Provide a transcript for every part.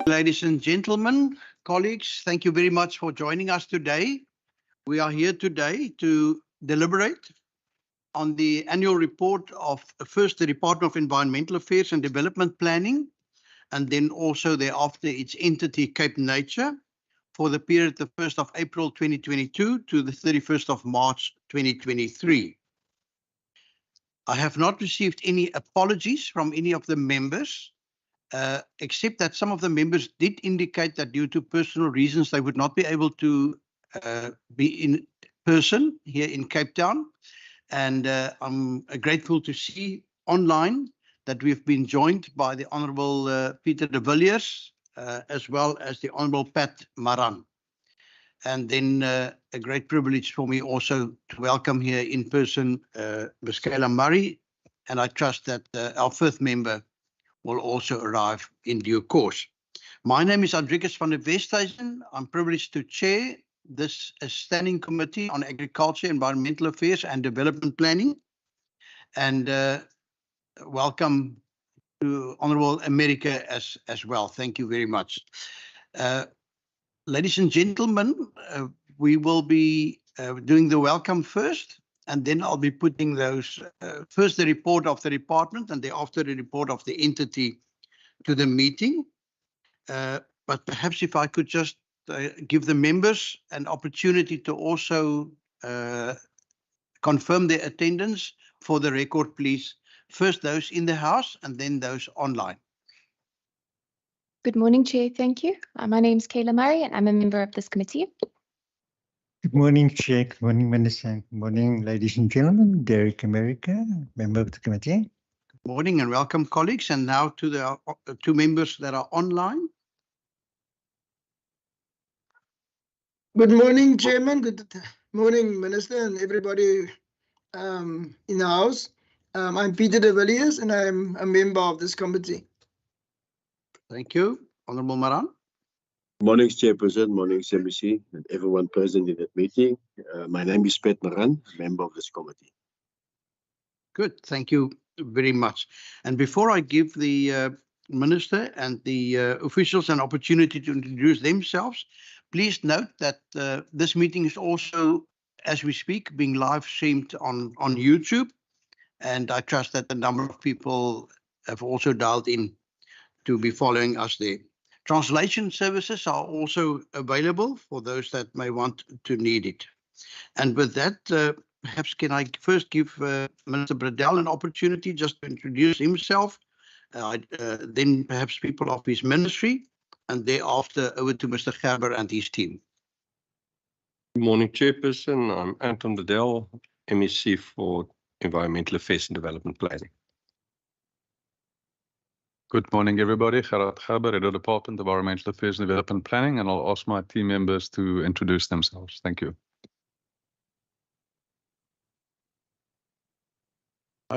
Ladies and gentlemen, colleagues, thank you very much for joining us today. We are here today to deliberate on the annual report of first the Department of Environmental Affairs and Development Planning, and then also thereafter its entity Cape Nature for the period the 1st of April 2022 to the 31st of March 2023. I have not received any apologies from any of the members, except that some of the members did indicate that due to personal reasons they would not be able to be in person here in Cape Town. And I'm grateful to see online that we've been joined by the Honourable Peter de Villiers, as well as the Honourable Pat Maran. And then a great privilege for me also to welcome here in person Ms. Kayla Murray, and I trust that our fifth member will also arrive in due course. My name is Andrikus van der Westhuizen. I'm privileged to chair this standing committee on agriculture, environmental affairs and development planning. And welcome to Honourable America as well. Thank you very much. Ladies and gentlemen, we will be doing the welcome first, and then I'll be putting those, first the report of the department and thereafter the report of the entity to the meeting. But perhaps if I could just give the members an opportunity to also confirm their attendance for the record, please. First those in the house and then those online. Good morning, Chair. Thank you. My name is Kayla Murray and I'm a member of this committee. Good morning, Chair. Good morning, Minister. Good morning, ladies and gentlemen. Derek America, member of the committee. Good morning and welcome, colleagues. And now to the two members that are online. Good morning, Chairman. Good morning, Minister, and everybody in the House. I'm Peter de Villiers, and I'm a member of this committee. Thank you. Honourable Maran. Morning, Chairperson. Morning, CMC, and everyone present in that meeting. My name is Pat Maran, member of this committee. Good. Thank you very much. And before I give the Minister and the officials an opportunity to introduce themselves, please note that this meeting is also, as we speak, being live streamed on YouTube. And I trust that a number of people have also dialed in to be following us there. Translation services are also available for those that may want to need it. And with that, perhaps can I first give Minister Bradell an opportunity just to introduce himself, then perhaps people of his ministry, and thereafter over to Mr. Gerber and his team. Good morning, Chairperson. I'm Anton Bradell, MEC for Environmental Affairs and Development Planning. Good morning, everybody. Gerard Gerber, Head of Department of Environmental Affairs and Development Planning, and I'll ask my team members to introduce themselves. Thank you.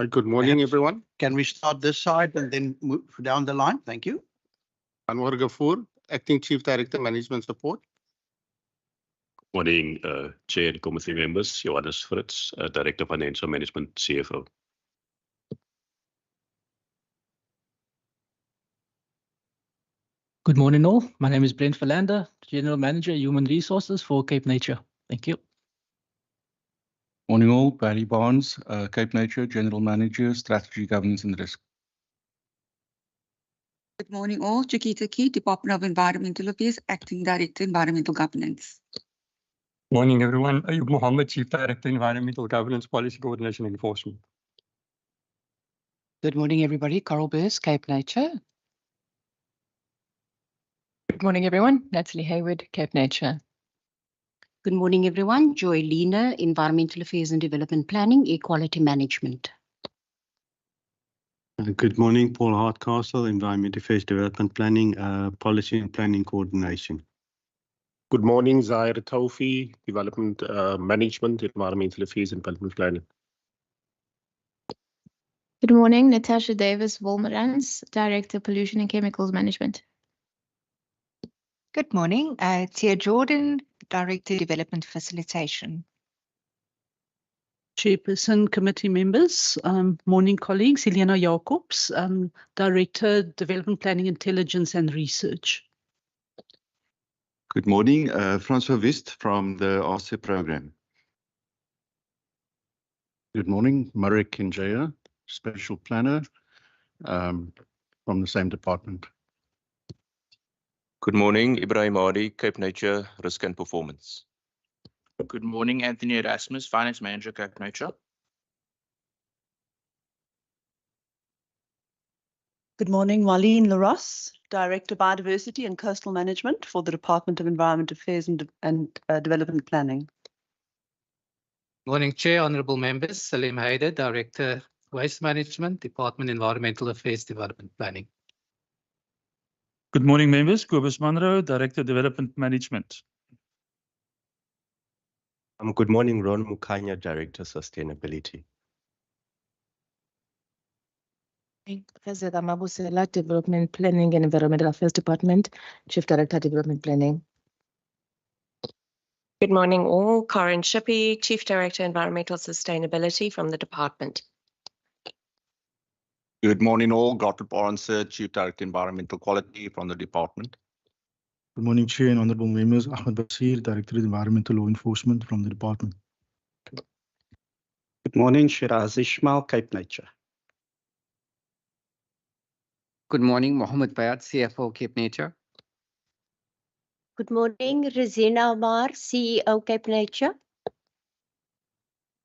Good morning, everyone. Can we start this side and then move down the line? Thank you. Anwar Ghafoor, Acting Chief Director, Management Support. Morning, Chair and Committee members. Johannes Fritz, Director of Financial Management, CFO. Good morning all. My name is Brent Verlander, General Manager, Human Resources for Cape Nature. Thank you. Morning all. Barry Barnes, Cape Nature, General Manager, Strategy, Governance and Risk. Good morning all. Chiquita Key, Department of Environmental Affairs, Acting Director, Environmental Governance. Morning everyone. Ayub Mohammed, Chief Director, Environmental Governance, Policy Coordination and Enforcement. Good morning everybody. Coral Burst, Cape Nature. Good morning, everyone. Natalie Hayward, Cape Nature. Good morning, everyone. Joy Lena, Environmental Affairs and Development Planning, Equality Management. Good morning, Paul Hardcastle, Environmental Affairs Development Planning, Policy and Planning Coordination. Good morning, Zaire Taufi, Development Management, Environmental Affairs and Development Planning. Good morning, Natasha Davis Wolmerans, Director, Pollution and Chemicals Management. Good morning, Tia Jordan, Director, Development Facilitation. Chairperson, committee members, morning colleagues, Helena Jacobs, Director, Development Planning, Intelligence and Research. Good morning, Francois Wist from the RC program. Good morning, Marek Kinjaya, Special Planner from the same department. Good morning, Ibrahim Hadi, Cape Nature, Risk and Performance. Good morning, Anthony Erasmus, Finance Manager, Cape Nature. Good morning, Marlene Larosse, Director Biodiversity and Coastal Management for the Department of Environment Affairs and Development Planning. Morning, Chair, Honourable Members. Salim Haider, Director, Waste Management, Department Environmental Affairs, Development Planning. Good morning, members. Kobus Monroe, Director, Development Management. Good morning, Ron Mukanya, Director, Sustainability. Fezeda Mabusela, Development Planning and Environmental Affairs Department, Chief Director, Development Planning. Good morning all. Karen Shippey, Chief Director, Environmental Sustainability from the department. Good morning all. Gottlieb Arnse, Chief Director, Environmental Quality from the department. Good morning, Chair and Honourable Members. Ahmed Basir, Director of Environmental Law Enforcement from the department. Good morning, Shiraz Ismail, Cape Nature. Good morning, Mohammed Bayat, CFO, Cape Nature. Good morning, Razina Omar, CEO, Cape Nature.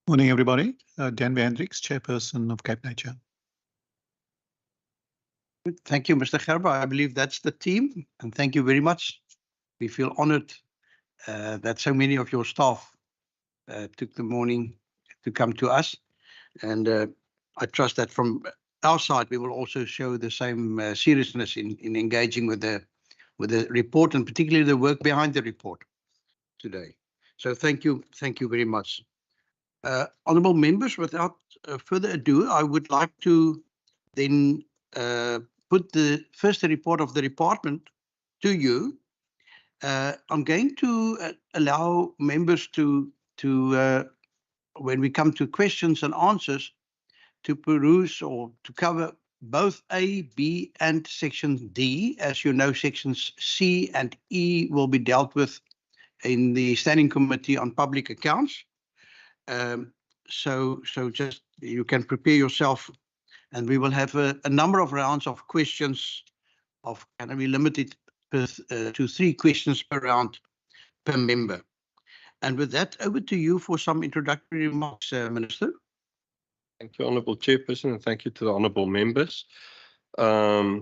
Morning, everybody. Dan Vandrix, Chairperson of Cape Nature. Thank you, Mr. Gerber. I believe that's the team, and thank you very much. We feel honored that so many of your staff took the morning to come to us, and I trust that from our side we will also show the same seriousness in engaging with the report, and particularly the work behind the report today. So thank you very much. Honourable members, without further ado, I would like to then put the first report of the department to you. I'm going to allow members to when we come to questions and answers, to peruse or to cover both A, B, and Section D. As you know, Sections C and E will be dealt with in the Standing Committee on Public Accounts. So just you can prepare yourself, and we will have a number of rounds of questions. Can we limit it to 3 questions per round per member? And with that, over to you for some introductory remarks, Minister. Thank you, Honourable Chairperson, and thank you to the honourable members. I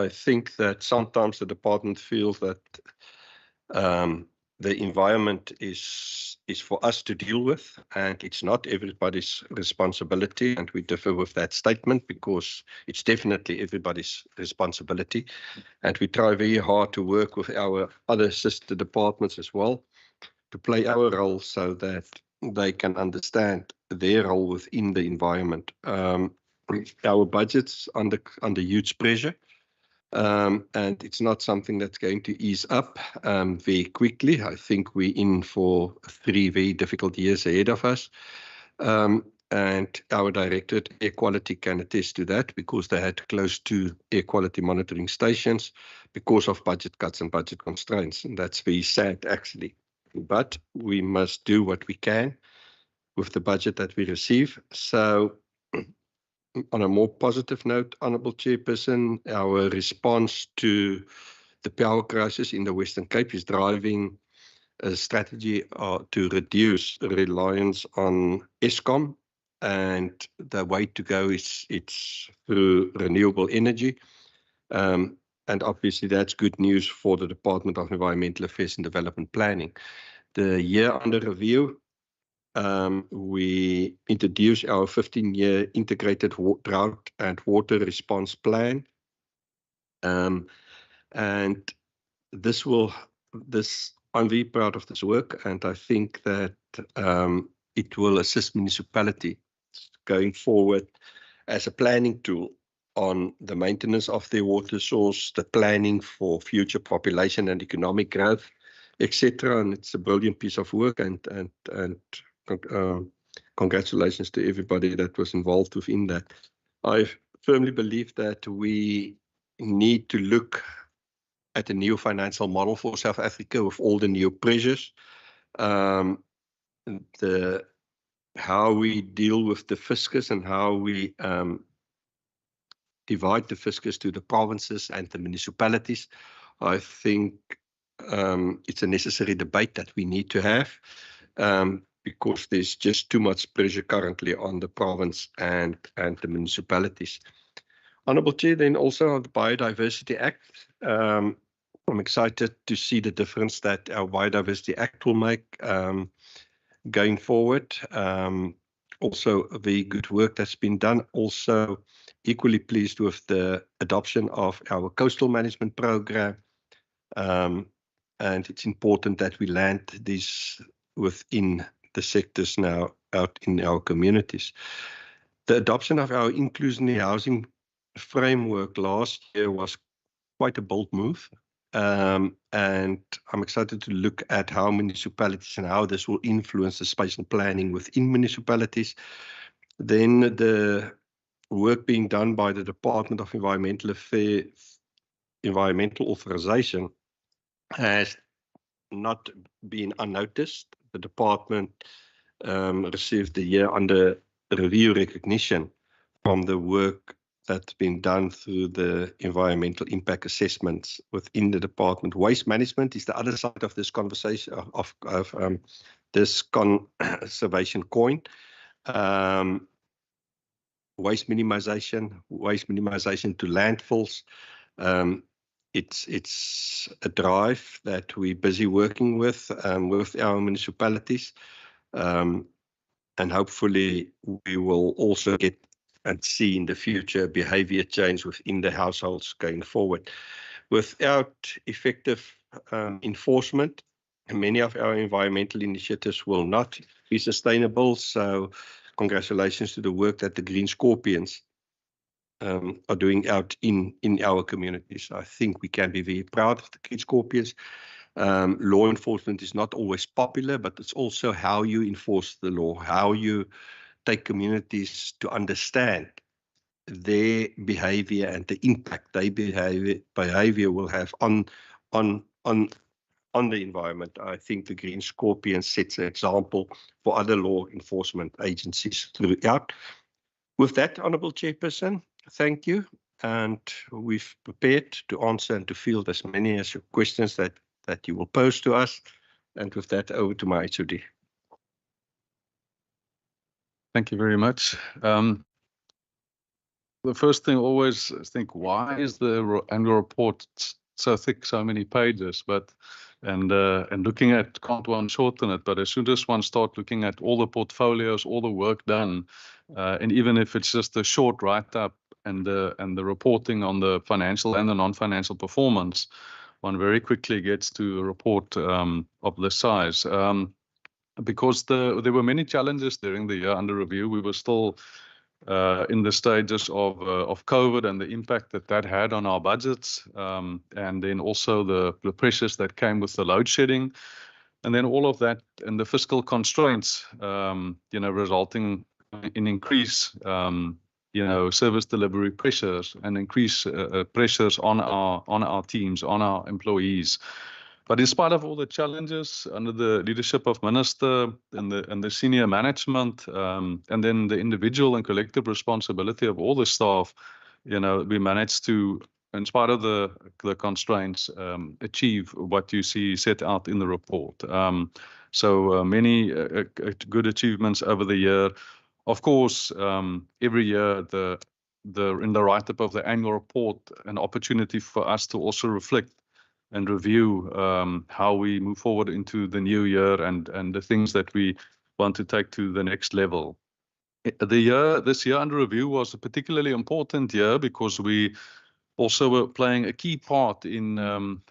think that sometimes the department feels that the environment is for us to deal with, and it's not everybody's responsibility, and we differ with that statement because it's definitely everybody's responsibility, and we try very hard to work with our other sister departments as well to play our role so that they can understand their role within the environment. Our budget's under huge pressure, and it's not something that's going to ease up very quickly. I think we're in for 3 very difficult years ahead of us. And our director at Air Quality can attest to that because they had to close 2 air quality monitoring stations because of budget cuts and budget constraints. And that's very sad, actually. But we must do what we can with the budget that we receive. So on a more positive note, Honourable Chairperson, our response to the power crisis in the Western Cape is driving a strategy to reduce reliance on Eskom, and the way to go is it's through renewable energy. And obviously that's good news for the Department of Environmental Affairs and Development Planning. The year under review, we introduced our 15-year integrated drought and water response plan. And I'm very proud of this work, and I think that it will assist municipalities going forward as a planning tool on the maintenance of their water source, the planning for future population and economic growth, etc. And it's a brilliant piece of work, and congratulations to everybody that was involved within that. I firmly believe that we need to look at a new financial model for South Africa with all the new pressures. How we deal with the fiscus and how we divide the fiscus to the provinces and the municipalities. I think it's a necessary debate that we need to have because there's just too much pressure currently on the province and the municipalities. Honourable Chair, then also on the Biodiversity Act. I'm excited to see the difference that our Biodiversity Act will make going forward. Also, very good work that's been done. Also, equally pleased with the adoption of our coastal management program. And it's important that we land this within the sectors now out in our communities. The adoption of our inclusionary housing framework last year was quite a bold move. And I'm excited to look at how municipalities and how this will influence the spatial planning within municipalities. Then the work being done by the Department of Environmental Affairs, Environmental Authorization has not been unnoticed. The department received the year under review recognition from the work that's been done through the environmental impact assessments within the department. Waste management is the other side of this conversation, of this conservation coin. Waste minimization to landfills. It's a drive that we're busy working with our municipalities. And hopefully we will also get and see in the future behavior change within the households going forward. Without effective enforcement, many of our environmental initiatives will not be sustainable. So congratulations to the work that the Green Scorpions are doing out in our communities. I think we can be very proud of the Green Scorpions. Law enforcement is not always popular, but it's also how you enforce the law, how you take communities to understand their behavior and the impact their behavior will have on the environment. I think the Green Scorpion sets an example for other law enforcement agencies throughout. With that, Honourable Chairperson, thank you. And we've prepared to answer and to field as many as your questions that you will pose to us. And with that, over to my HOD. Thank you very much. The first thing always think, why is the annual report so thick, so many pages? And looking at, can't one shorten it? But as soon as one start looking at all the portfolios, all the work done, and even if it's just a short write-up and the reporting on the financial and the non-financial performance, one very quickly gets to a report of this size. Because there were many challenges during the year under review. We were still in the stages of COVID and the impact that had on our budgets, and then also the pressures that came with the load shedding, and then all of that and the fiscal constraints, resulting in increase, service delivery pressures and increase pressures on our teams, on our employees. But in spite of all the challenges, under the leadership of Minister and the senior management, and then the individual and collective responsibility of all the staff, we managed to, in spite of the constraints, achieve what you see set out in the report. So many good achievements over the year. Of course, every year in the write-up of the annual report, an opportunity for us to also reflect and review how we move forward into the new year and the things that we want to take to the next level. This year under review was a particularly important year because we also were playing a key part in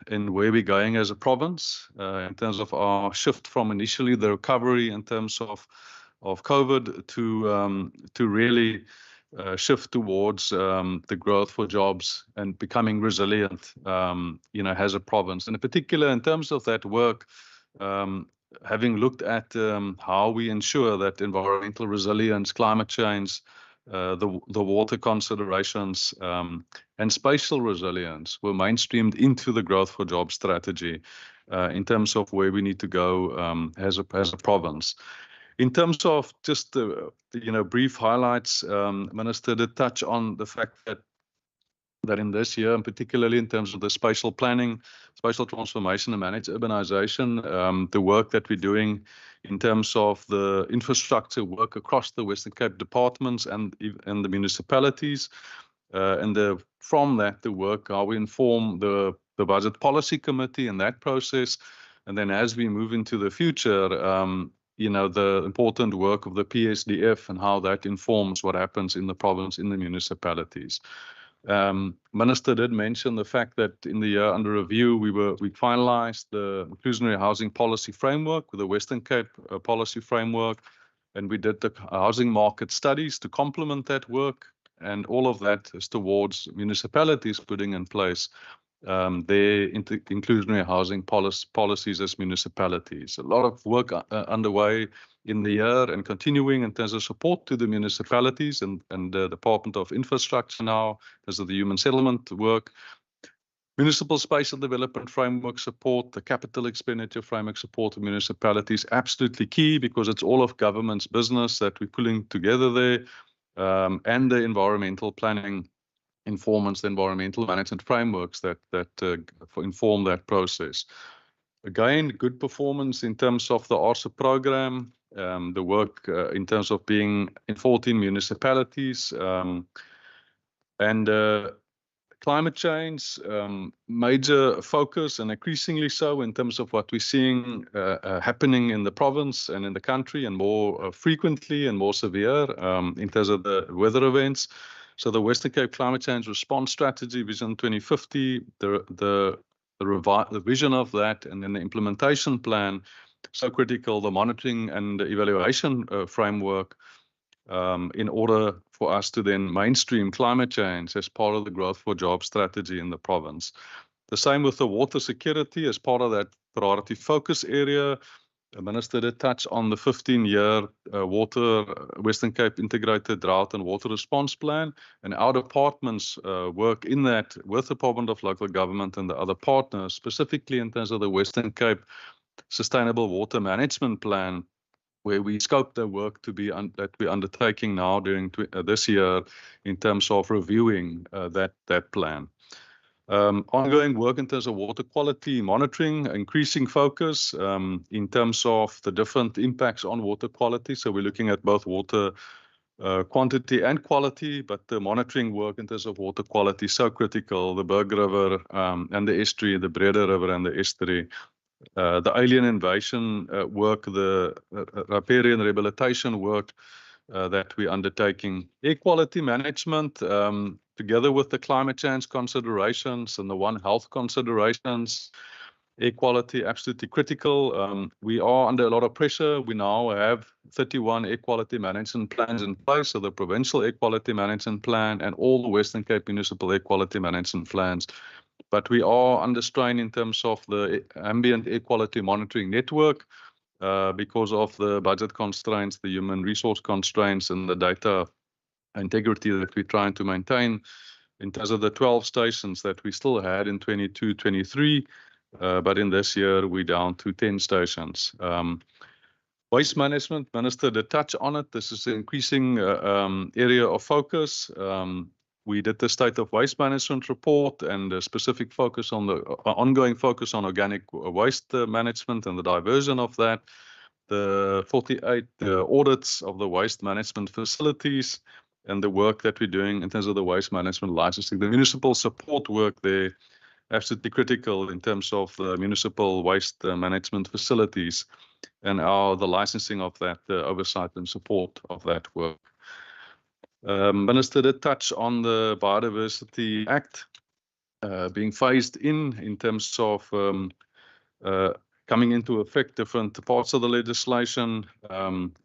where we're going as a province in terms of our shift from initially the recovery in terms of COVID to really shift towards the growth for jobs and becoming resilient, as a province. And in particular, in terms of that work, having looked at how we ensure that environmental resilience, climate change, the water considerations, and spatial resilience were mainstreamed into the growth for jobs strategy in terms of where we need to go as a province. In terms of just the brief highlights, Minister did touch on the fact that in this year, and particularly in terms of the spatial planning, spatial transformation and managed urbanization, the work that we're doing in terms of the infrastructure work across the Western Cape departments and the municipalities, and from that, the work, how we inform the Budget Policy Committee and that process. And then as we move into the future, the important work of the PSDF and how that informs what happens in the province, in the municipalities. Minister did mention the fact that in the year under review, we finalized the inclusionary housing policy framework with the Western Cape policy framework, and we did the housing market studies to complement that work, and all of that is towards municipalities putting in place their inclusionary housing policies as municipalities. A lot of work underway in the year and continuing in terms of support to the municipalities and the Department of Infrastructure now, as of the human settlement work. Municipal spatial development framework support, the capital expenditure framework support of municipalities, absolutely key because it's all of government's business that we're pulling together there, and the environmental planning informants, the environmental management frameworks that inform that process. Again, good performance in terms of the ARSA program, the work in terms of being in 14 municipalities, and climate change, major focus and increasingly so in terms of what we're seeing happening in the province and in the country, and more frequently and more severe in terms of the weather events. So the Western Cape Climate Change Response Strategy, Vision 2050, the vision of that, and then the implementation plan, so critical, the monitoring and the evaluation framework, in order for us to then mainstream climate change as part of the growth for jobs strategy in the province. The same with the water security as part of that priority focus area. The Minister did touch on the 15-year water Western Cape Integrated Drought and Water Response Plan, and our departments work in that with the Department of Local Government and the other partners, specifically in terms of the Western Cape Sustainable Water Management Plan, where we scope the work to be that we're undertaking now during this year in terms of reviewing that plan. Ongoing work in terms of water quality monitoring, increasing focus in terms of the different impacts on water quality. So we're looking at both water quantity and quality, but the monitoring work in terms of water quality is so critical. The Berg River and the estuary, the Breda River and the estuary, the alien invasion work, the riparian rehabilitation work that we're undertaking. Air quality management, together with the climate change considerations and the One Health considerations, air quality absolutely critical. We are under a lot of pressure. We now have 31 air quality management plans in place, so the Provincial Air Quality Management Plan and all the Western Cape Municipal Air Quality Management Plans. But we are under strain in terms of the ambient air quality monitoring network because of the budget constraints, the human resource constraints, and the data integrity that we're trying to maintain in terms of the 12 stations that we still had in 22-23, but in this year we're down to 10 stations. Waste management, Minister did touch on it. This is an increasing area of focus. We did the State of Waste Management report and a specific focus on the ongoing focus on organic waste management and the diversion of that. The 48 audits of the waste management facilities and the work that we're doing in terms of the waste management licensing. The municipal support work there, absolutely critical in terms of the municipal waste management facilities and the licensing of that, the oversight and support of that work. Minister did touch on the Biodiversity Act being phased in terms of coming into effect, different parts of the legislation.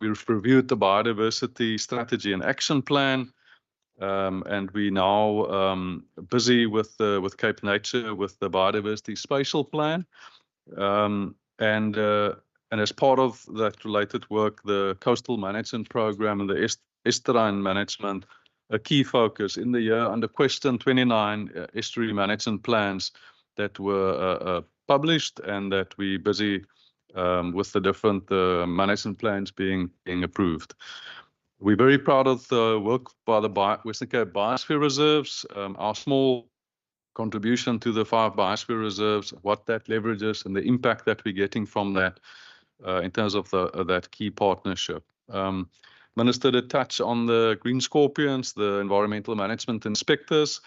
We've reviewed the Biodiversity Strategy and Action Plan, and we're now busy with Cape Nature with the Biodiversity Spatial Plan. And as part of that related work, the Coastal Management Program and the estuarine management a key focus in the year under question 29 estuary management plans that were published and that we're busy with the different management plans being approved. We're very proud of the work by the Western Cape Biosphere Reserves, our small contribution to the 5 biosphere reserves, what that leverages and the impact that we're getting from that in terms of that key partnership. Minister did touch on the green scorpions, the environmental management inspectors.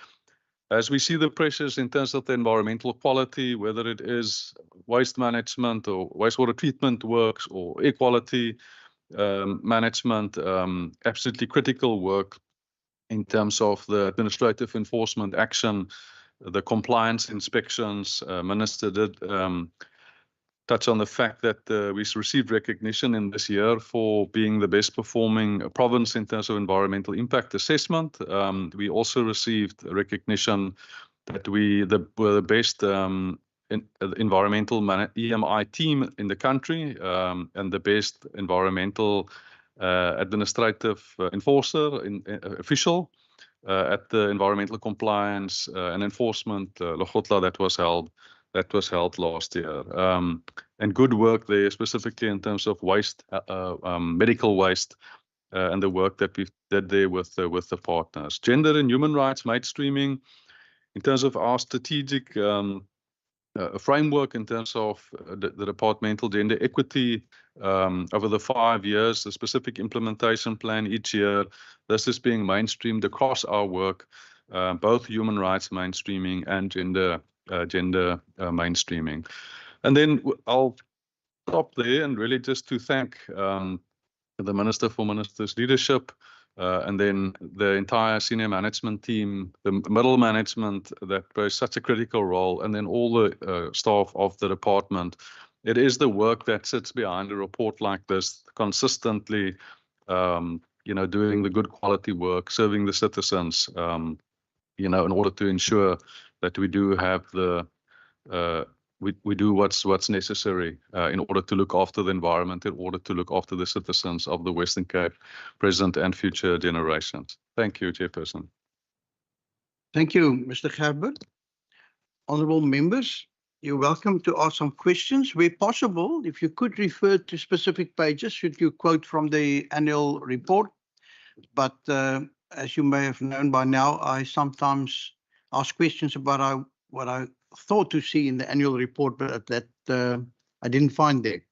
As we see the pressures in terms of the environmental quality, whether it is waste management or wastewater treatment works or air quality management, absolutely critical work in terms of the administrative enforcement action, the compliance inspections. Minister did touch on the fact that we received recognition in this year for being the best performing province in terms of environmental impact assessment. We also received recognition that we were the best environmental EMI team in the country and the best environmental administrative enforcer official at the environmental compliance and enforcement Logotla that was held last year. And good work there, specifically in terms of waste, medical waste, and the work that we did there with the partners. Gender and human rights mainstreaming, in terms of our strategic framework, in terms of the departmental gender equity over the 5 years, the specific implementation plan each year, this is being mainstreamed across our work, both human rights mainstreaming and gender mainstreaming. And then I'll stop there and really just to thank the Minister for Minister's leadership, and then the entire senior management team, the middle management that plays such a critical role, and then all the staff of the department. It is the work that sits behind a report like this, consistently, doing the good quality work, serving the citizens, in order to ensure that we do have we do what's necessary in order to look after the environment, in order to look after the citizens of the Western Cape, present and future generations. Thank you, Chairperson. Thank you, Mr. Gerber. Honourable members, you're welcome to ask some questions. Where possible, if you could refer to specific pages, should you quote from the annual report. But as you may have known by now, I sometimes ask questions about what I thought to see in the annual report, but that I didn't find there.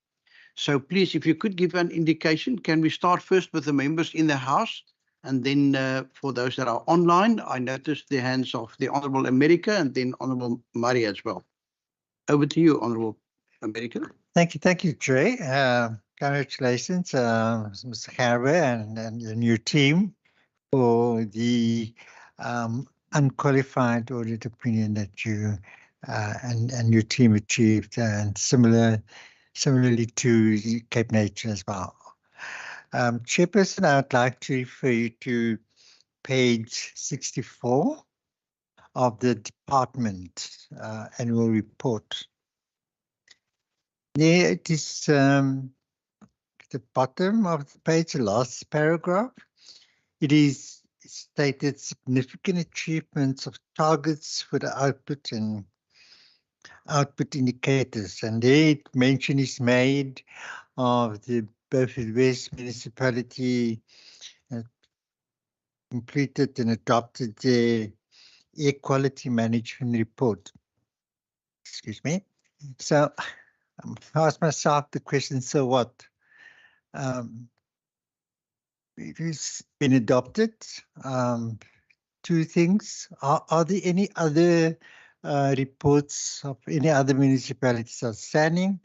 So please, if you could give an indication, can we start first with the members in the House? And then for those that are online, I noticed the hands of the Honourable America and then Honourable Murray as well. Over to you, Honourable America. Thank you, Chair. Congratulations, Mr. Gerber and your team for the unqualified audit opinion that you and your team achieved, and similarly to Cape Nature as well. Chairperson, I would like to refer you to page 64 of the department annual report. There it is, the bottom of the page, the last paragraph. It is stated significant achievements of targets for the output and output indicators, and there mention is made of the Beaufort West municipality completed and adopted the air quality management report. Excuse me. So I asked myself the question, so what? It has been adopted. Two things. Are there any other reports of any other municipalities outstanding?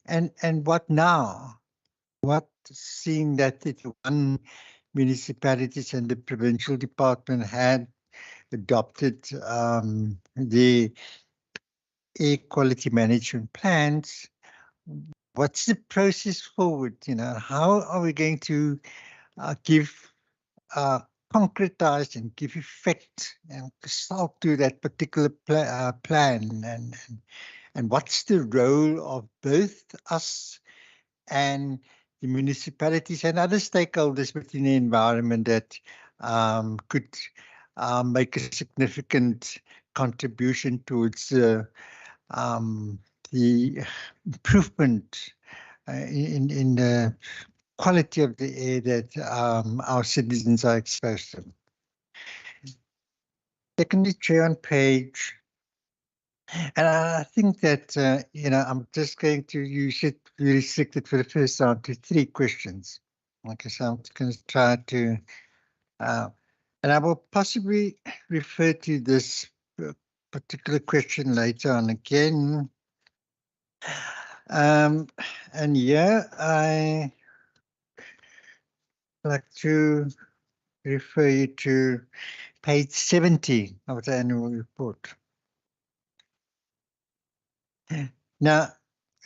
And what now? What, seeing that the one municipalities and the provincial department had adopted the air quality management plans, what's the process forward? How are we going to give concretize and give effect and result to that particular plan, and what's the role of both us and the municipalities and other stakeholders within the environment that could make a significant contribution towards the improvement in the quality of the air that our citizens are exposed to. Secondly, Chair, on page, and I think that, I'm just going to use it, restrict it for the first time to 3 questions. Okay, so I'm going to try to, and I will possibly refer to this particular question later on again. And yeah, I like to refer you to page 70 of the annual report. Now,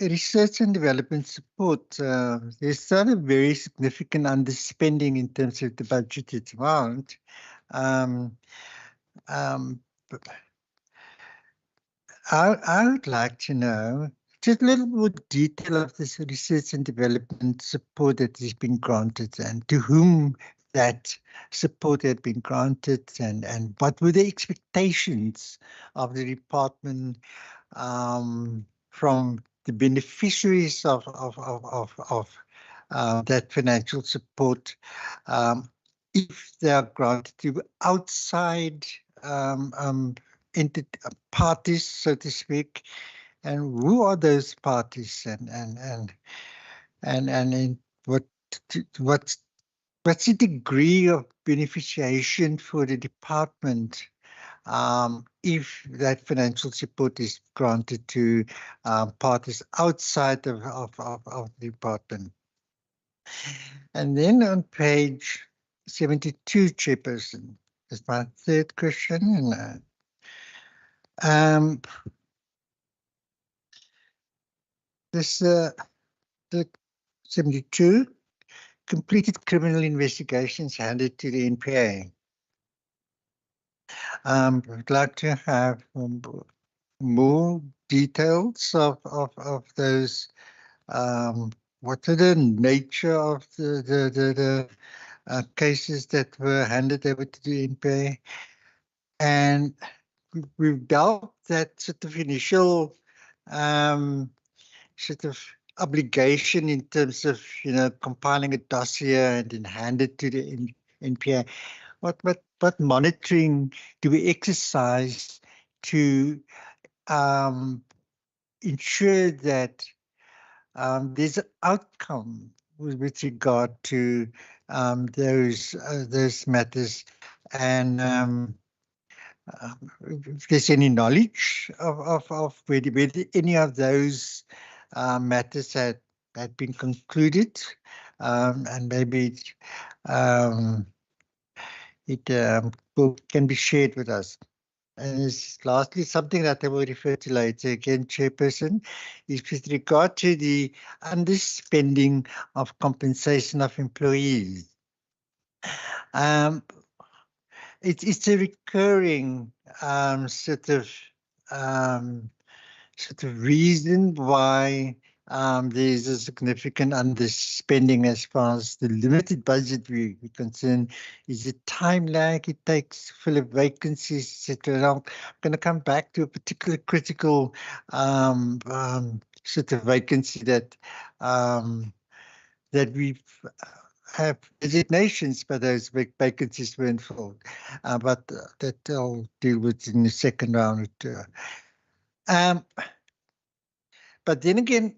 research and development support, there's not a very significant underspending in terms of the budgeted amount. I would like to know just a little more detail of this research and development support that has been granted and to whom that support had been granted and what were the expectations of the department from the beneficiaries of that financial support, if they are granted to outside parties, so to speak, and who are those parties, and what's the degree of beneficiation for the department if that financial support is granted to parties outside of the department. And then on page 72, Chairperson, is my 3rd question. And this the 72 completed criminal investigations handed to the NPA. I'd like to have more details of those. What are the nature of the cases that were handed over to the NPA? And we've dealt that sort of initial sort of obligation in terms of compiling a dossier and then hand it to the NPA. What monitoring do we exercise to ensure that there's an outcome with regard to those matters, and if there's any knowledge of whether any of those matters had been concluded, and maybe it can be shared with us. And lastly, something that I will refer to later again, Chairperson, is with regard to the underspending of compensation of employees. It's a recurring sort of reason why there's a significant underspending as far as the limited budget we're concerned. Is the time lag it takes to fill a vacancies, etc. I'm going to come back to a particular critical sort of vacancy that we have designations, but those vacancies weren't filled. But that I'll deal with in the second round. But then again,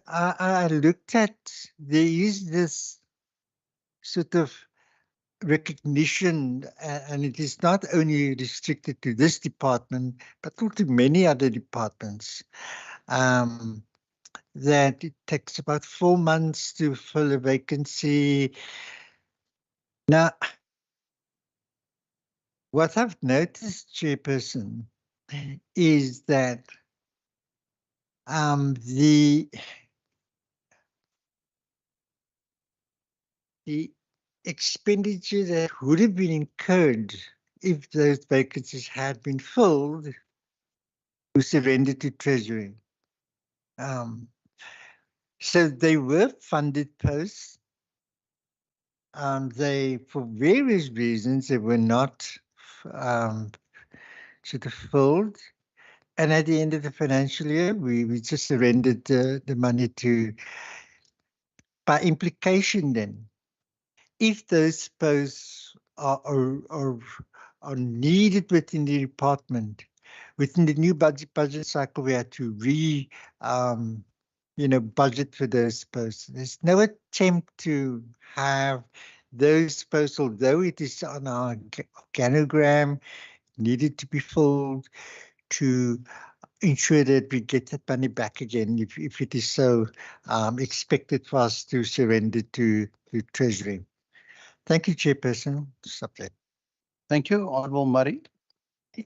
I looked at, there is this sort of recognition, and it is not only restricted to this department, but to many other departments, that it takes about 4 months to fill a vacancy. Now, what I've noticed, Chairperson, is that the expenditure that would have been incurred if those vacancies had been filled was surrendered to Treasury. So they were funded posts. They, for various reasons, they were not sort of filled. And at the end of the financial year, we just surrendered the money to, by implication then, if those posts are needed within the department, within the new budget cycle, we had to budget for those posts. There's no attempt to have those posts, although it is on our organogram, needed to be filled, to ensure that we get that money back again if it is so expected for us to surrender to Treasury. Thank you, Chairperson. Stop there. Thank you, Honourable Murray.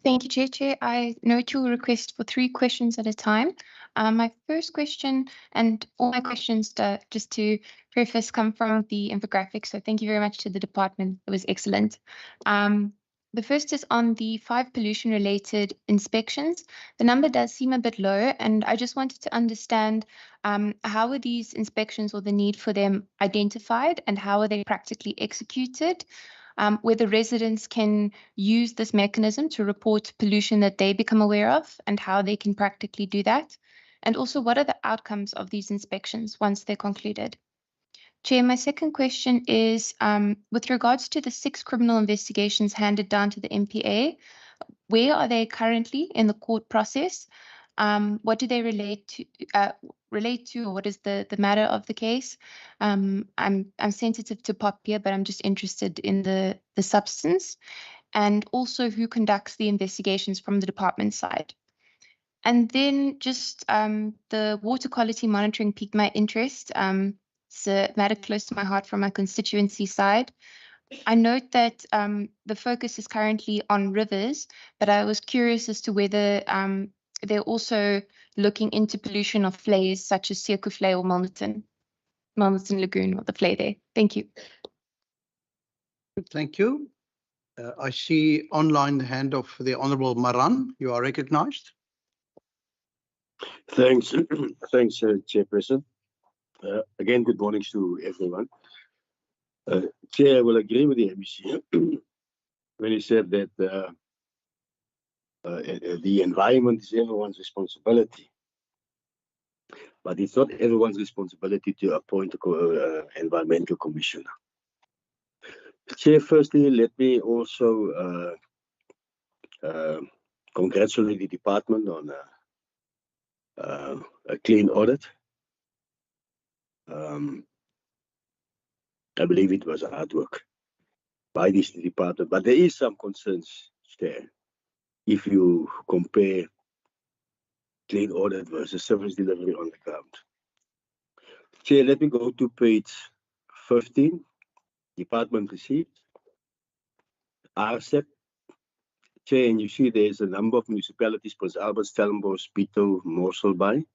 Thank you, Chair. I note your request for 3 questions at a time. My first question, and all my questions, just to preface, come from the infographic. So thank you very much to the department. It was excellent. The first is on the 5 pollution-related inspections. The number does seem a bit low, and I just wanted to understand how are these inspections or the need for them identified, and how are they practically executed? Whether residents can use this mechanism to report pollution that they become aware of, and how they can practically do that. And also, what are the outcomes of these inspections once they're concluded? Chair, my second question is with regards to the 6 criminal investigations handed down to the MPA, where are they currently in the court process? What do they relate to, or what is the matter of the case? I'm sensitive to pop here, but I'm just interested in the substance, and also who conducts the investigations from the department side. And then just the water quality monitoring piqued my interest. It's a matter close to my heart from my constituency side. I note that the focus is currently on rivers, but I was curious as to whether they're also looking into pollution of flays such as Seku Flay or Milnerton Lagoon, or the flay there. Thank you. Thank you. I see online the hand of the Honourable Maran. You are recognised. Thanks, thanks, Chairperson. Again, good mornings to everyone. Chair, I will agree with the MEC when he said that the environment is everyone's responsibility, but it's not everyone's responsibility to appoint an environmental commissioner. Chair, firstly, let me also congratulate the department on a clean audit. I believe it was hard work by this department, but there is some concerns there if you compare clean audit versus service delivery on the ground. Chair, let me go to page 15, department received. RCEP. Chair, and you see there's a number of municipalities, Prince Albert, Stellenbosch, Pito, Morsel Bay,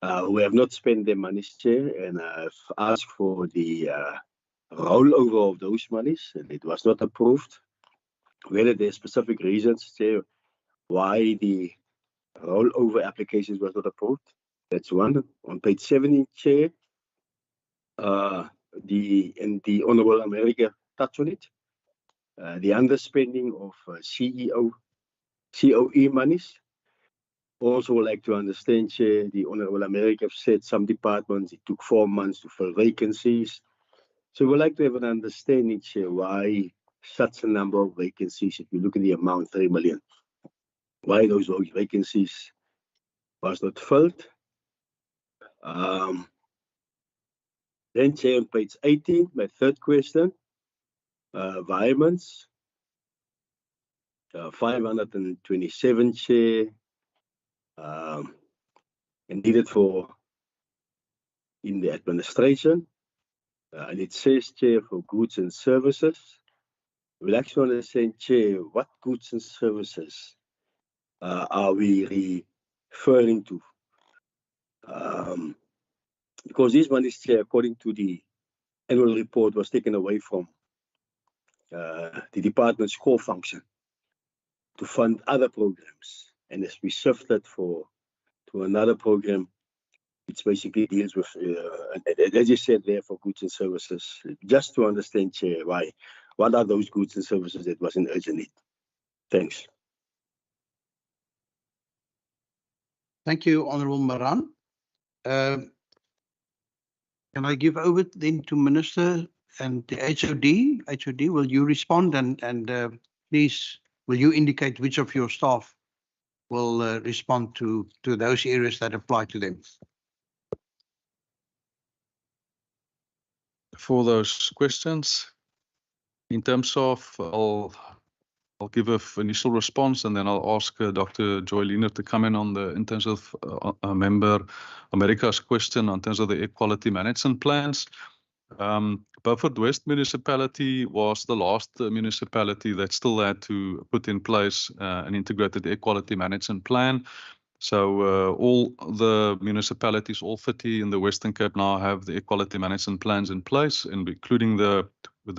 who have not spent their monies, Chair, and I've asked for the rollover of those monies, and it was not approved. Whether there's specific reasons, Chair, why the rollover applications was not approved. That's one. On page 17, Chair, the Honourable America touched on it. The underspending of COE monies. Also would like to understand, Chair, the Honourable America said some departments, it took 4 months to fill vacancies. So we'd like to have an understanding, Chair, why such a number of vacancies, if you look at the amount, 3 million, why those vacancies was not filled. Then, Chair, on page 18, my third question, environments, 527, Chair, and needed for in the administration. And it says, Chair, for goods and services. We'll actually understand, Chair, what goods and services are we referring to? Because this one is, Chair, according to the annual report, was taken away from the department's core function to fund other programs, and as we shifted to another program which basically deals with, as you said there, for goods and services. Just to understand, Chair, why? What are those goods and services that was in urgent need? Thanks. Thank you, Honourable Maran. Can I give over then to Minister and the HOD? HOD, will you respond and please, will you indicate which of your staff will respond to those areas that apply to them? For those questions, in terms of, I'll give an initial response and then I'll ask Dr. Joy Lena to come in on in terms of Member America's question in terms of the air quality management plans. Beaufort West municipality was the last municipality that still had to put in place an integrated air quality management plan. So all the municipalities, all 30 in the Western Cape now have the air quality management plans in place, and including the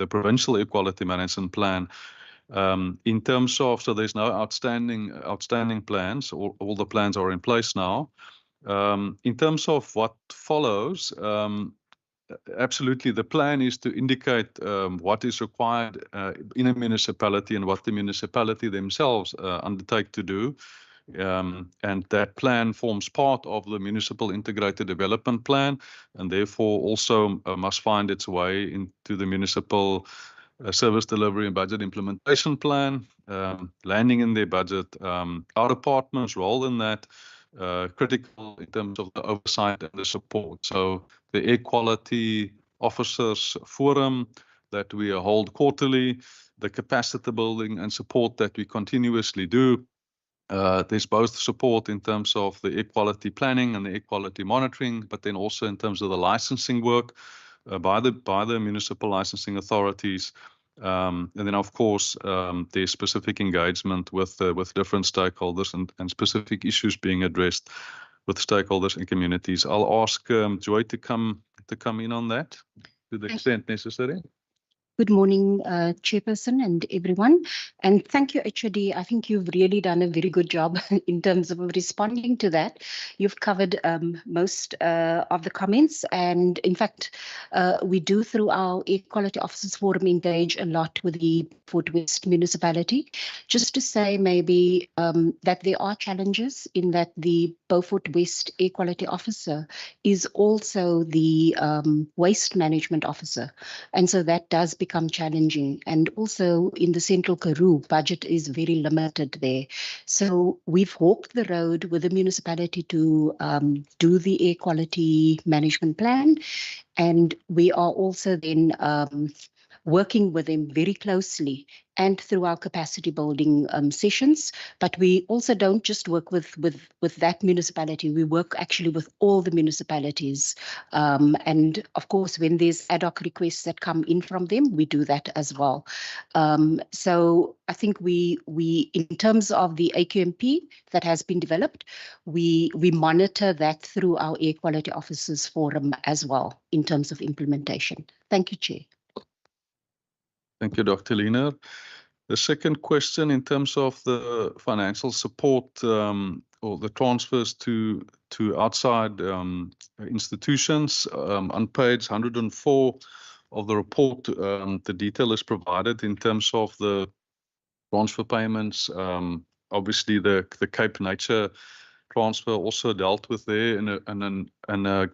provincial air quality management plan. In terms of, so there's no outstanding plans. All the plans are in place now. In terms of what follows, absolutely, the plan is to indicate what is required in a municipality and what the municipality themselves undertake to do. And that plan forms part of the municipal integrated development plan, and therefore also must find its way into the municipal service delivery and budget implementation plan, landing in their budget. Our department's role in that critical in terms of the oversight and the support. So the Air Quality Officers Forum that we hold quarterly, the capacity building and support that we continuously do. There's both support in terms of the air quality planning and the air quality monitoring, but then also in terms of the licensing work by the municipal licensing authorities. And then, of course, there's specific engagement with different stakeholders and specific issues being addressed with stakeholders and communities. I'll ask Joy to come in on that to the extent necessary. Good morning, Chairperson and everyone. And thank you, HOD. I think you've really done a very good job in terms of responding to that. You've covered most of the comments. And in fact, we do, through our Air Quality Officers Forum, engage a lot with the Beaufort West municipality. Just to say maybe that there are challenges in that the Beaufort West Air Quality Officer is also the waste management officer. And so that does become challenging. And also in the Central Karoo, budget is very limited there. So we've walked the road with the municipality to do the air quality management plan. And we are also then working with them very closely and through our capacity building sessions. But we also don't just work with that municipality. We work actually with all the municipalities. And of course, when there's ad hoc requests that come in from them, we do that as well. So I think we in terms of the AQMP that has been developed, we monitor that through our Air Quality Officers Forum as well in terms of implementation. Thank you, Chair. Thank you, Dr. Lena. The second question in terms of the financial support or the transfers to outside institutions, on page 104 of the report, the detail is provided in terms of the transfer payments. Obviously, the Cape Nature transfer also dealt with there in a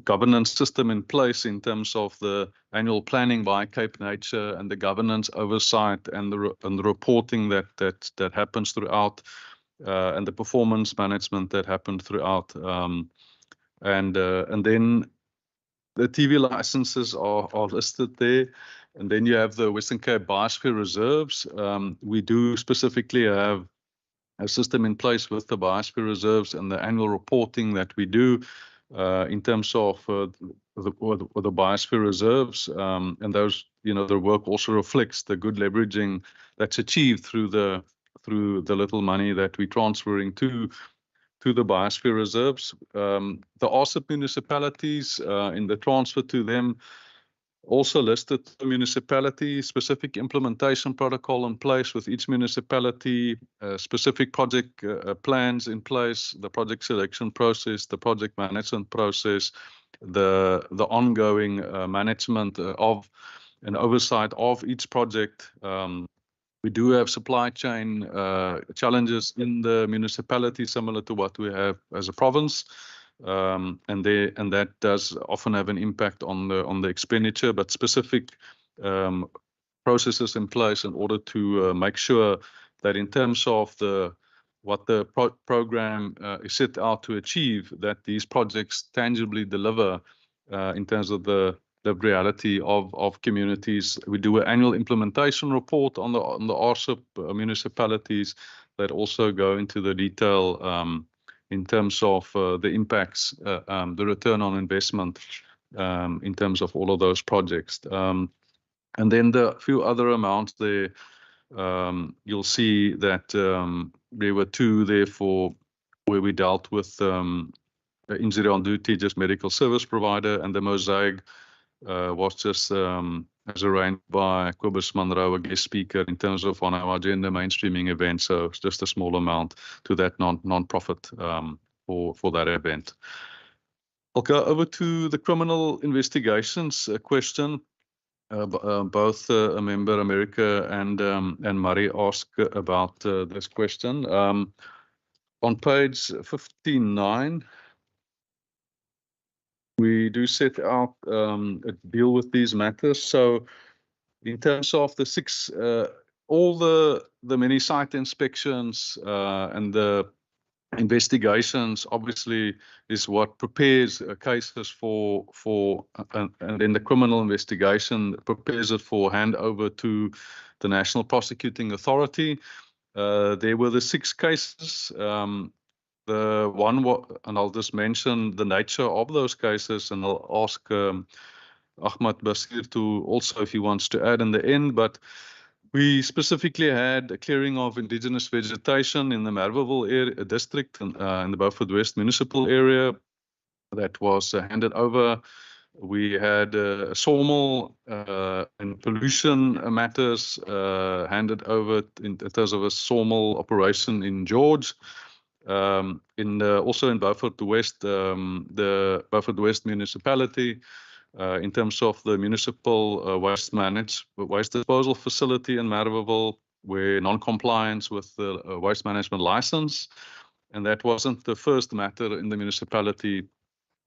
governance system in place in terms of the annual planning by Cape Nature and the governance oversight and the reporting that happens throughout, and the performance management that happened throughout. And then the TV licenses are listed there. And then you have the Western Cape Biosphere Reserves. We do specifically have a system in place with the Biosphere Reserves and the annual reporting that we do in terms of the Biosphere Reserves. And those, the work also reflects the good leveraging that's achieved through the little money that we're transferring to the Biosphere Reserves. The ASIP municipalities, in the transfer to them, Also listed the municipality specific implementation protocol in place with each municipality, specific project plans in place, the project selection process, the project management process, the ongoing management of and oversight of each project. We do have supply chain challenges in the municipality, similar to what we have as a province. And that does often have an impact on the expenditure, but specific processes in place in order to make sure that in terms of what the program is set out to achieve, that these projects tangibly deliver in terms of the reality of communities. We do an annual implementation report on the RSIP municipalities that also go into the detail in terms of the impacts, the return on investment in terms of all of those projects. And then the few other amounts there, you'll see that there were two there for where we dealt with injury on duty, just medical service provider, and the mosaic was just as arranged by Cobus Munro, a guest speaker in terms of on our agenda mainstreaming event. So it's just a small amount to that non-profit for that event. I'll go over to the criminal investigations question. Both a member America and Murray asked about this question. On page 59, we do set out deal with these matters. So in terms of the six, all the many site inspections and the investigations obviously is what prepares cases for and then the criminal investigation prepares it for handover to the National Prosecuting Authority. There were the 6 cases. The one, and I'll just mention the nature of those cases, and I'll ask Ahmad Basir to also, if he wants to add in the end, but we specifically had a clearing of indigenous vegetation in the Merweville district in the Beaufort West municipal area that was handed over. We had sawmill and pollution matters handed over in terms of a sawmill operation in George. Also in Beaufort West, the Beaufort West municipality, in terms of the municipal waste disposal facility in Merweville, where non-compliance with the waste management license, and that wasn't the first matter in the municipality.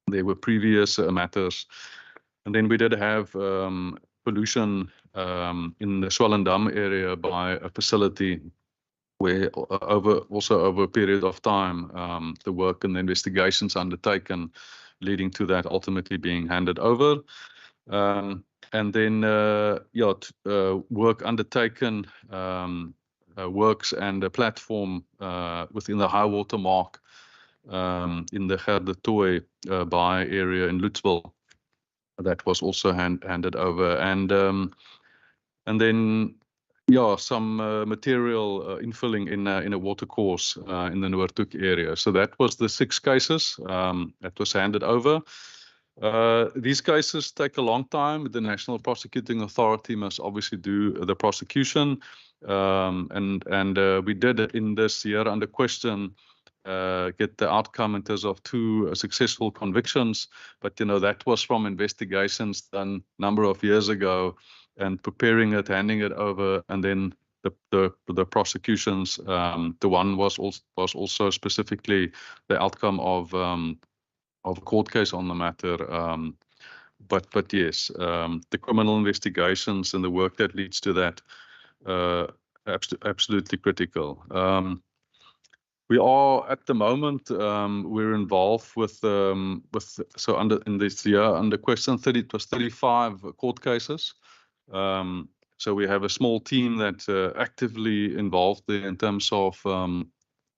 There were previous matters, and then we did have pollution in the Swellendam area by a facility where over a period of time, the work and the investigations undertaken leading to that ultimately being handed over. And then, work undertaken, works and a platform within the high water mark in the Gerdetoy Bay area in Lutzville that was also handed over. And then, some material infilling in a water course in the Noordhoek area. So that was the 6 cases that was handed over. These cases take a long time. The National Prosecuting Authority must obviously do the prosecution. And we did in this year under question get the outcome in terms of 2 successful convictions. But, that was from investigations done a number of years ago, and preparing it, handing it over, and then the prosecutions. The one was also specifically the outcome of a court case on the matter. But yes, the criminal investigations and the work that leads to that absolutely critical. We are at the moment we're involved with in this year under question 30, it was 35 court cases. So we have a small team that's actively involved there in terms of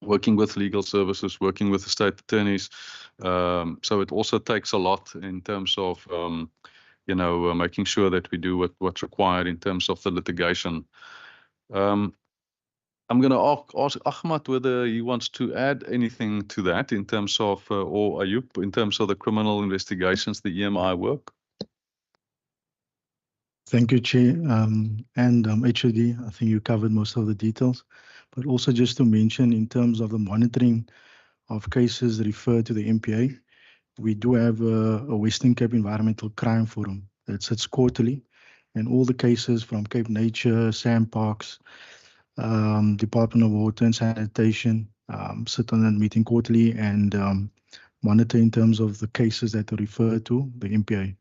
working with legal services, working with the state attorneys. So it also takes a lot in terms of making sure that we do what's required in terms of the litigation. I'm going to ask Ahmad whether he wants to add anything to that in terms of, or Ayub, in terms of the criminal investigations, the EMI work. Thank you, Chair. And HOD, I think you covered most of the details. But also just to mention in terms of the monitoring of cases referred to the MPA, we do have a Western Cape Environmental Crime Forum that sits quarterly, and all the cases from Cape Nature, Sandparks, Department of Water and Sanitation sit on that meeting quarterly and monitor in terms of the cases that are referred to the MPA.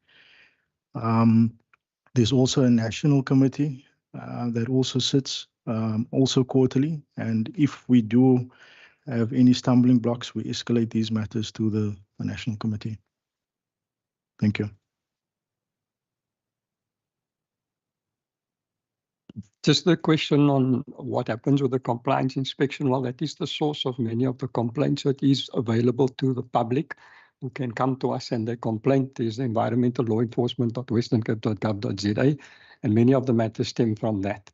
There's also a national committee that also sits also quarterly, and if we do have any stumbling blocks, we escalate these matters to the national committee. Thank you. Just a question on what happens with the compliance inspection. Well, that is the source of many of the complaints. So it is available to the public who can come to us and their complaint is environmental law enforcement.westerncape.gov.za, and many of the matters stem from that.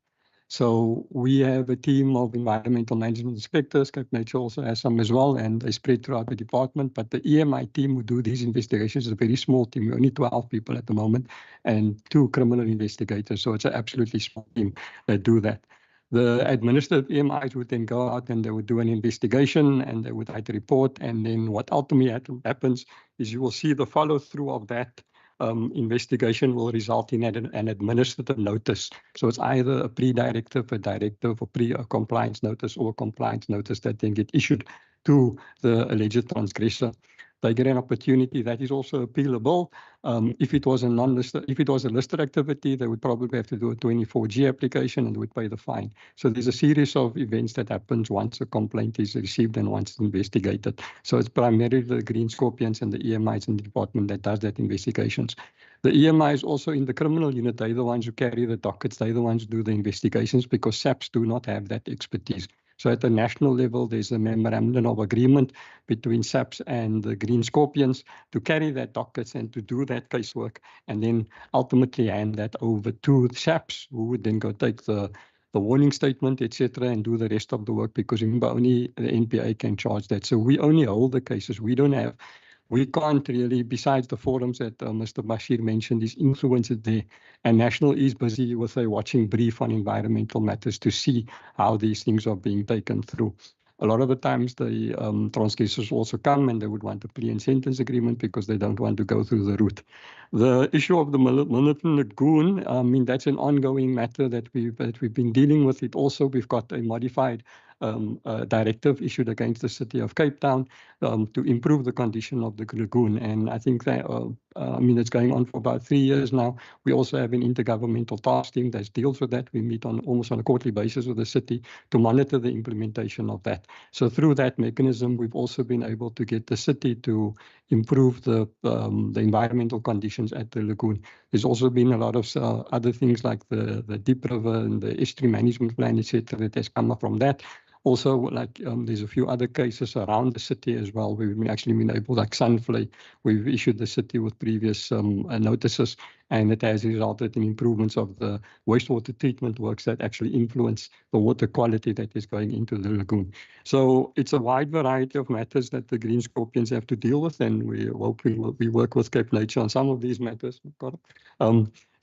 So we have a team of environmental management inspectors. Cape Nature also has some as well, and they spread throughout the department. But the EMI team who do these investigations is a very small team. We're only 12 people at the moment and 2 criminal investigators. So it's an absolutely small team that do that. The administrative EMIs would then go out and they would do an investigation and they would write a report. And then what ultimately happens is you will see the follow through of that investigation will result in an administrative notice. So it's either a pre-directive, a directive, or pre-compliance notice, or a compliance notice that then get issued to the alleged transgressor. They get an opportunity that is also appealable. If it was a listed activity, they would probably have to do a 24G application and would pay the fine. So there's a series of events that happens once a complaint is received and once it's investigated. So it's primarily the Green Scorpions and the EMIs in the department that does that investigations. The EMI is also in the criminal unit. They're the ones who carry the dockets. They're the ones who do the investigations because SAPs do not have that expertise. So at the national level, there's a memorandum of agreement between SAPS and the Green Scorpions to carry that dockets and to do that casework, and then ultimately hand that over to SAPS, who would then go take the warning statement, etc., and do the rest of the work, because remember, only the NPA can charge that. So we only hold the cases. We can't really, besides the forums that Mr. Bashir mentioned, is influenced there. And National is busy with a watching brief on environmental matters to see how these things are being taken through. A lot of the times the transgressors also come and they would want a plea and sentence agreement because they don't want to go through the route. The issue of the Milnerton Lagoon, I mean, that's an ongoing matter that we've been dealing with. It also, we've got a modified directive issued against the city of Cape Town to improve the condition of the lagoon. And I think that, I mean, it's going on for about 3 years now. We also have an intergovernmental task team that deals with that. We meet almost on a quarterly basis with the city to monitor the implementation of that. So through that mechanism, we've also been able to get the city to improve the environmental conditions at the lagoon. There's also been a lot of other things like the Deep River and the estuary management plan, etc., that has come up from that. Also, like there's a few other cases around the city as well. We've actually been able, like Sunfly, we've issued the city with previous notices, and it has resulted in improvements of the wastewater treatment works that actually influence the water quality that is going into the lagoon. So it's a wide variety of matters that the Green Scorpions have to deal with, and we work with Cape Nature on some of these matters.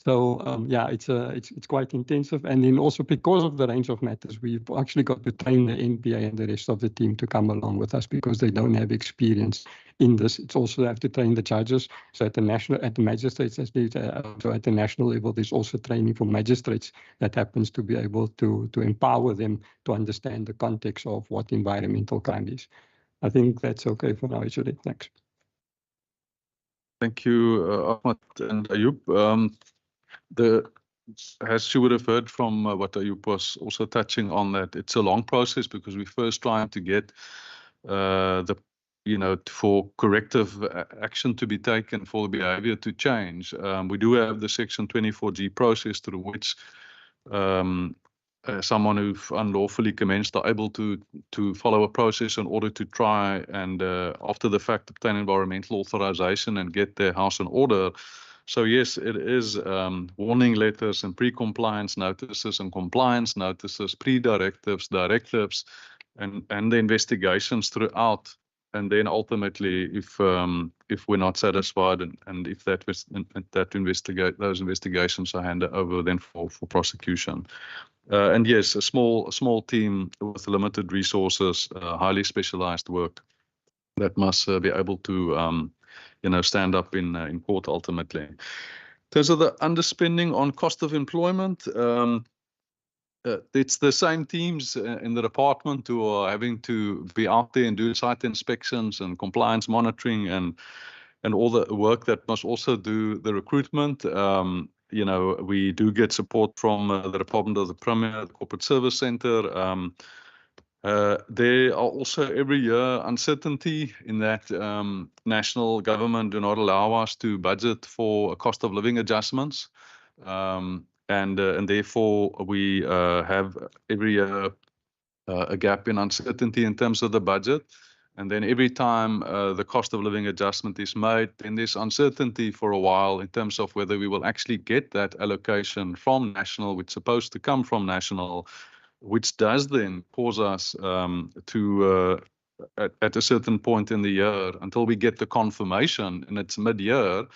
Yeah, it's quite intensive. And then also because of the range of matters, we've actually got to train the NPA and the rest of the team to come along with us because they don't have experience in this. It's also have to train the judges. So at the magistrates, so at the national level, there's also training for magistrates that happens to be able to empower them to understand the context of what environmental crime is. I think that's okay for now, actually. Thanks. Thank you, Ahmed and Ayub. As you would have heard from what Ayub was also touching on, that it's a long process because we first trying to get for corrective action to be taken for the behavior to change. We do have the Section 24G process through which someone who've unlawfully commenced are able to follow a process in order to try and after the fact obtain environmental authorization and get their house in order. So yes, it is warning letters and pre-compliance notices and compliance notices, pre-directives, directives, and the investigations throughout then ultimately, if we're not satisfied and if those investigations are handed over then for prosecution. And yes, a small team with limited resources, highly specialized work that must be able to stand up in court ultimately. In terms of the underspending on cost of employment, it's the same teams in the department who are having to be out there and do site inspections and compliance monitoring and all the work that must also do the recruitment. We do get support from the Department of the Premier, the Corporate Service Centre. There are also every year uncertainty in that national government do not allow us to budget for cost of living adjustments. And therefore we have every year a gap in uncertainty in terms of the budget. And then every time the cost of living adjustment is made, then there's uncertainty for a while in terms of whether we will actually get that allocation from national, which is supposed to come from national, which does then cause us to, at a certain point in the year, until we get the confirmation and it's mid-year,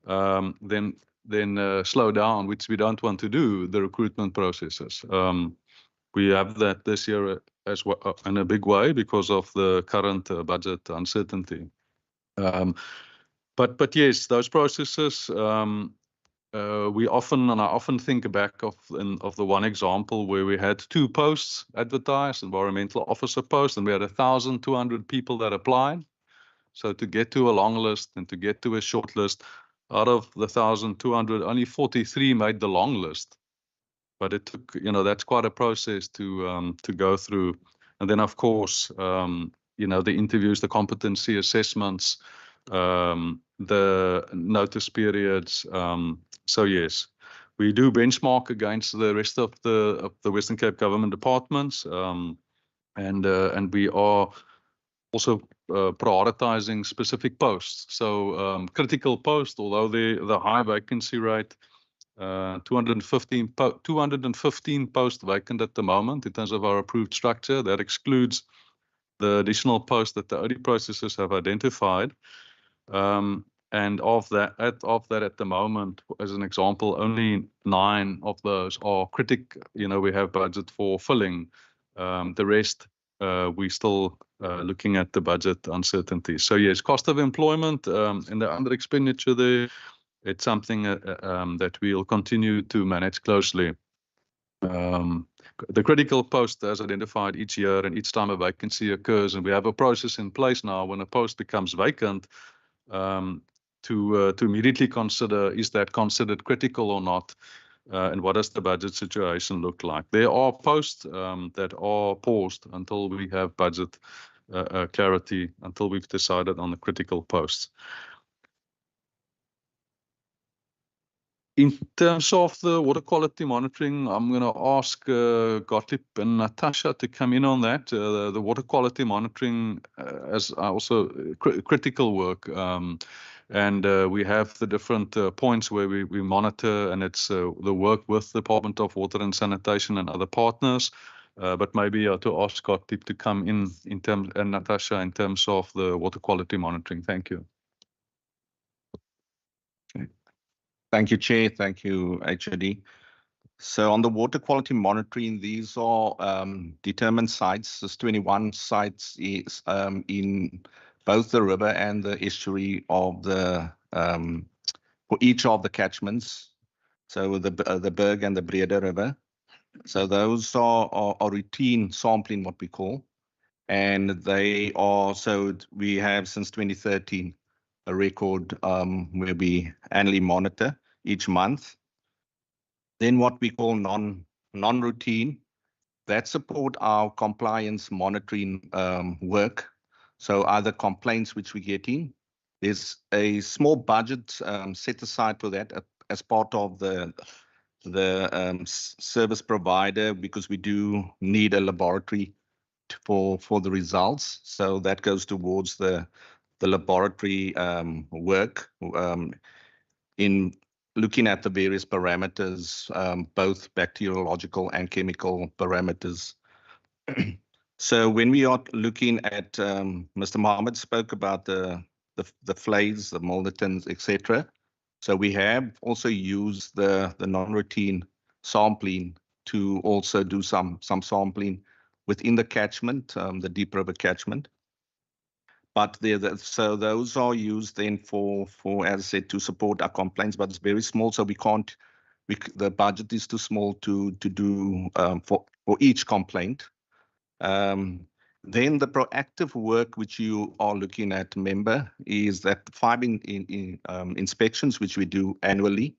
then slow down, which we don't want to do, the recruitment processes. We have that this year as well in a big way because of the current budget uncertainty. But yes, those processes, I often think back of the one example where we had 2 posts advertised, environmental officer post, and we had 1,200 people that applied. So to get to a long list and to get to a short list, out of the 1,200, only 43 made the long list. But it took, that's quite a process to go through. And then, of course, the interviews, the competency assessments, the notice periods. So yes, we do benchmark against the rest of the Western Cape government departments, and we are also prioritizing specific posts. So critical posts, although the high vacancy rate, 215 posts vacant at the moment in terms of our approved structure. That excludes the additional posts that the audit processes have identified. And of that at the moment, as an example, only 9 of those are critical. We have budget for filling. The rest, we still looking at the budget uncertainty. So yes, cost of employment and the under expenditure there, it's something that we'll continue to manage closely. The critical post is identified each year, and each time a vacancy occurs, and we have a process in place now when a post becomes vacant to immediately consider, is that considered critical or not, and what does the budget situation look like. There are posts that are paused until we have budget clarity, until we've decided on the critical posts. In terms of the water quality monitoring, I'm going to ask Gottlieb and Natasha to come in on that. The water quality monitoring as also critical work. And we have the different points where we monitor, and it's the work with the Department of Water and Sanitation and other partners. But maybe to ask Gottlieb to come in terms, and Natasha, in terms of the water quality monitoring. Thank you. Thank you, Chair. Thank you, HOD. So on the water quality monitoring, these are determined sites. There's 21 sites is in both the river and the estuary of the for each of the catchments. So the Berg and the Breda River. So those are routine sampling, what we call, and they are, so we have since 2013 a record where we annually monitor each month. Then what we call non-routine, that support our compliance monitoring work. So other complaints which we get in, there's a small budget set aside for that as part of the service provider, because we do need a laboratory for the results. So that goes towards the laboratory work in looking at the various parameters, both bacteriological and chemical parameters. So when we are looking at, Mr. Mohammed spoke about the flays, the moldertons, etc. So we have also used the non-routine sampling to also do some sampling within the catchment, the Deep River catchment. But so those are used then for, as I said, to support our complaints, but it's very small, so we can't. The budget is too small to do for each complaint. Then the proactive work which you are looking at, member, is that 5 inspections which we do annually.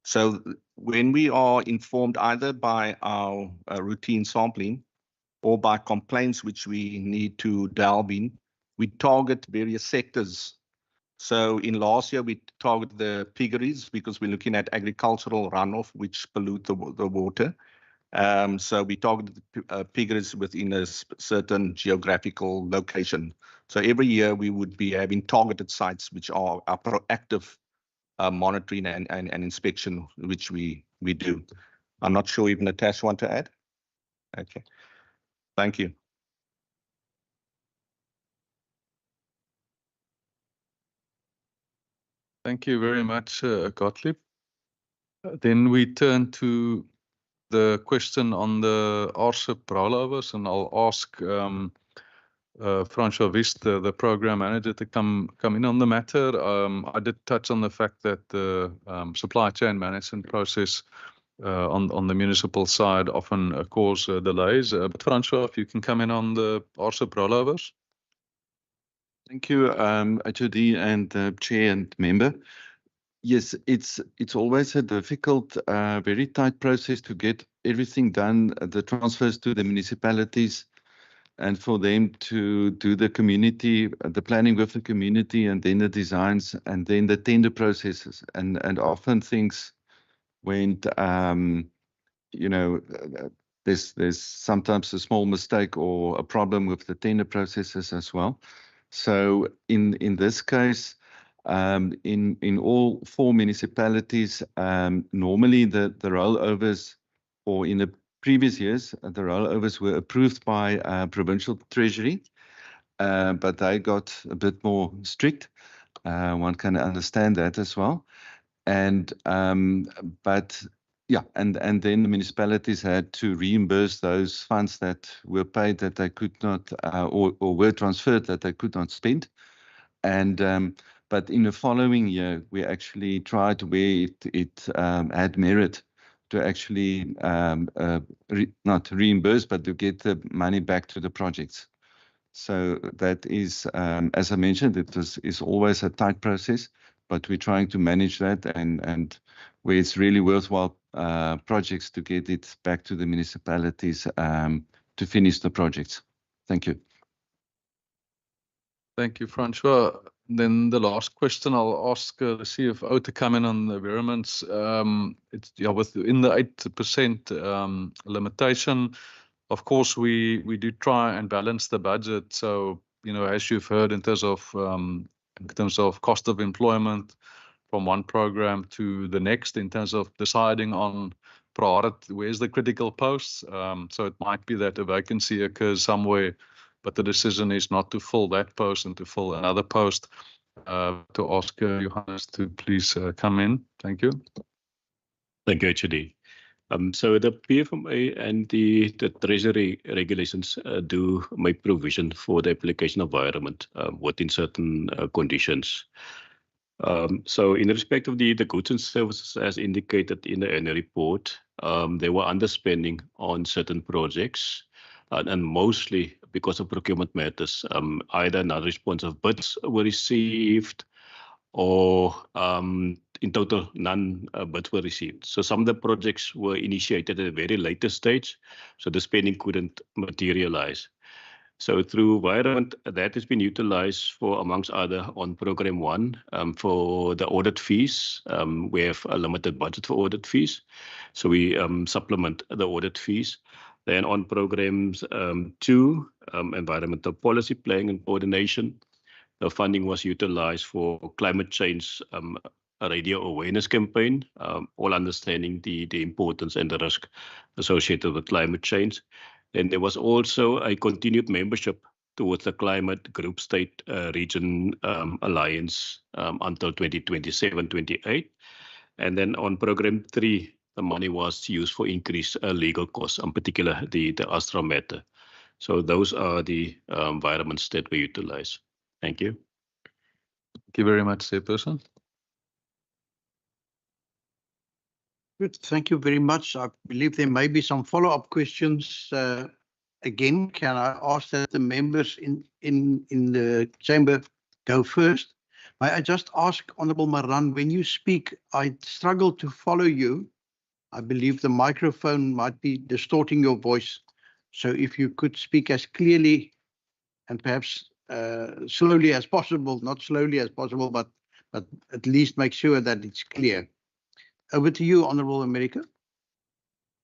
So when we are informed either by our routine sampling or by complaints which we need to delve in, we target various sectors. So in last year, we targeted the piggeries because we're looking at agricultural runoff, which pollute the water. So we targeted piggeries within a certain geographical location. So every year we would be having targeted sites, which are our proactive monitoring and inspection, which we do. I'm not sure if Natasha want to add. Okay, thank you. Thank you very much, Gottlieb. Then we turn to the question on the RSIP rollovers, and I'll ask Francois Wist, the program manager, to come in on the matter. I did touch on the fact that the supply chain management process on the municipal side often cause delays. But Francois, if you can come in on the RSIP rollovers. Thank you, HOD and Chair and member. Yes, it's always a difficult, very tight process to get everything done, the transfers to the municipalities, and for them to do the community, the planning with the community, and then the designs, and then the tender processes. And often things went, you know, there's sometimes a small mistake or a problem with the tender processes as well. So in this case, in all 4 municipalities, normally the rollovers, or in the previous years, the rollovers were approved by Provincial Treasury, but they got a bit more strict. One can understand that as well. And but yeah, and then the municipalities had to reimburse those funds that were paid that they could not, or were transferred that they could not spend. And but in the following year, we actually tried where it had merit to actually not reimburse, but to get the money back to the projects. So that is, as I mentioned, is always a tight process, but we're trying to manage that and where it's really worthwhile projects to get it back to the municipalities to finish the projects. Thank you. Thank you, Francois. Then the last question I'll ask the CFO to come in on the environments. It's within the 8% limitation. Of course, we do try and balance the budget. So, you know, as you've heard, in terms of cost of employment from one program to the next, in terms of deciding on priority, where's the critical posts. So it might be that a vacancy occurs somewhere, but the decision is not to fill that post and to fill another post. To ask Johannes to please come in. Thank you. Thank you, HOD. So the PFMA and the Treasury regulations do make provision for the application of environment within certain conditions. So in respect of the goods and services, as indicated in the annual report, they were underspending on certain projects, and mostly because of procurement matters. Either non-responsive bids were received, or in total, none bids were received. So some of the projects were initiated at a very later stage, so the spending couldn't materialize. So through environment, that has been utilized for, amongst other, on program 1 for the audit fees. We have a limited budget for audit fees, so we supplement the audit fees. Then on programs 2, environmental policy planning and coordination, the funding was utilized for climate change radio awareness campaign, all understanding the importance and the risk associated with climate change. Then there was also a continued membership towards the Climate Group State Region Alliance until 2027-28. And then on Program 3, the money was used for increased legal costs, in particular the Astra matter. So those are the environments that we utilize. Thank you. Thank you very much, Chairperson. Good, thank you very much. I believe there may be some follow-up questions. Again, can I ask that the members in the chamber go first? May I just ask, Honourable Maran, when you speak, I struggle to follow you. I believe the microphone might be distorting your voice. So if you could speak as clearly and perhaps slowly as possible, not slowly as possible, but at least make sure that it's clear. Over to you, Honourable America.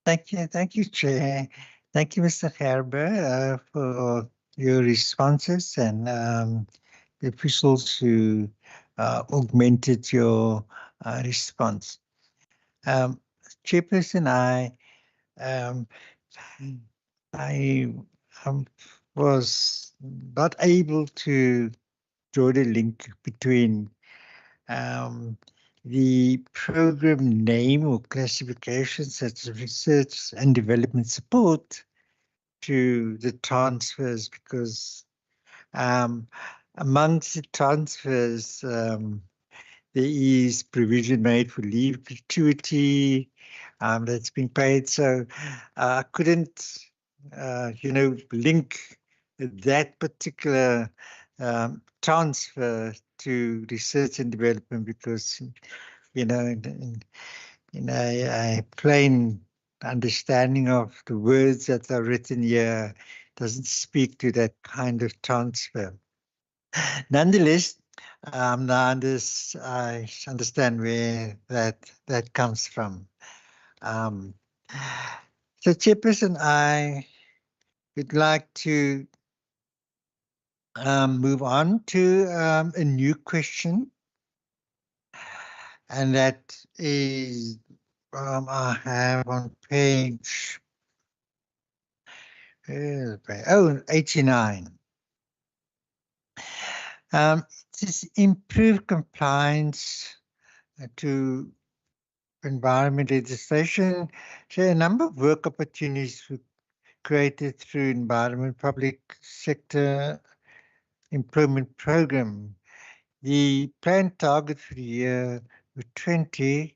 Thank you, Chair. Thank you, Mr. Gerber, for your responses and the officials who augmented your response. Chairperson, I was not able to draw the link between the program name or classification, such as research and development support, to the transfers, because amongst the transfers, there is provision made for leave gratuity that's been paid. So I couldn't, link that particular transfer to research and development because, in a plain understanding of the words that are written here doesn't speak to that kind of transfer. Nonetheless, now I understand where that comes from. So, Chairperson, I would like to move on to a new question, and that is I have on page 89. It is improve compliance to environment legislation. So a number of work opportunities were created through environment public sector employment program. The planned target for the year were 20,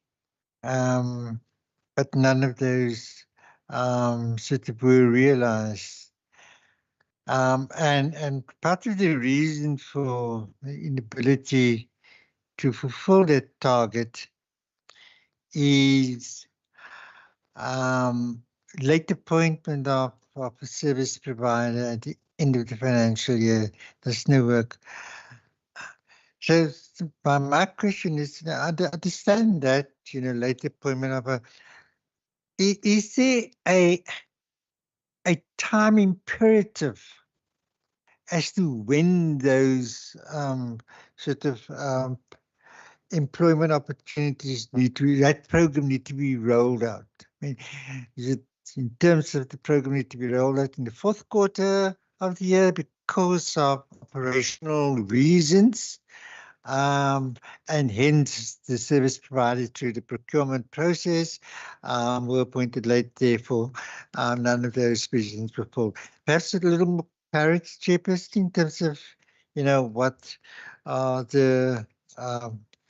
but none of those sort of were realized. And part of the reason for the inability to fulfill that target is late appointment of a service provider at the end of the financial year. There's no work. So my question is, I understand that, late appointment of a, is there a time imperative as to when those sort of employment opportunities that program need to be rolled out? I mean, is it in terms of the program need to be rolled out in the fourth quarter of the year because of operational reasons? And hence the service provided through the procurement process were appointed late, therefore none of those provisions were full. Perhaps a little more clarity, Chairperson, in terms of, what the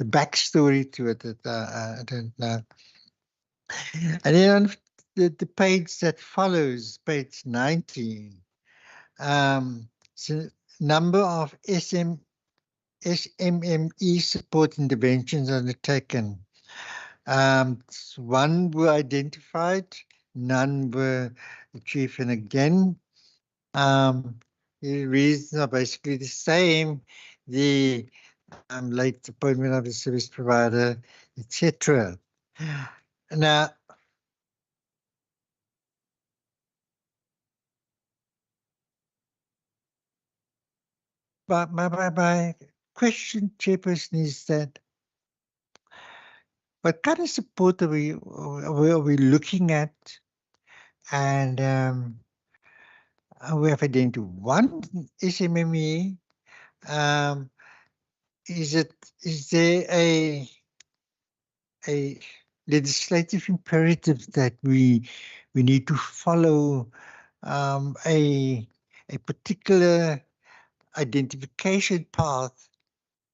backstory to it that I don't know. And then on the page that follows, page 19, so number of SMME support interventions undertaken. One were identified, none were achieved, and again, the reasons are basically the same. The late appointment of the service provider, etc. Now, but my question, Chairperson, is that what kind of support are we looking at, and we have identified one SMME. Is there a legislative imperative that we need to follow a particular identification path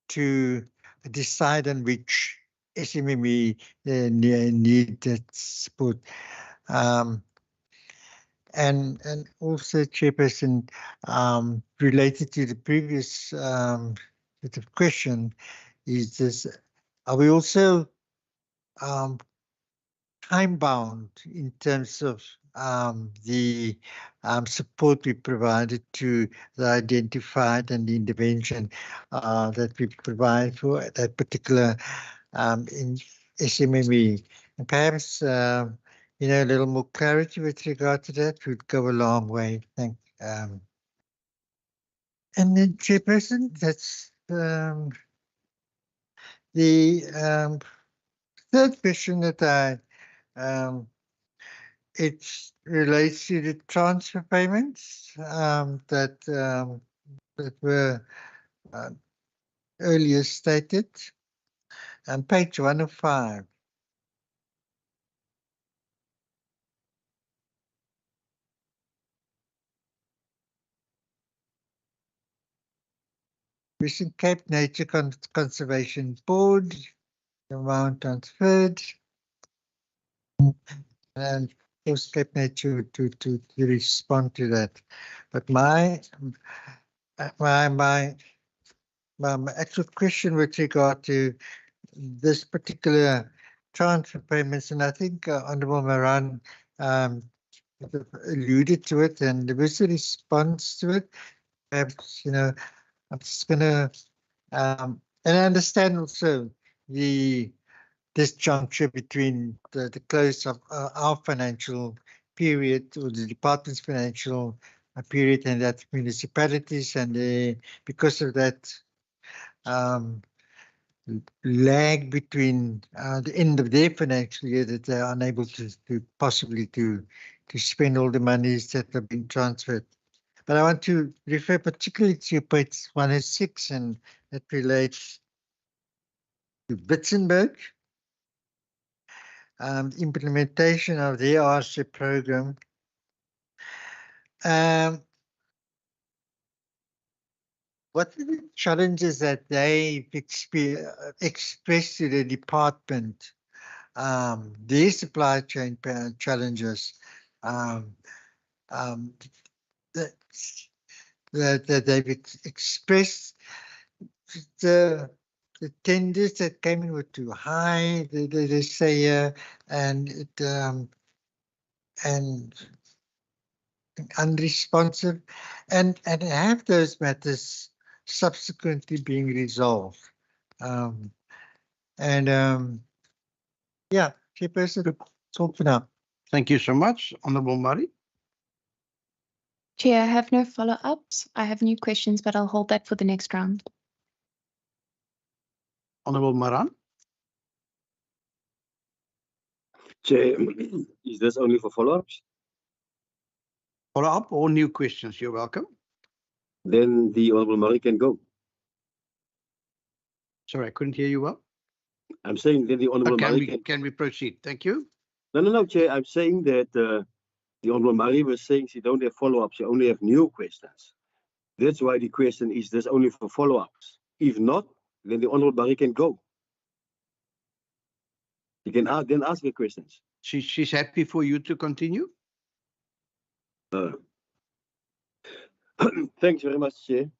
to decide on which SMME need that support? And also, Chairperson, related to the previous sort of question, is this: are we also time bound in terms of the support we provided to the identified and the intervention that we provide for that particular in SMME? And perhaps a little more clarity with regard to that would go a long way. And then, Chairperson, that's the third question that it relates to the transfer payments that were earlier stated on page 105. Western Cape Nature Conservation Board, amount transferred, and Coast Cape Nature to respond to that. But my actual question with regard to this particular transfer payments, and I think Honourable Maran alluded to it, and there was a response to it. Perhaps, I'm just going to, and I understand also the disjuncture between the close of our financial period, or the department's financial period, and that municipalities, and because of that lag between the end of their financial year, that they are unable to possibly to spend all the monies that have been transferred. But I want to refer particularly to page 106, and that relates to Witzenberg, implementation of their RC program. What are the challenges that they've expressed to the department? Their supply chain challenges that they've expressed. The tenders that came in were too high, they say, and unresponsive, and have those matters subsequently being resolved. Yeah, Chairperson, talk for now. Thank you so much, Honourable Murray. Chair, I have no follow-ups. I have new questions, but I'll hold that for the next round. Honourable Maran. Chair, is this only for follow-ups? Follow-up or new questions? You're welcome. Then the Honourable Murray can go. Sorry, I couldn't hear you well. I'm saying then the Honourable Murray can we proceed? Thank you. No, Chair. I'm saying that the Honourable Murray was saying she don't have follow-ups, she only have new questions. That's why the question is this only for follow-ups. If not, then the Honourable Murray can go. You can then ask your questions. She's happy for you to continue. Thanks very much, Chair.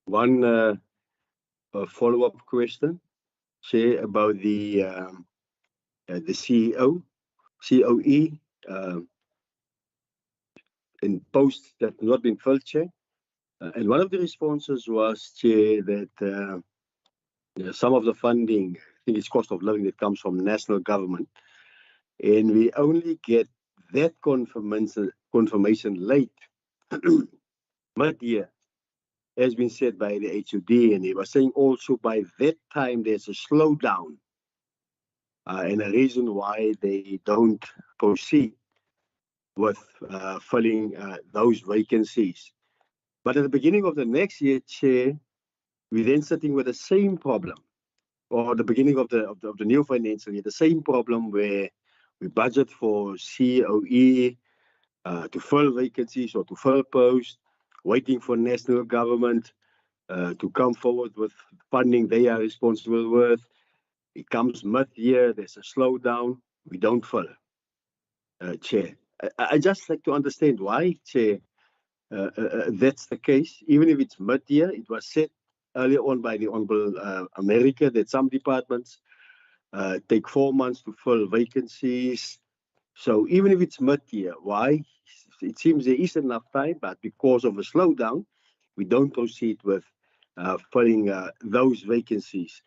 One follow-up question, Chair, about the COE in posts that have not been filled, Chair. And one of the responses was, Chair, that some of the funding, I think it's cost of living, that comes from national government, and we only get that confirmation late, mid-year, has been said by the HUD, and he was saying also by that time there's a slowdown, and a reason why they don't proceed. with filling those vacancies. But at the beginning of the next year, Chair, we're then sitting with the same problem, or the beginning of the new financial year, the same problem where we budget for COE to fill vacancies or to fill posts, waiting for national government to come forward with funding they are responsible with. It comes mid-year, there's a slowdown, we don't fill. Chair, I just like to understand why, Chair, that's the case. Even if it's mid-year, it was said earlier on by the Honorable America that some departments take 4 months to fill vacancies. So even if it's mid-year, why? It seems there is enough time, but because of a slowdown, we don't proceed with filling those vacancies.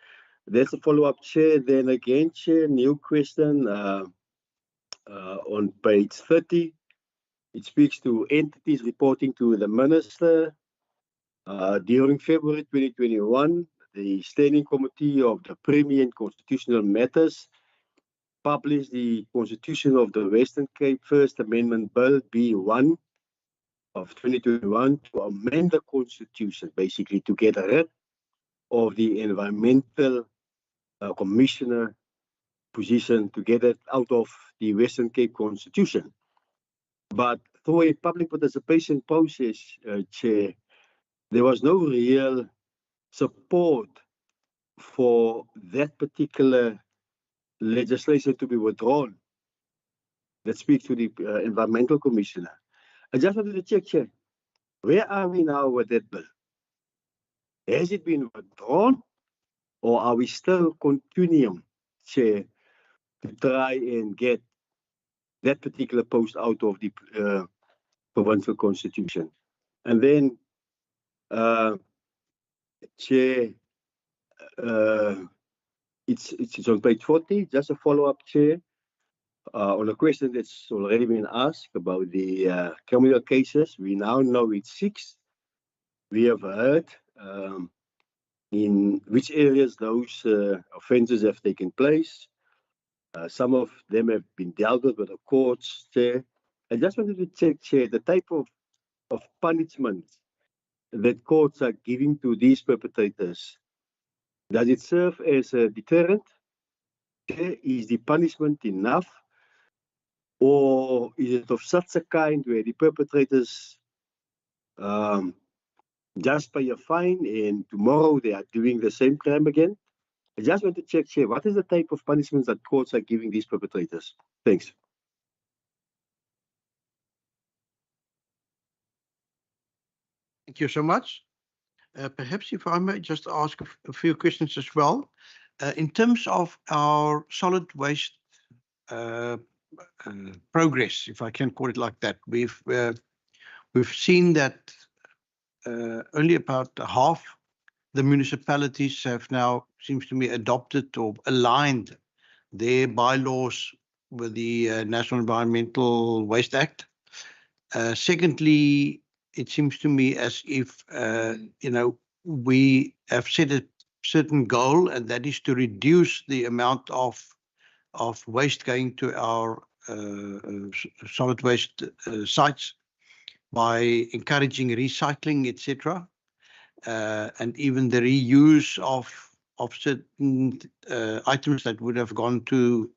That's a follow-up, Chair. Then again, Chair, new question on page 30. It speaks to entities reporting to the Minister. During February 2021, the Standing Committee of the Premier and Constitutional Matters published the Constitution of the Western Cape First Amendment Bill B1 of 2021 to amend the Constitution, basically to get rid of the Environmental Commissioner position, to get it out of the Western Cape Constitution. But through a public participation process, Chair, there was no real support for that particular legislation to be withdrawn that speaks to the Environmental Commissioner. I just wanted to check, Chair, where are we now with that bill? Has it been withdrawn, or are we still continuing, Chair, to try and get that particular post out of the provincial constitution? And then, Chair, it's on page 40, just a follow-up, Chair, on a question that's already been asked about the criminal cases. We now know it's 6. We have heard in which areas those offences have taken place. Some of them have been dealt with the courts, Chair. I just wanted to check, Chair, the type of punishment that courts are giving to these perpetrators. Does it serve as a deterrent? Is the punishment enough? Or is it of such a kind where the perpetrators just pay a fine and tomorrow they are doing the same crime again? I just want to check, Chair, what is the type of punishments that courts are giving these perpetrators? Thanks. Thank you so much. Perhaps if I may just ask a few questions as well. In terms of our solid waste progress, if I can call it like that, we've seen that only about half the municipalities have now, seems to me, adopted or aligned their bylaws with the National Environmental Waste Act. Secondly, it seems to me as if, we have set a certain goal, and that is to reduce the amount of waste going to our solid waste sites by encouraging recycling, etc., and even the reuse of certain items that would have gone to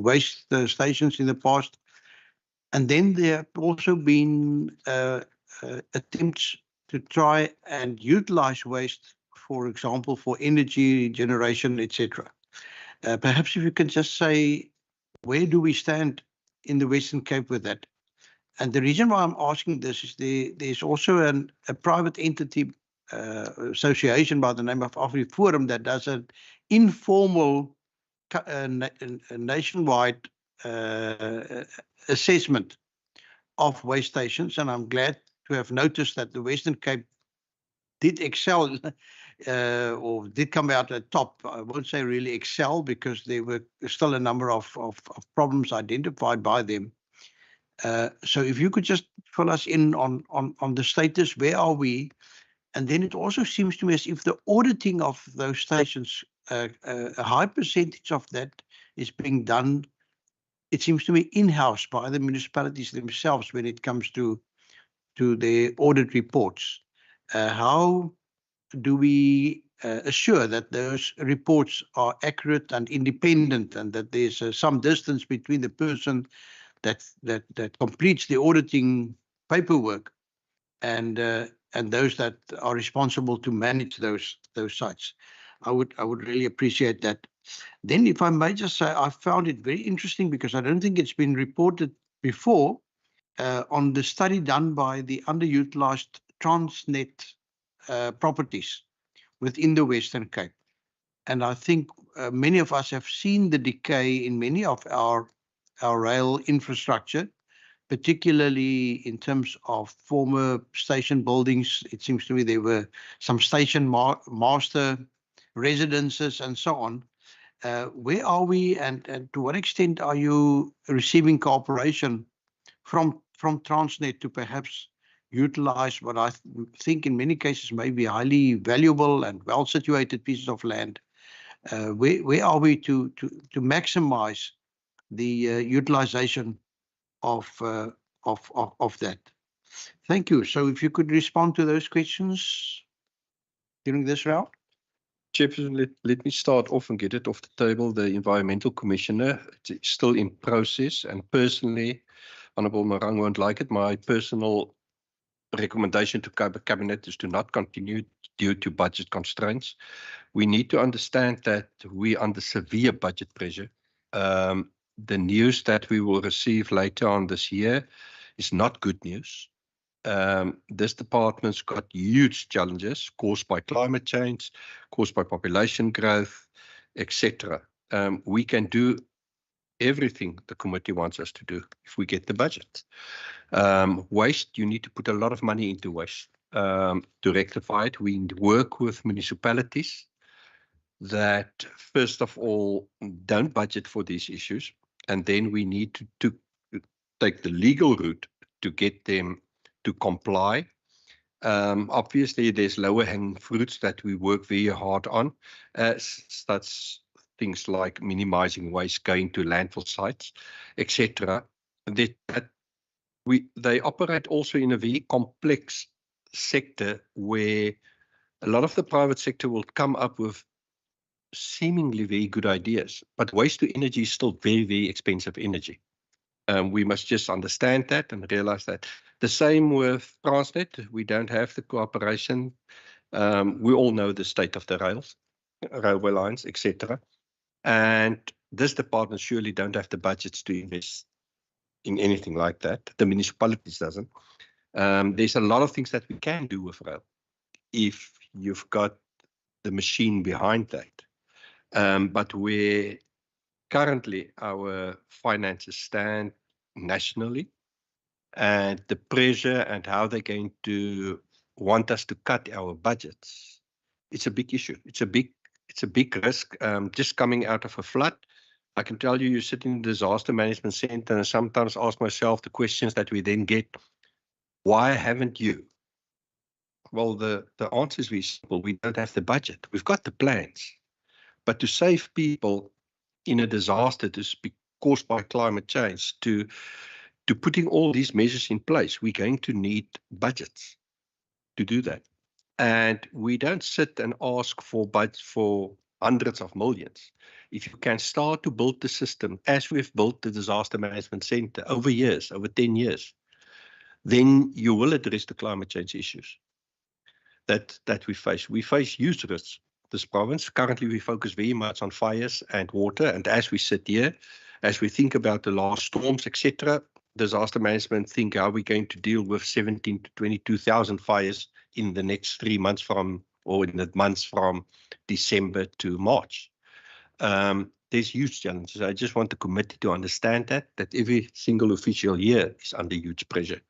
waste stations in the past. And then there have also been attempts to try and utilize waste, for example, for energy generation, etc. Perhaps if you can just say, where do we stand in the Western Cape with that? And the reason why I'm asking this is there's also a private entity association by the name of AfriForum that does an informal nationwide assessment of waste stations, and I'm glad to have noticed that the Western Cape did excel or did come out at top. I won't say really excel because there were still a number of problems identified by them. So if you could just fill us in on the status, where are we? And then it also seems to me as if the auditing of those stations, a high percentage of that is being done it seems to me, in-house by the municipalities themselves when it comes to their audit reports. How do we assure that those reports are accurate and independent, and that there's some distance between the person that completes the auditing paperwork and those that are responsible to manage those sites? I would really appreciate that. Then, if I may just say, I found it very interesting because I don't think it's been reported before on the study done by the underutilized Transnet properties within the Western Cape. And I think many of us have seen the decay in many of our rail infrastructure, particularly in terms of former station buildings. It seems to me there were some station master residences and so on. Where are we, and to what extent are you receiving cooperation from Transnet to perhaps utilize what I think in many cases may be highly valuable and well-situated pieces of land? Where are we to maximize the utilization of that? Thank you. So if you could respond to those questions during this round. Chairperson, let me start off and get it off the table. The Environmental Commissioner is still in process, and personally, Honourable Marang won't like it. My personal recommendation to Cabinet is to not continue due to budget constraints. We need to understand that we are under severe budget pressure. The news that we will receive later on this year is not good news. This department's got huge challenges caused by climate change, caused by population growth, etc. We can do everything the committee wants us to do if we get the budget. Waste, you need to put a lot of money into waste to rectify it. We work with municipalities that, first of all, don't budget for these issues, and then we need to take the legal route to get them to comply. Obviously, there's lower hanging fruits that we work very hard on, such things like minimizing waste going to landfill sites, etc. They operate also in a very complex sector where a lot of the private sector will come up with seemingly very good ideas, but waste to energy is still very, very expensive energy. We must just understand that and realize that. The same with Transnet. We don't have the cooperation. We all know the state of the railway lines, etc. And this department surely don't have the budgets to invest in anything like that. The municipalities doesn't. There's a lot of things that we can do with rail if you've got the machine behind that. But where currently our finances stand nationally, and the pressure and how they're going to want us to cut our budgets, it's a big issue. It's a big risk. Just coming out of a flood, I can tell you, you sit in the disaster management center and sometimes ask myself the questions that we then get. Why haven't you? Well, the answer is very simple. We don't have the budget. We've got the plans. But to save people in a disaster to be caused by climate change, to putting all these measures in place, we're going to need budgets to do that. And we don't sit and ask for budgets for hundreds of millions. If you can start to build the system as we've built the disaster management center over years, over 10 years, then you will address the climate change issues that we face. We face huge risks. This province, currently we focus very much on fires and water. And as we sit here, as we think about the last storms, etc., disaster management think how we're going to deal with 17 to 22,000 fires in the next 3 months in the months from December to March. There's huge challenges. I just want the committee to understand that every single official here is under huge pressure.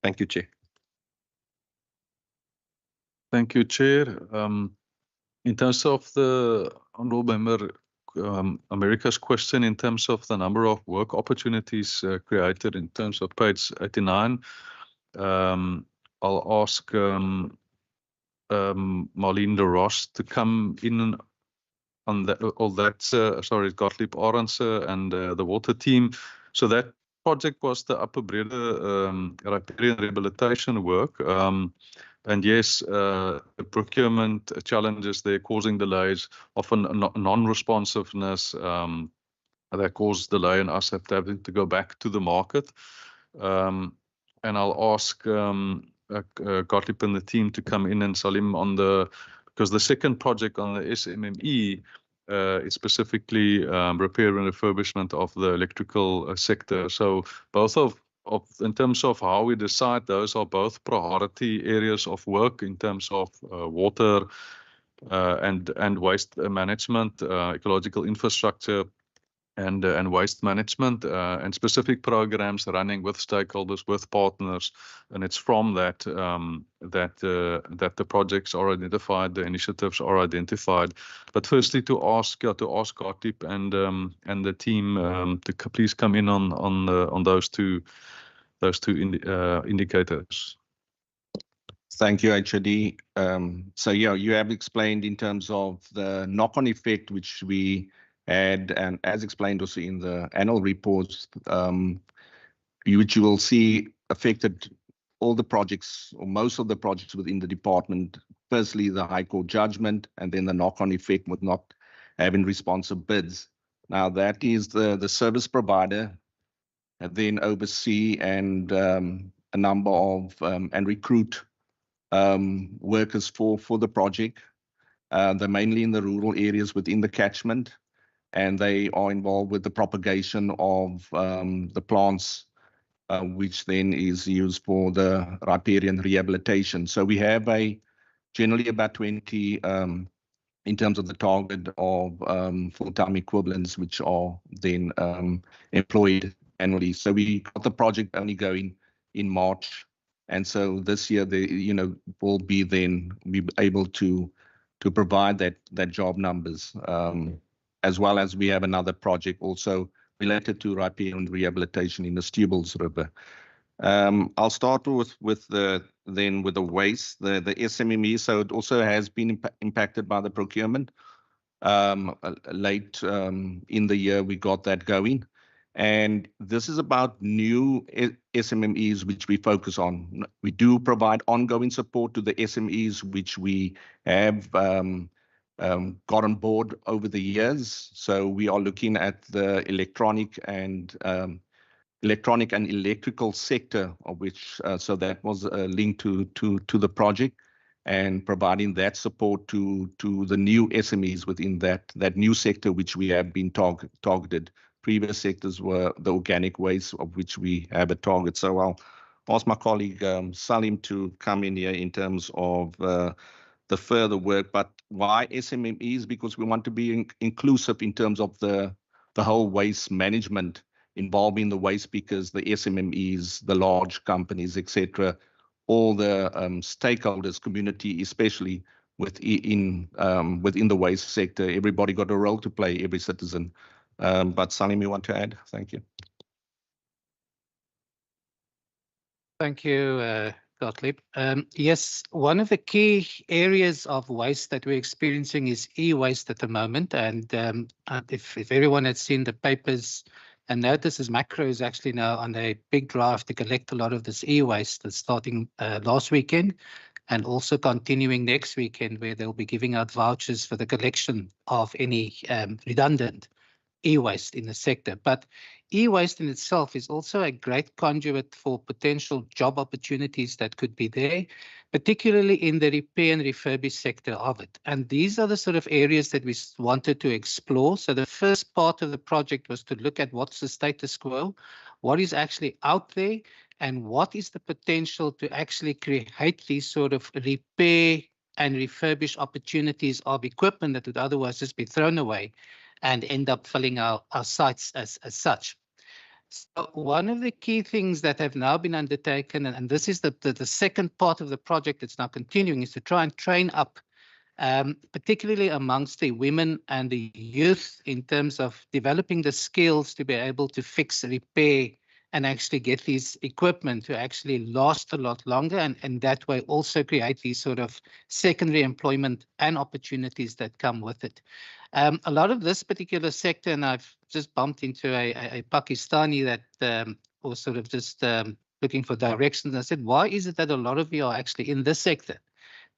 Thank you, Chair. Thank you, Chair. In terms of the Honourable Member America's question, in terms of the number of work opportunities created in terms of page 89, I'll ask Marlene de Ross to come in sorry, Gottlieb Arendse and the water team. So that project was the Upper Brede riparian rehabilitation work. And yes, the procurement challenges there causing delays, often non-responsiveness that caused delay and us having to go back to the market. And I'll ask Gottlieb and the team to come in and Salim on because the second project on the SMME is specifically repair and refurbishment of the electrical sector. So both in terms of how we decide, those are both priority areas of work in terms of water and waste management, ecological infrastructure, and waste management, and specific programs running with stakeholders, with partners, and it's from that that the projects are identified, the initiatives are identified. But firstly, to ask Gottlieb and the team to please come in on those two indicators. Thank you, HOD. So yeah, you have explained in terms of the knock-on effect which we had, and as explained also in the annual reports, which you will see affected all the projects or most of the projects within the department. Firstly, the High Court judgment, and then the knock-on effect with not having responsive bids. Now that is the service provider then oversee and a number of and recruit workers for the project. They're mainly in the rural areas within the catchment, and they are involved with the propagation of the plants, which then is used for the riparian rehabilitation. So we have generally about 20 in terms of the target of full-time equivalents, which are then employed annually. So we got the project only going in March, and so this year will be able to provide that job numbers, as well as we have another project also related to riparian rehabilitation in the Stubbles River. I'll start with the waste, the SMME. So it also has been impacted by the procurement. Late in the year, we got that going. And this is about new SMMEs, which we focus on. We do provide ongoing support to the SMEs, which we have got on board over the years. So we are looking at the electronic and electrical sector, of which so that was linked to the project, and providing that support to the new SMEs within that new sector, which we have been targeted. Previous sectors were the organic waste, of which we have a target. So I'll ask my colleague Salim to come in here in terms of the further work. But why SMMEs? Because we want to be inclusive in terms of the whole waste management, involving the waste pickers, the SMMEs, the large companies, etc., all the stakeholders, community, especially within the waste sector. Everybody got a role to play, every citizen. But Salim, you want to add? Thank you. Thank you, Gottlieb. Yes, one of the key areas of waste that we're experiencing is e-waste at the moment. And if everyone had seen the papers and notices, Macro is actually now on a big drive to collect a lot of this e-waste that's starting last weekend and also continuing next weekend, where they'll be giving out vouchers for the collection of any redundant e-waste in the sector. But e-waste in itself is also a great conduit for potential job opportunities that could be there, particularly in the repair and refurbish sector of it. And these are the sort of areas that we wanted to explore. So the first part of the project was to look at what's the status quo, what is actually out there, and what is the potential to actually create these sort of repair and refurbish opportunities of equipment that would otherwise just be thrown away and end up filling our sites as such. So one of the key things that have now been undertaken, and this is the second part of the project that's now continuing, is to try and train up, particularly amongst the women and the youth, in terms of developing the skills to be able to fix, repair, and actually get these equipment to actually last a lot longer, and that way also create these sort of secondary employment and opportunities that come with it. A lot of this particular sector, and I've just bumped into a Pakistani that was sort of just looking for directions. I said, why is it that a lot of you are actually in this sector?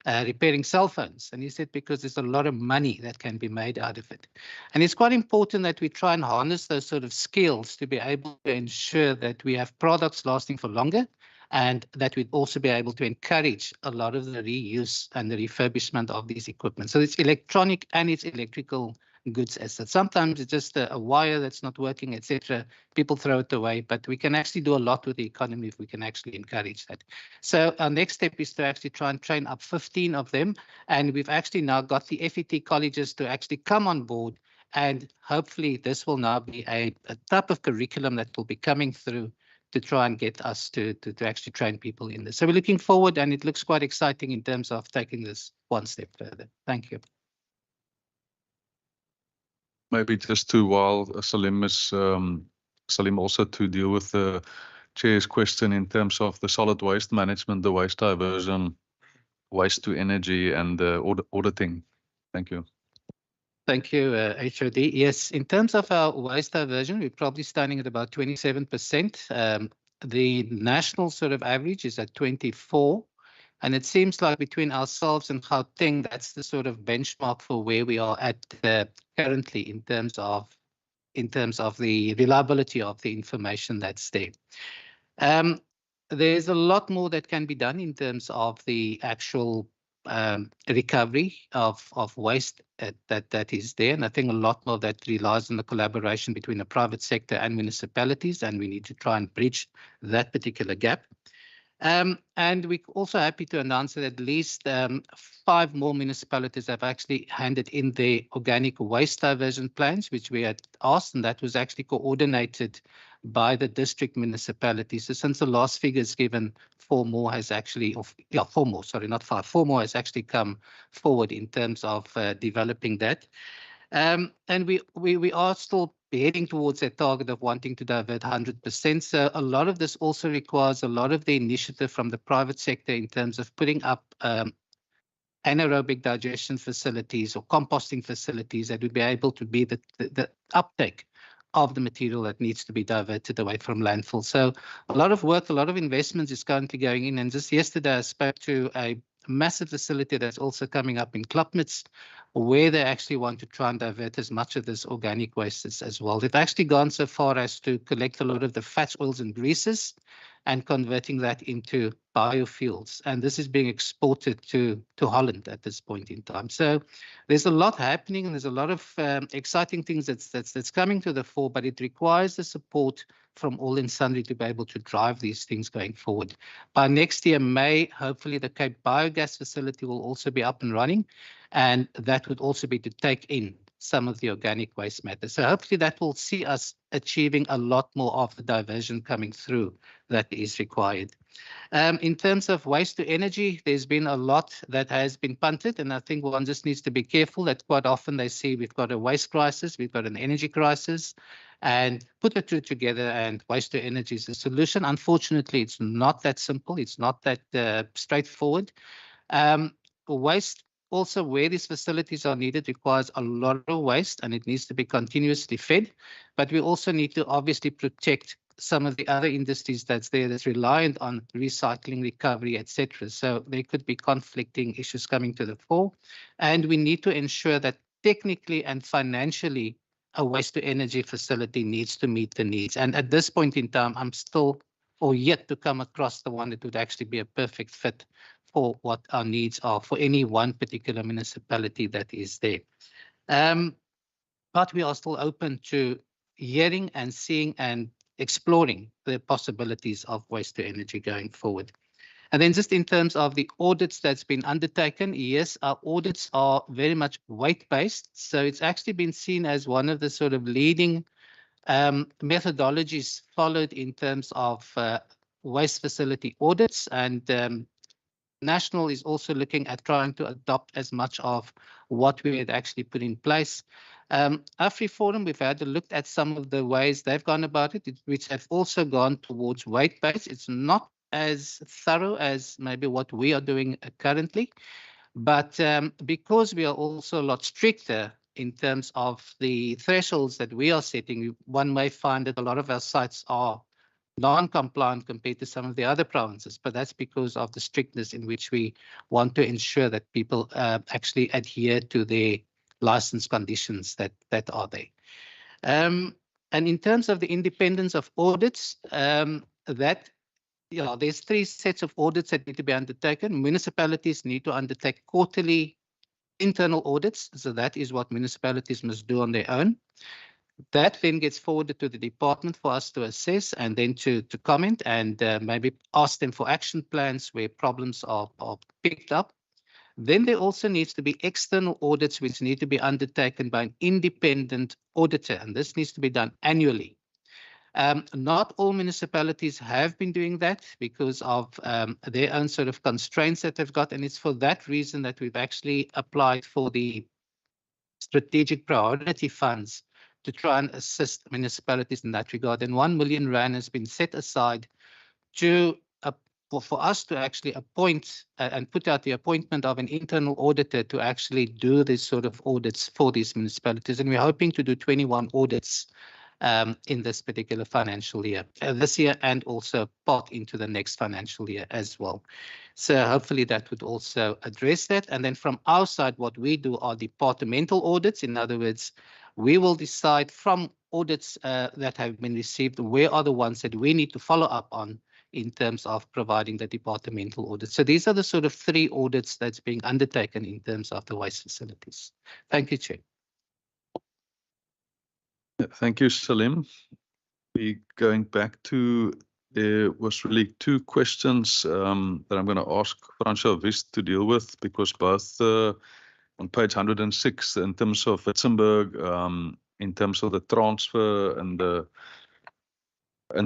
Repairing cell phones. And he said, because there's a lot of money that can be made out of it. And it's quite important that we try and harness those sort of skills to be able to ensure that we have products lasting for longer, and that we'd also be able to encourage a lot of the reuse and the refurbishment of these equipment. So it's electronic and it's electrical goods as such. Sometimes it's just a wire that's not working, etc. People throw it away, but we can actually do a lot with the economy if we can actually encourage that. So our next step is to actually try and train up 15 of them. And we've actually now got the FET colleges to actually come on board. And hopefully this will now be a type of curriculum that will be coming through to try and get us to actually train people in this. So we're looking forward, and it looks quite exciting in terms of taking this one step further. Thank you. Maybe just to, while Salim is, Salim, also to deal with the chair's question in terms of the solid waste management, the waste diversion, waste to energy, and the auditing. Thank you. Thank you, HOD. Yes, in terms of our waste diversion, we're probably standing at about 27%. The national sort of average is at 24%. And it seems like between ourselves and Gauteng, that's the sort of benchmark for where we are at currently in terms of the reliability of the information that's there. There's a lot more that can be done in terms of the actual recovery of waste that is there. And I think a lot more that relies on the collaboration between the private sector and municipalities, and we need to try and bridge that particular gap. And we're also happy to announce that at least 5 more municipalities have actually handed in their organic waste diversion plans, which we had asked, and that was actually coordinated by the district municipalities. So since the last figure is given, 4 more has actually, 4 more, sorry, not 5, 4 more has actually come forward in terms of developing that. And we are still heading towards that target of wanting to divert 100%. So a lot of this also requires a lot of the initiative from the private sector in terms of putting up anaerobic digestion facilities or composting facilities that would be able to be the uptake of the material that needs to be diverted away from landfill. So a lot of work, a lot of investments is currently going in. And just yesterday, I spoke to a massive facility that's also coming up in Klapmitz, where they actually want to try and divert as much of this organic waste as well. They've actually gone so far as to collect a lot of the fats, oils, and greases and converting that into biofuels. And this is being exported to Holland at this point in time. So there's a lot happening, and there's a lot of exciting things that's coming to the fore, but it requires the support from all and sundry to be able to drive these things going forward. By next year, May, hopefully the Cape Biogas facility will also be up and running, and that would also be to take in some of the organic waste matter. So hopefully that will see us achieving a lot more of the diversion coming through that is required. In terms of waste to energy, there's been a lot that has been punted, and I think one just needs to be careful that quite often they see we've got a waste crisis, we've got an energy crisis, and put the two together, and waste to energy is the solution. Unfortunately, it's not that simple. It's not that straightforward. Waste also, where these facilities are needed, requires a lot of waste, and it needs to be continuously fed. But we also need to obviously protect some of the other industries that's there that's reliant on recycling, recovery, etc. So there could be conflicting issues coming to the fore. And we need to ensure that technically and financially, a waste to energy facility needs to meet the needs. And at this point in time, I'm still or yet to come across the one that would actually be a perfect fit for what our needs are for any one particular municipality that is there. But we are still open to hearing and seeing and exploring the possibilities of waste to energy going forward. And then just in terms of the audits that's been undertaken, yes, our audits are very much weight-based. So it's actually been seen as one of the sort of leading methodologies followed in terms of waste facility audits, and National is also looking at trying to adopt as much of what we had actually put in place. AfriForum, we've had a look at some of the ways they've gone about it, which have also gone towards weight-based. It's not as thorough as maybe what we are doing currently, but because we are also a lot stricter in terms of the thresholds that we are setting, one may find that a lot of our sites are non-compliant compared to some of the other provinces, but that's because of the strictness in which we want to ensure that people actually adhere to the license conditions that are there. And in terms of the independence of audits, there's 3 sets of audits that need to be undertaken. Municipalities need to undertake quarterly internal audits, so that is what municipalities must do on their own. That then gets forwarded to the department for us to assess and then to comment and maybe ask them for action plans where problems are picked up. Then there also needs to be external audits which need to be undertaken by an independent auditor, and this needs to be done annually. Not all municipalities have been doing that because of their own sort of constraints that they've got, and it's for that reason that we've actually applied for the strategic priority funds to try and assist municipalities in that regard. And 1 million rand has been set aside to for us to actually appoint and put out the appointment of an internal auditor to actually do this sort of audits for these municipalities. And we're hoping to do 21 audits in this particular financial year, this year, and also part into the next financial year as well. So hopefully that would also address that. And then from our side, what we do are departmental audits. In other words, we will decide from audits that have been received, where are the ones that we need to follow up on in terms of providing the departmental audits. So these are the sort of 3 audits that's being undertaken in terms of the waste facilities. Thank you, Chair. Thank you, Salim. We're going back to, there was really 2 questions that I'm going to ask Provincial Wist to deal with, because both on page 106 in terms of Witzenberg, in terms of the transfer and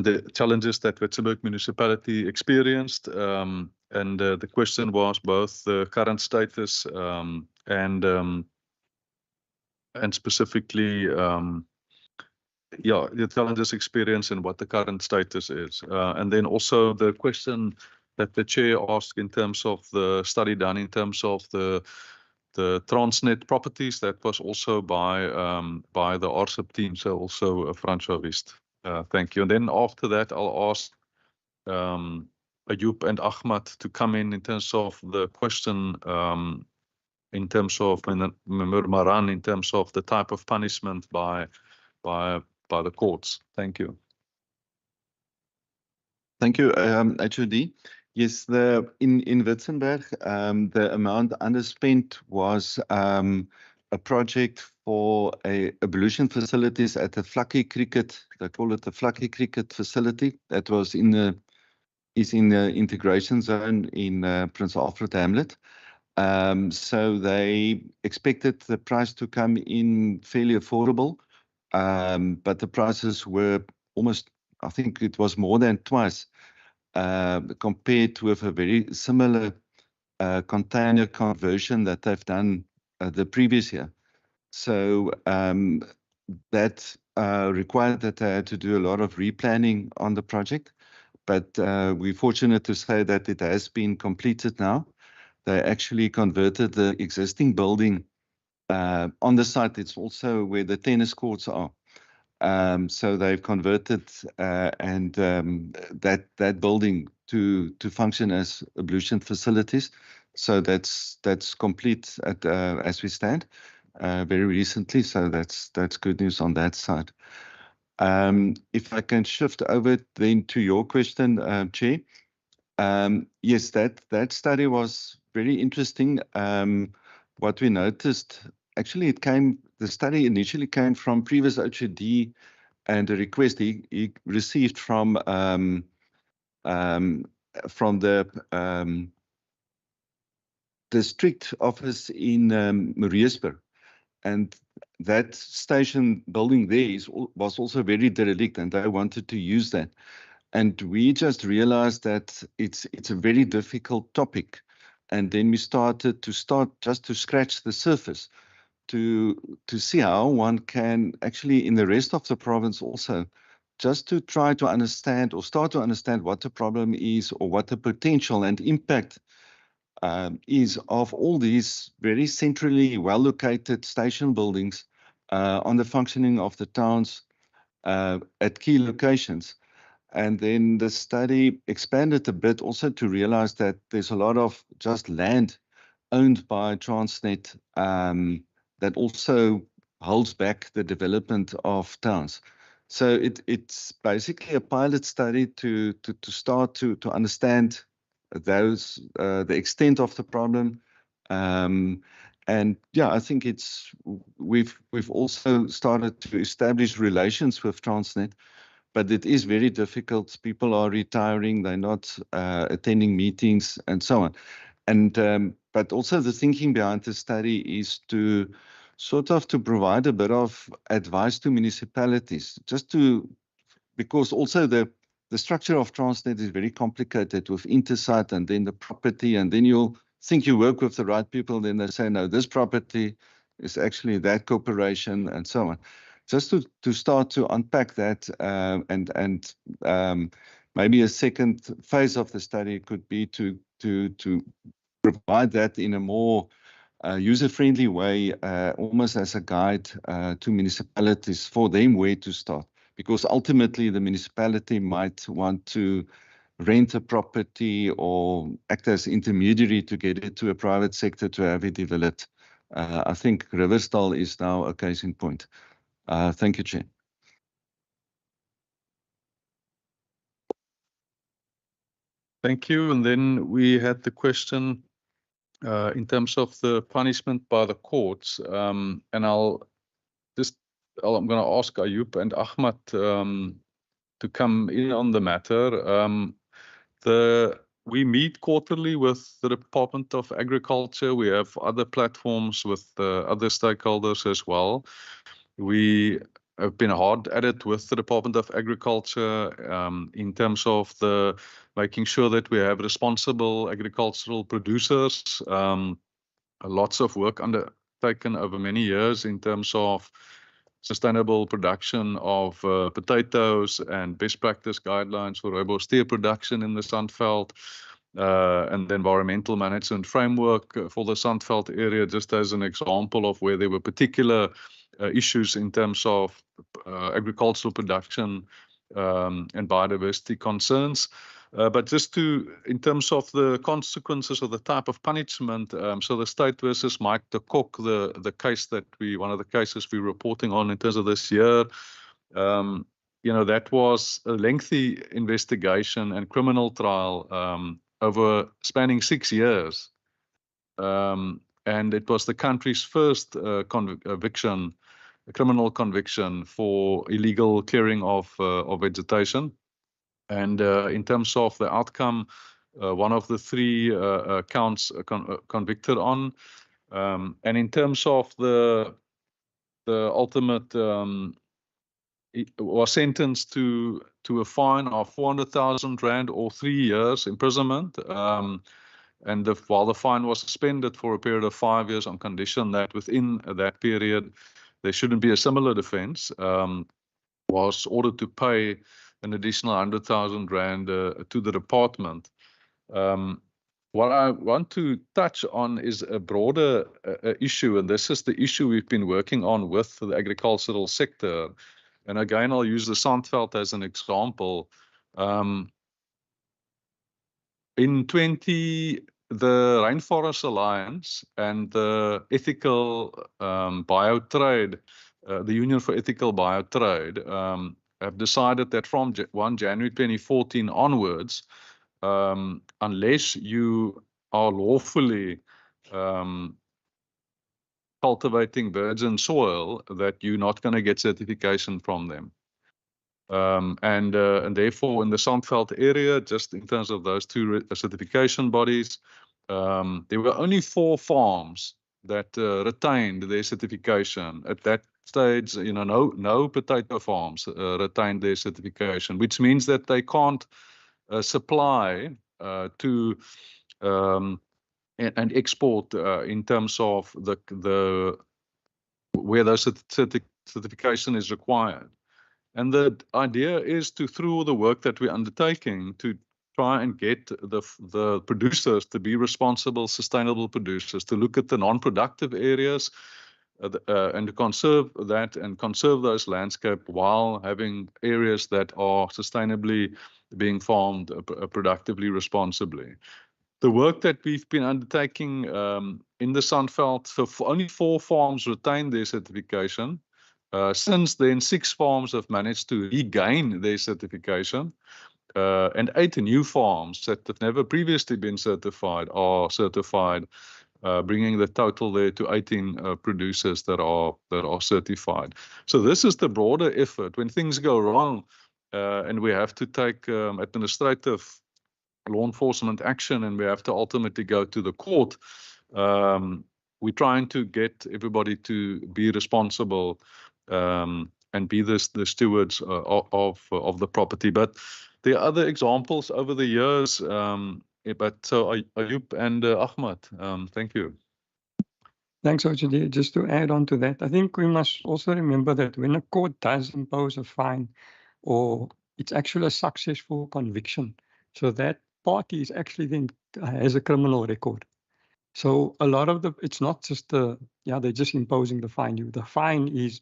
the challenges that Witzenberg municipality experienced. And the question was both the current status and specifically, the challenges experienced and what the current status is. And then also the question that the chair asked in terms of the study done in terms of the Transnet properties, that was also by the RSIP team, so also Provincial Wist. Thank you. And then after that, I'll ask Ayub and Ahmad to come in terms of the question in terms of Maran, in terms of the type of punishment by the courts. Thank you. Thank you, HOD. Yes, in Witzenberg, the amount underspent was a project for ablution facilities at the Vlakkie Cricket. They call it the Vlakkie Cricket facility. That was in the integration zone in Prince Alfred Hamlet. So they expected the price to come in fairly affordable, but the prices were almost, I think it was more than twice compared with a very similar container conversion that they've done the previous year. So that required that they had to do a lot of replanning on the project, but we're fortunate to say that it has been completed now. They actually converted the existing building on the site. It's also where the tennis courts are. So they've converted and that building to function as ablution facilities. So that's complete as we stand very recently. So that's good news on that side. If I can shift over then to your question, Chair. Yes, that study was very interesting. What we noticed, actually, the study initially came from previous HOD and a request he received from the district office in Mariesburg. And that station building there was also very derelict, and they wanted to use that. And we just realized that it's a very difficult topic. And then we started just to scratch the surface to see how one can actually in the rest of the province also just to try to understand or start to understand what the problem is or what the potential and impact is of all these very centrally well-located station buildings on the functioning of the towns at key locations. And then the study expanded a bit also to realize that there's a lot of just land owned by Transnet that also holds back the development of towns. So it's basically a pilot study to start to understand those the extent of the problem. And yeah, I think we've also started to establish relations with Transnet, but it is very difficult. People are retiring, they're not attending meetings and so on. And but also the thinking behind the study is to sort of to provide a bit of advice to municipalities, because also the structure of Transnet is very complicated with Intersite and then the property, and then you'll think you work with the right people, then they say, no, this property is actually that corporation and so on. Just to start to unpack that and maybe a second phase of the study could be to provide that in a more user-friendly way, almost as a guide to municipalities for them where to start. Because ultimately the municipality might want to rent a property or act as intermediary to get it to a private sector to have it developed. I think Riversdal is now a case in point. Thank you, Chair. Thank you. And then we had the question in terms of the punishment by the courts. And I'm going to ask Ayub and Ahmad to come in on the matter. We meet quarterly with the Department of Agriculture. We have other platforms with other stakeholders as well. We have been hard at it with the Department of Agriculture in terms of making sure that we have responsible agricultural producers. Lots of work undertaken over many years in terms of sustainable production of potatoes and best practice guidelines for rooibos steer production in the Sandveld, and the environmental management framework for the Sandveld area, just as an example of where there were particular issues in terms of agricultural production and biodiversity concerns. But just in terms of the consequences of the type of punishment, so the state versus Mike de Kok, the case one of the cases we're reporting on in terms of this year, that was a lengthy investigation and criminal trial over spanning 6 years. And it was the country's first criminal conviction for illegal clearing of vegetation. And in terms of the outcome, one of the 3 counts convicted on. And in terms of the ultimate, it was sentenced to a fine of 400,000 rand or 3 years imprisonment. And while the fine was suspended for a period of 5 years on condition that within that period there shouldn't be a similar defense, was ordered to pay an additional 100,000 rand to the department. What I want to touch on is a broader issue, and this is the issue we've been working on with the agricultural sector. And again, I'll use the Sandveld as an example. In the Rainforest Alliance and the ethical biotrade, the Union for Ethical Biotrade, have decided that from 1 January 2014 onwards, unless you are lawfully cultivating virgin soil, that you're not going to get certification from them. And therefore, in the Sandveld area, just in terms of those 2 certification bodies, there were only 4 farms that retained their certification. At that stage, no potato farms retained their certification, which means that they can't supply to and export in terms of the where those certification is required. And the idea is to, through the work that we're undertaking, to try and get the producers to be responsible, sustainable producers, to look at the non-productive areas and to conserve that and conserve those landscape while having areas that are sustainably being farmed productively, responsibly. The work that we've been undertaking in the Sunveld, so only 4 farms retained their certification. Since then, 6 farms have managed to regain their certification, and 8 new farms that have never previously been certified are certified, bringing the total there to 18 producers that are certified. So this is the broader effort. When things go wrong and we have to take administrative law enforcement action and we have to ultimately go to the court, we're trying to get everybody to be responsible and be the stewards of the property. But there are other examples over the years. But so Ayub and Ahmad, thank you. Thanks, Ochidi. Just to add on to that, I think we must also remember that when a court does impose a fine, or it's actually a successful conviction, so that party is actually then has a criminal record. So a lot of it's not just they're just imposing the fine. The fine is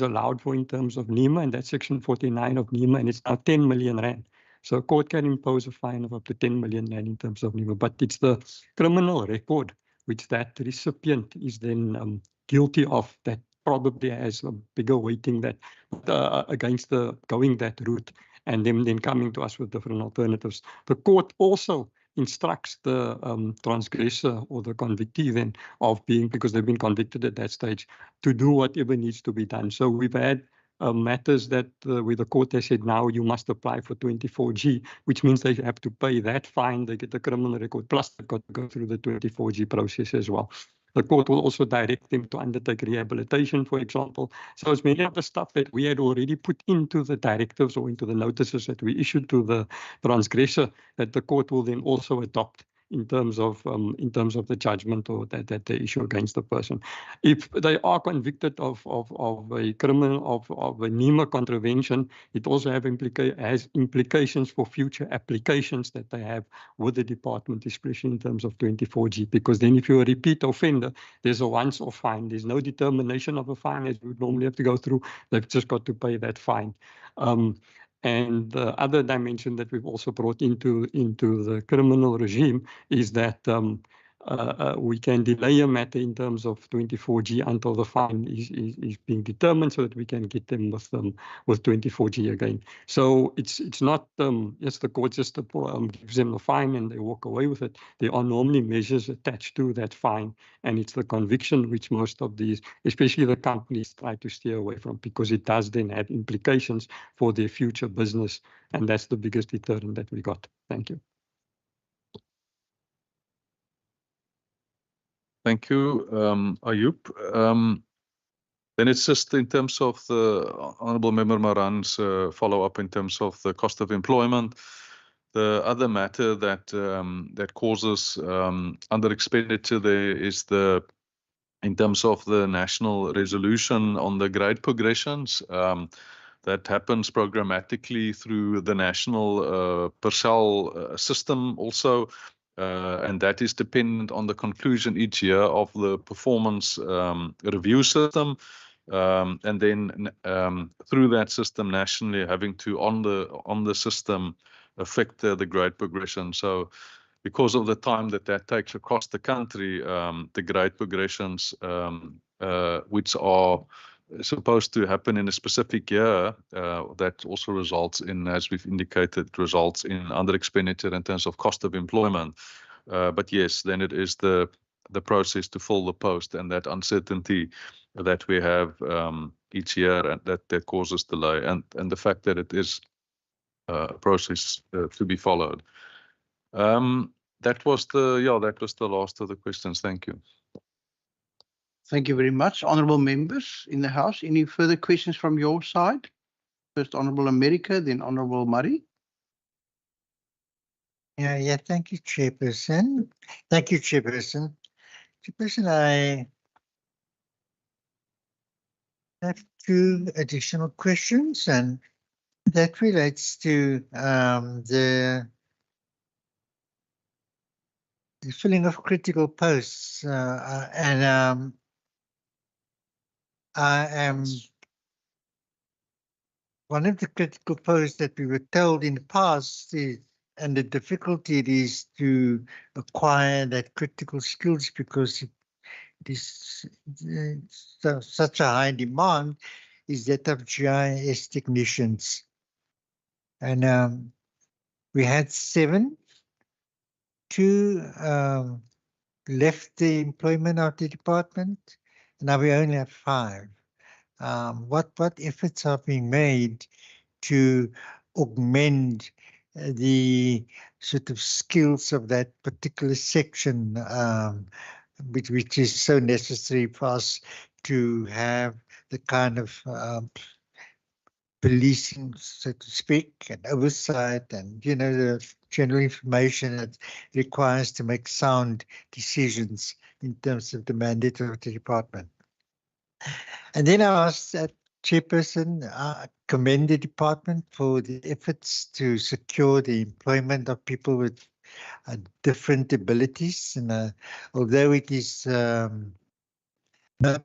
allowed for in terms of NEMA, and that's section 49 of NEMA, and it's now 10 million rand. So a court can impose a fine of up to 10 million rand in terms of NEMA, but it's the criminal record which that recipient is then guilty of that probably has a bigger weighting that against the going that route and them then coming to us with different alternatives. The court also instructs the transgressor or the convictee then of being, because they've been convicted at that stage, to do whatever needs to be done. So we've had matters that where the court has said now you must apply for 24G, which means they have to pay that fine, they get the criminal record, plus they've got to go through the 24G process as well. The court will also direct them to undertake rehabilitation, for example. So it's many of the stuff that we had already put into the directives or into the notices that we issued to the transgressor that the court will then also adopt in terms of the judgment or that they issue against the person. If they are convicted of a criminal of a NEMA contravention, it also has implications for future applications that they have with the department, especially in terms of 24G, because then if you're a repeat offender, there's a once-off fine. There's no determination of a fine as you would normally have to go through. They've just got to pay that fine. And the other dimension that we've also brought into the criminal regime is that we can delay a matter in terms of 24G until the fine is being determined, so that we can get them with 24G again. So it's not yes, the court just gives them the fine and they walk away with it. There are normally measures attached to that fine, and it's the conviction which most of these, especially the companies, try to steer away from, because it does then have implications for their future business, and that's the biggest deterrent that we got. Thank you. Thank you, Ayub. Then it's just in terms of the Honourable Member Maran's follow-up in terms of the cost of employment. The other matter that that causes under expenditure there is in terms of the national resolution on the grade progressions. That happens programmatically through the national Provincial system also. And that is dependent on the conclusion each year of the performance review system. And then through that system nationally having to on the system affect the grade progression. So because of the time that takes across the country, the grade progressions which are supposed to happen in a specific year, that also results in, as we've indicated, results in under expenditure in terms of cost of employment. But yes, then it is the process to fill the post and that uncertainty that we have each year, and that causes delay, and the fact that it is a process to be followed. That was the last of the questions. Thank you. Thank you very much. Honourable members in the House, any further questions from your side? First Honourable America, then Honourable Murray. Yeah, thank you, Chairperson. Thank you, Chairperson. Chairperson, I have two additional questions, and that relates to the filling of critical posts. I am one of the critical posts that we were told in the past is, and the difficulty it is to acquire that critical skills because it is such a high demand, is that of GIS technicians. And we had 7. 2 left the employment of the department. Now we only have 5. What efforts are being made to augment the sort of skills of that particular section, which is so necessary for us to have the kind of policing, so to speak, and oversight, and the general information that requires to make sound decisions in terms of the mandate of the department. And then I asked that chairperson, commend the department for the efforts to secure the employment of people with different abilities. And although it is not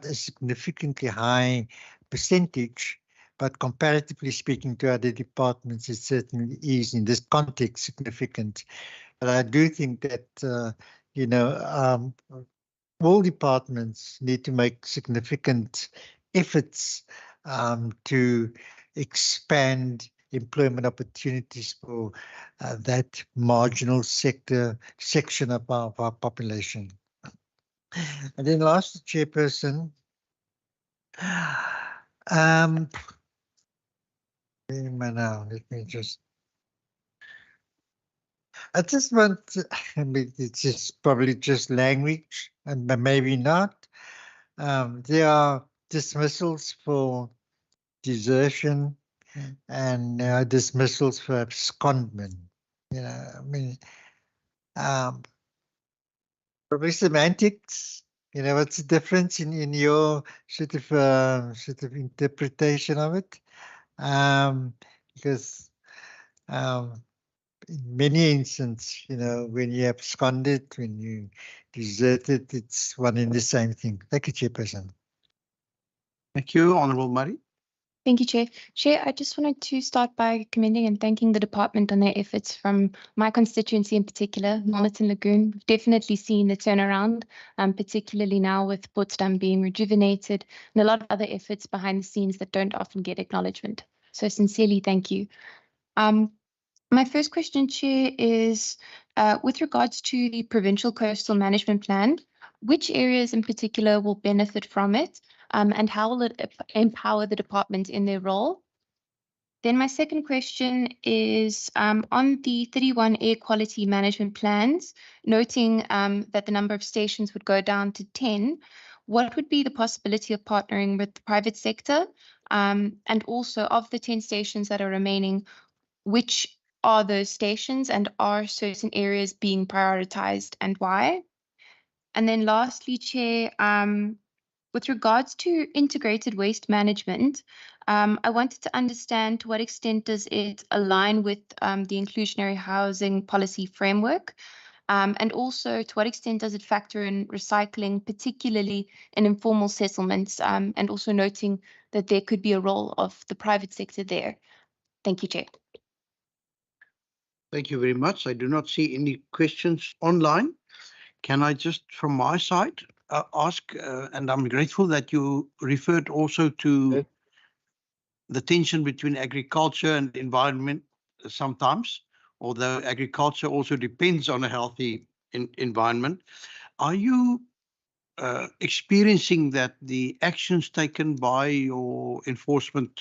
a significantly high percentage, but comparatively speaking to other departments, it certainly is in this context significant. But I do think that, all departments need to make significant efforts to expand employment opportunities for that marginal section of our population. And then last, chairperson, now, let me just. I just want, it's just probably just language, and maybe not. There are dismissals for desertion and dismissals for abscondment. Probably semantics. What's the difference in your sort of interpretation of it? Because in many instances, when you absconded, when you deserted, it's one and the same thing. Thank you, Chairperson. Thank you, Honourable Murray. Thank you, Chair. Chair, I just wanted to start by commending and thanking the department on their efforts from my constituency in particular, Milnerton Lagoon. We've definitely seen the turnaround, particularly now with Potsdam being rejuvenated and a lot of other efforts behind the scenes that don't often get acknowledgement. So sincerely, thank you. My first question, Chair, is with regards to the Provincial Coastal Management Plan, which areas in particular will benefit from it? And how will it empower the department in their role? Then my second question is on the 31 air quality management plans, noting that the number of stations would go down to 10, what would be the possibility of partnering with the private sector? And also of the 10 stations that are remaining, which are those stations and are certain areas being prioritized and why? And then lastly, Chair, with regards to integrated waste management, I wanted to understand to what extent does it align with the inclusionary housing policy framework? And also to what extent does it factor in recycling, particularly in informal settlements, and also noting that there could be a role of the private sector there? Thank you, Chair. Thank you very much. I do not see any questions online. Can I just, from my side, ask, and I'm grateful that you referred also to the tension between agriculture and environment sometimes, although agriculture also depends on a healthy environment. Are you experiencing that the actions taken by your enforcement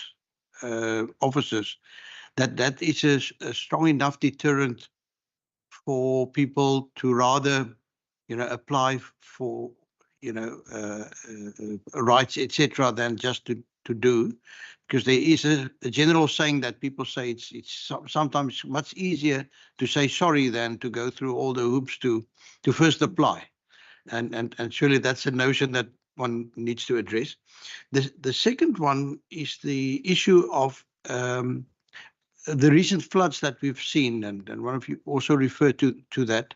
officers, that is a strong enough deterrent for people to rather, apply for, rights, etc., than just to do? Because there is a general saying that people say it's sometimes much easier to say sorry than to go through all the hoops to first apply. And surely that's a notion that one needs to address. The second one is the issue of the recent floods that we've seen, and one of you also referred to that.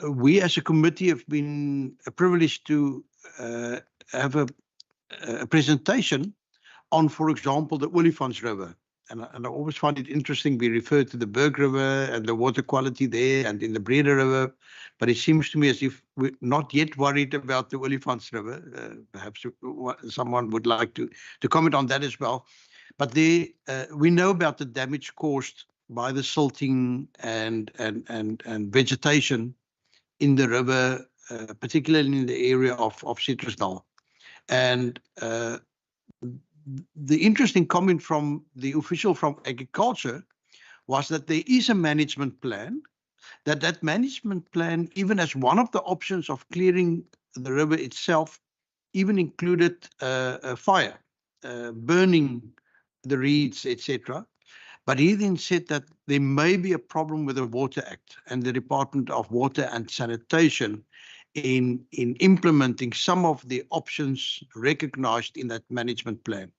We as a committee have been privileged to have a presentation on, for example, the Olifants River. And I always find it interesting, we refer to the Berg River and the water quality there and in the Breda River, but it seems to me as if we're not yet worried about the Olifants River. Perhaps someone would like to comment on that as well. But we know about the damage caused by the silting and vegetation in the river, particularly in the area of Citrusdal. And the interesting comment from the official from agriculture was that there is a management plan, that management plan, even as one of the options of clearing the river itself, even included fire, burning the reeds, etc. But he then said that there may be a problem with the Water Act and the Department of Water and Sanitation in implementing some of the options recognized in that management plan.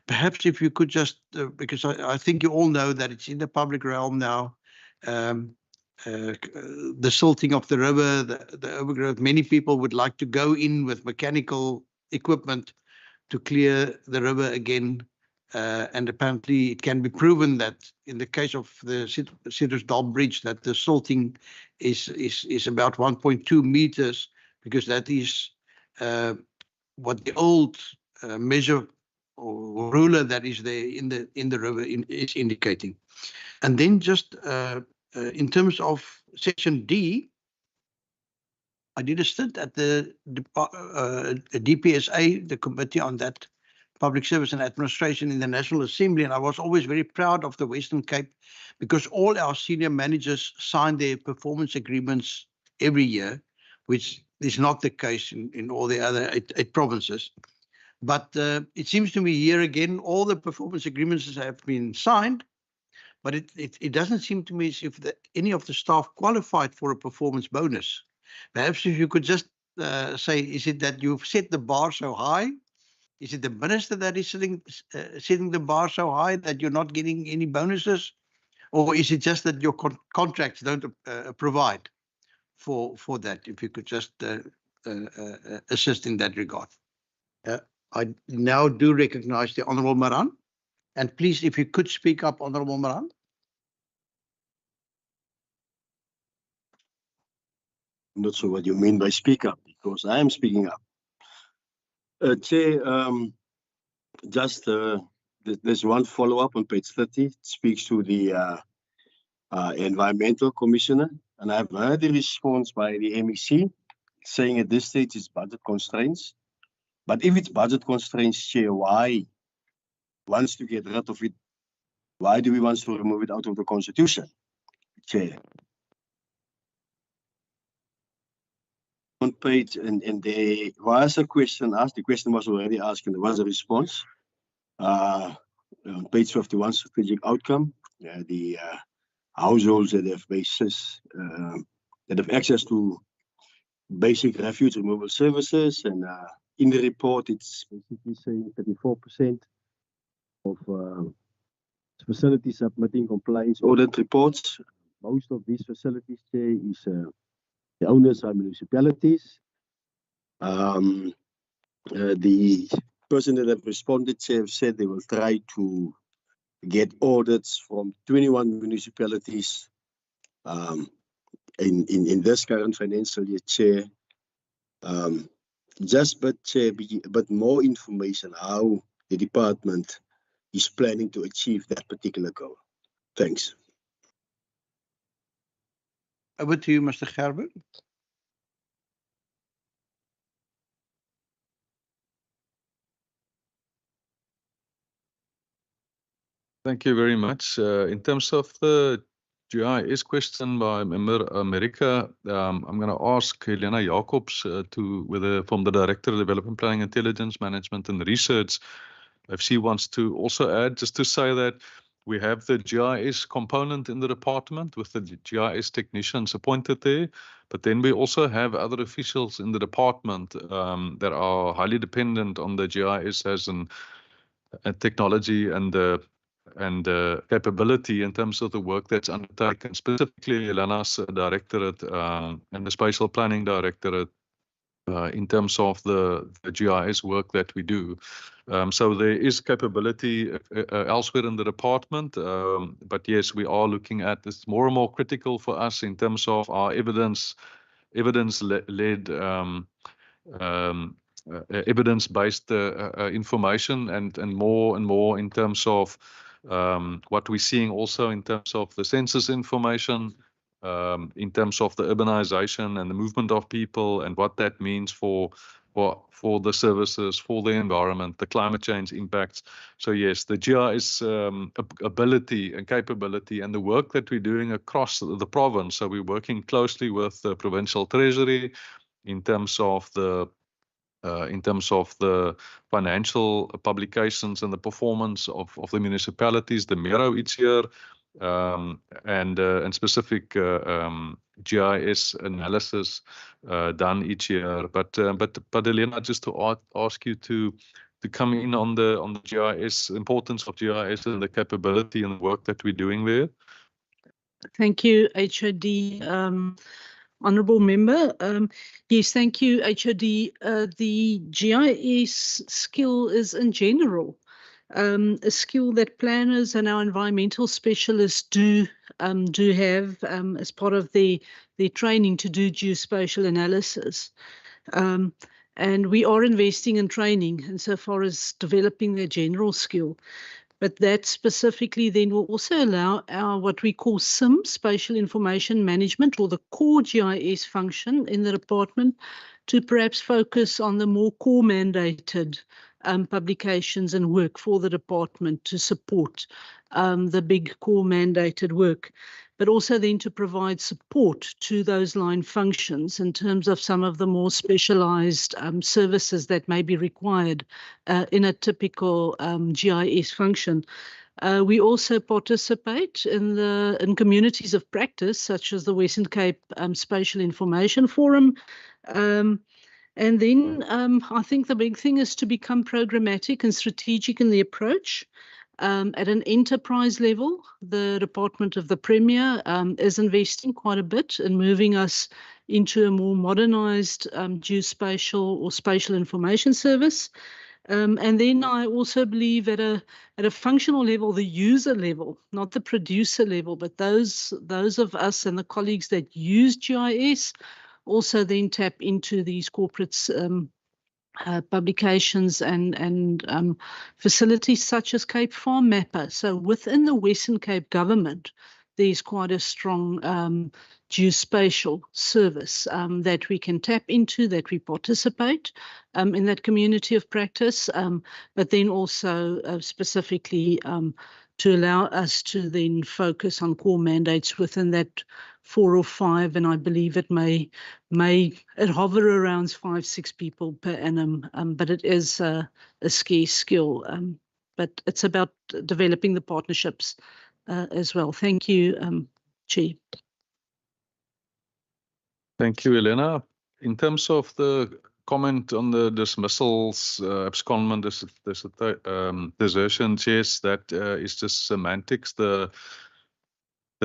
Perhaps if you could just, because I think you all know that it's in the public realm now, the silting of the river, the overgrowth, many people would like to go in with mechanical equipment to clear the river again. And apparently it can be proven that in the case of the Citrusdal Bridge that the silting is about 1.2 meters, because that is what the old measure or ruler that is there in the river is indicating. And then just in terms of section D, I did a stint at the DPSA, the Committee on that Public Service and Administration in the National Assembly, and I was always very proud of the Western Cape because all our senior managers signed their performance agreements every year, which is not the case in all the other eight provinces. But it seems to me here again, all the performance agreements have been signed, but it doesn't seem to me as if any of the staff qualified for a performance bonus. Perhaps if you could just say, is it that you've set the bar so high? Is it the minister that is setting the bar so high that you're not getting any bonuses? Or is it just that your contracts don't provide for that? If you could just assist in that regard. I now do recognize the Honourable Maran. And please, if you could speak up, Honourable Maran. I'm not sure what you mean by speak up, because I am speaking up. Chair, just there's one follow-up on page 30. It speaks to the Environmental Commissioner, and I've heard the response by the MEC saying at this stage it's budget constraints. But if it's budget constraints, Chair, why wants to get rid of it? Why do we want to remove it out of the Constitution, Chair? On page, and there was a question asked. The question was already asked, and there was a response. On page 51, strategic outcome, the households that have basis, that have access to basic refuge removal services, and in the report, it's basically saying 34% of facilities submitting compliance audit reports. Most of these facilities there is the owners are municipalities. The person that have responded have said they will try to get audits from 21 municipalities in this current financial year, Chair. Chair, but more information how the department is planning to achieve that particular goal. Thanks. Over to you, Mr. Gerber. Thank you very much. In terms of the GIS question by Member America, I'm going to ask Helena Jacobs from the Director of Development Planning, Intelligence Management and Research, if she wants to also add, just to say that We have the GIS component in the department with the GIS technicians appointed there, but then we also have other officials in the department that are highly dependent on the GIS as a technology and capability in terms of the work that's undertaken, specifically Elena's directorate and the Spatial Planning Directorate in terms of the GIS work that we do. So there is capability elsewhere in the department, but yes, we are looking at this more and more critical for us in terms of our evidence-led evidence-based information and more in terms of what we're seeing also in terms of the census information, in terms of the urbanization and the movement of people and what that means for the services, for the environment, the climate change impacts. So yes, the GIS ability and capability and the work that we're doing across the province. So we're working closely with the Provincial Treasury in terms of the financial publications and the performance of the municipalities, the Mero each year, and specific GIS analysis done each year. But Elena, just to ask you to come in on the GIS, importance of GIS and the capability and the work that we're doing there. Thank you, HOD. Honourable Member. Yes, thank you, HOD. The GIS skill is in general a skill that planners and our environmental specialists do have as part of their training to do geospatial analysis. And we are investing in training insofar as developing their general skill. But that specifically then will also allow our what we call SIM, Spatial Information Management, or the core GIS function in the department, to perhaps focus on the more core mandated publications and work for the department to support the big core mandated work, but also then to provide support to those line functions in terms of some of the more specialized services that may be required in a typical GIS function. We also participate in communities of practice, such as the Western Cape Spatial Information Forum. And then I think the big thing is to become programmatic and strategic in the approach. At an enterprise level, the Department of the Premier is investing quite a bit in moving us into a more modernized geospatial or spatial information service. And then I also believe at a functional level, the user level, not the producer level, but those of us and the colleagues that use GIS also then tap into these corporates publications and facilities such as Cape Farm Mapper. So within the Western Cape government, there's quite a strong geospatial service that we can tap into, that we participate in that community of practice, but then also specifically to allow us to then focus on core mandates within that 4 or 5, and I believe it may hover around 5-6 people per annum, but it is a scarce skill. But it's about developing the partnerships as well. Thank you, Chair. Thank you, Elena. In terms of the comment on the dismissals, abscondment, desertions, yes, that is just semantics. The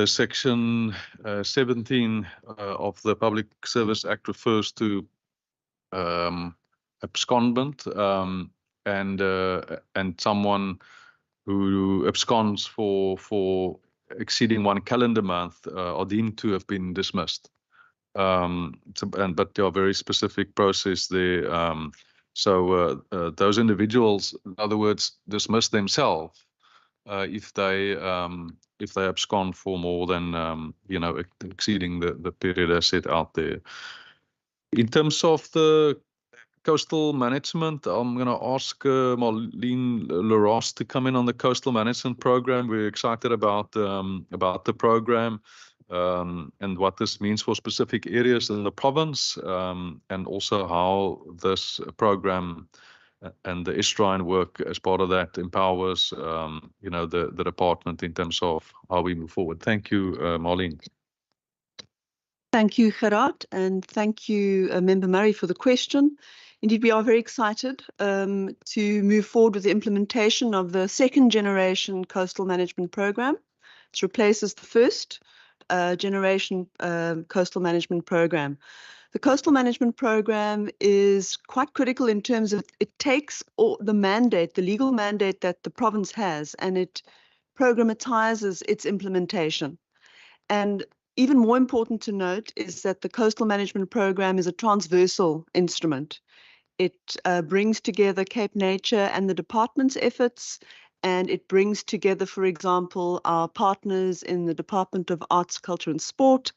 section 17 of the Public Service Act refers to abscondment and someone who absconds for exceeding 1 calendar month are deemed to have been dismissed. But there are very specific process there. So those individuals, in other words, dismiss themselves if they abscond for more than exceeding the period as set out there. In terms of the coastal management, I'm going to ask Marlene Larosse to come in on the coastal management program. We're excited about the program and what this means for specific areas in the province, and also how this program and the Estrine work as part of that empowers, the department in terms of how we move forward. Thank you, Marlene. Thank you, Gerard, and thank you, Member Murray, for the question. Indeed, we are very excited to move forward with the implementation of the second generation coastal management program. It replaces the first generation coastal management program. The coastal management program is quite critical in terms of it takes the mandate, the legal mandate that the province has, and it programmatizes its implementation. And even more important to note is that the coastal management program is a transversal instrument. It brings together Cape Nature and the department's efforts, and it brings together, for example, our partners in the Department of Arts, Culture and Sport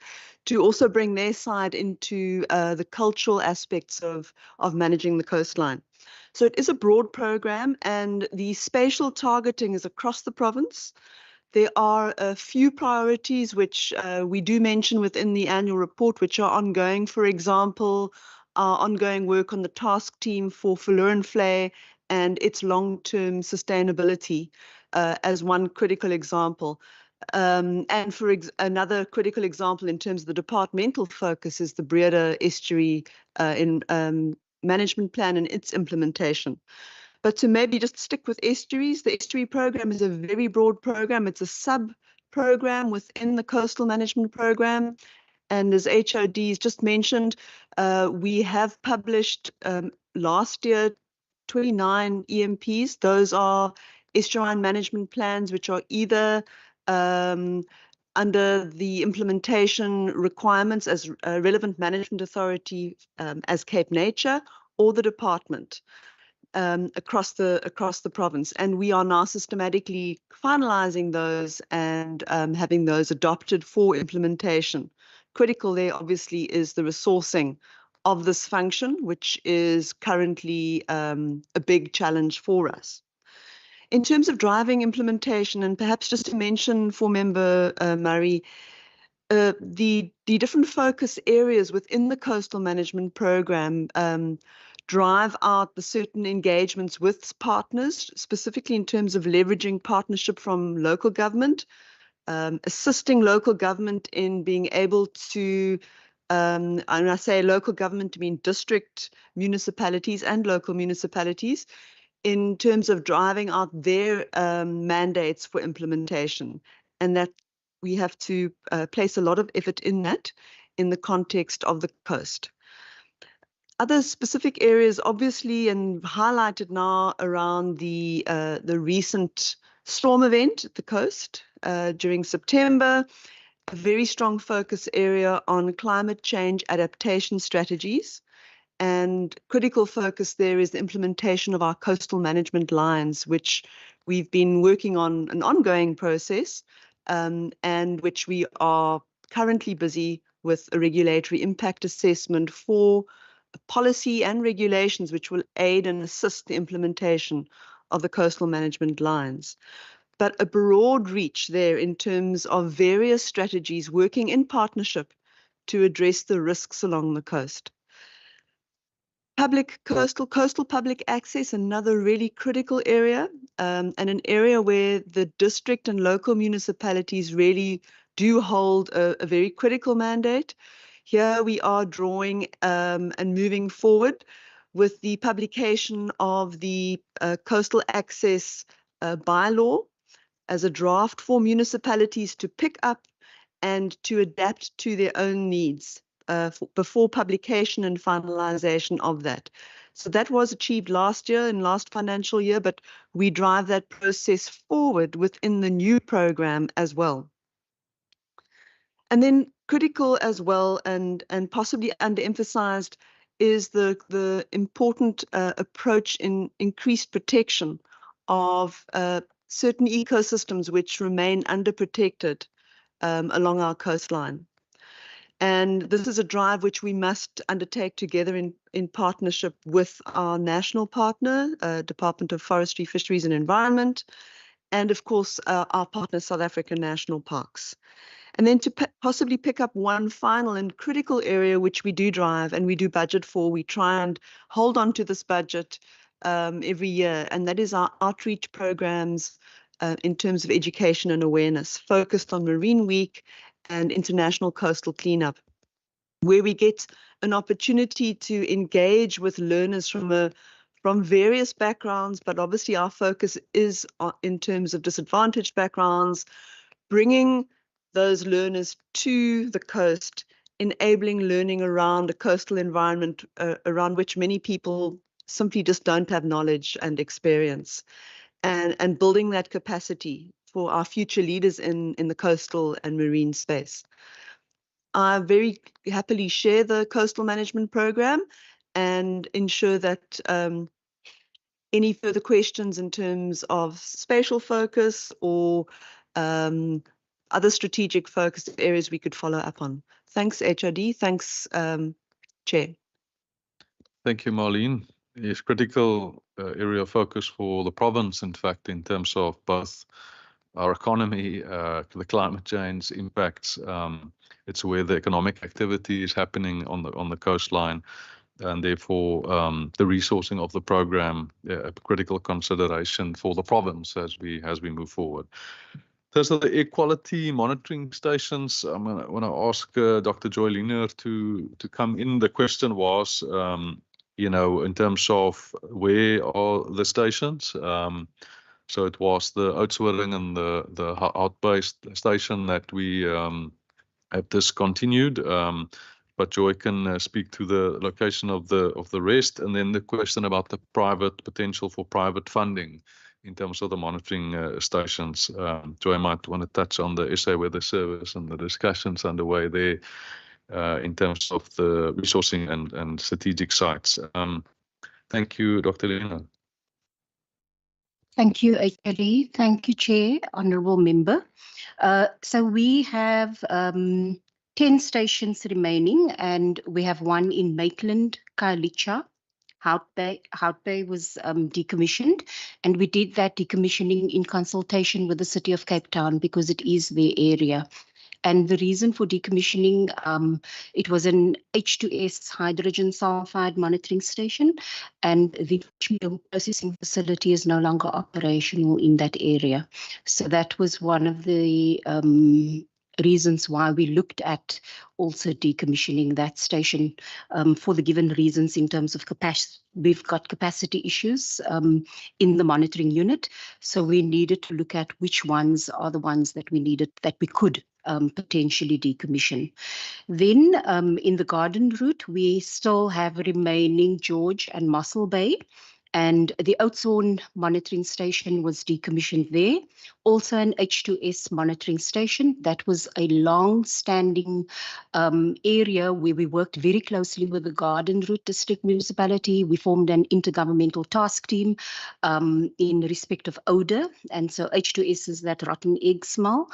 to also bring their side into the cultural aspects of managing the coastline. So it is a broad program, and the spatial targeting is across the province. There are a few priorities which we do mention within the annual report, which are ongoing. For example, our ongoing work on the task team for Fleur and its long-term sustainability as one critical example. And for another critical example in terms of the departmental focus is the Breda Estuary management plan and its implementation. But to maybe just stick with estuaries, the estuary program is a very broad program. It's a sub-program within the coastal management program. And as HOD's just mentioned, we have published last year 29 EMPs. Those are estuarine management plans, which are either under the implementation requirements as a relevant management authority as Cape Nature or the department. Across the province, and we are now systematically finalizing those and having those adopted for implementation. Critical there obviously is the resourcing of this function, which is currently a big challenge for us. In terms of driving implementation, and perhaps just to mention for Member Murray, the different focus areas within the coastal management program drive out the certain engagements with partners, specifically in terms of leveraging partnership from local government, assisting local government in being able to, and I say local government to mean district municipalities and local municipalities, in terms of driving out their mandates for implementation. And that we have to place a lot of effort in that in the context of the coast. Other specific areas, obviously, and highlighted now around the recent storm event at the coast during September, a very strong focus area on climate change adaptation strategies. And critical focus there is the implementation of our coastal management lines, which we've been working on an ongoing process and which we are currently busy with a regulatory impact assessment for policy and regulations which will aid and assist the implementation of the coastal management lines. But a broad reach there in terms of various strategies working in partnership to address the risks along the coast. Coastal public access, another really critical area, and an area where the district and local municipalities really do hold a very critical mandate. Here we are drawing and moving forward with the publication of the coastal access bylaw as a draft for municipalities to pick up and to adapt to their own needs before publication and finalization of that. So that was achieved last year and last financial year, but we drive that process forward within the new program as well. And then critical as well and possibly underemphasized is the important approach in increased protection of certain ecosystems which remain underprotected along our coastline. And this is a drive which we must undertake together in partnership with our national partner, Department of Forestry, Fisheries and Environment, and of course our partner, South African National Parks. And then to possibly pick up one final and critical area which we do drive and we do budget for, we try and hold on to this budget every year, and that is our outreach programs in terms of education and awareness, focused on Marine Week and International Coastal Cleanup, where we get an opportunity to engage with learners from various backgrounds, but obviously our focus is in terms of disadvantaged backgrounds, bringing those learners to the coast, enabling learning around a coastal environment around which many people simply just don't have knowledge and experience, and building that capacity for our future leaders in the coastal and marine space. I very happily share the coastal management program and ensure that any further questions in terms of spatial focus or other strategic focus areas we could follow up on. Thanks, HRD. Thanks, Chair. Thank you, Marlene. It's critical area of focus for the province, in fact, in terms of both our economy, the climate change impacts. It's where the economic activity is happening on the coastline, and therefore the resourcing of the program a critical consideration for the province as we move forward. In terms of the equality monitoring stations, I'm going to ask Dr. Joy Liner to come in. The question was, in terms of where are the stations? So it was the Oudtshoorn and the Hout-based station that we have discontinued. But Joy can speak to the location of the rest, and then the question about the potential for private funding in terms of the monitoring stations. Joy might want to touch on the SA Weather Service and the discussions underway there in terms of the resourcing and strategic sites. Thank you, Dr. Lina. Thank you, HRD. Thank you, Chair, Honourable Member. So we have 10 stations remaining, and we have one in Maitland, Khayelitsha. Hout Bay was decommissioned, and we did that decommissioning in consultation with the City of Cape Town because it is their area. And the reason for decommissioning, it was an H2S hydrogen sulfide monitoring station, and the processing facility is no longer operational in that area. So that was one of the reasons why we looked at also decommissioning that station for the given reasons in terms of capacity. We've got capacity issues in the monitoring unit, so we needed to look at which ones are the ones that we could potentially decommission. Then in the garden route, we still have remaining George and Mossel Bay, and the Oudtshoorn monitoring station was decommissioned there. Also an H2S monitoring station. That was a long-standing area where we worked very closely with the Garden Route District Municipality. We formed an intergovernmental task team in respect of odour, and so H2S is that rotten egg smell.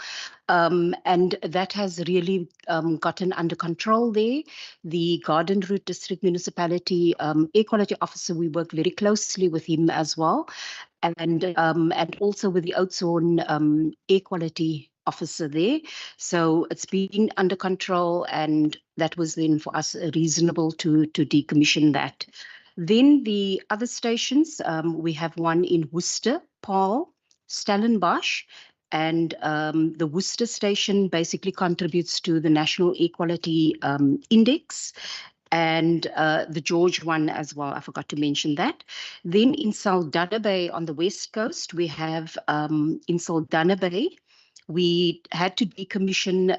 And that has really gotten under control there. The Garden Route District Municipality Air Quality Officer, we work very closely with him as well. And also with the Oudtshoorn Air Quality Officer there. So it's been under control, and that was then for us reasonable to decommission that. Then the other stations, we have one in Worcester, Paarl, Stellenbosch, and the Worcester station basically contributes to the National Air Quality Index, and the George one as well. I forgot to mention that. Then in Saldanha Bay on the west coast, we have in Saldanha Bay, we had to decommission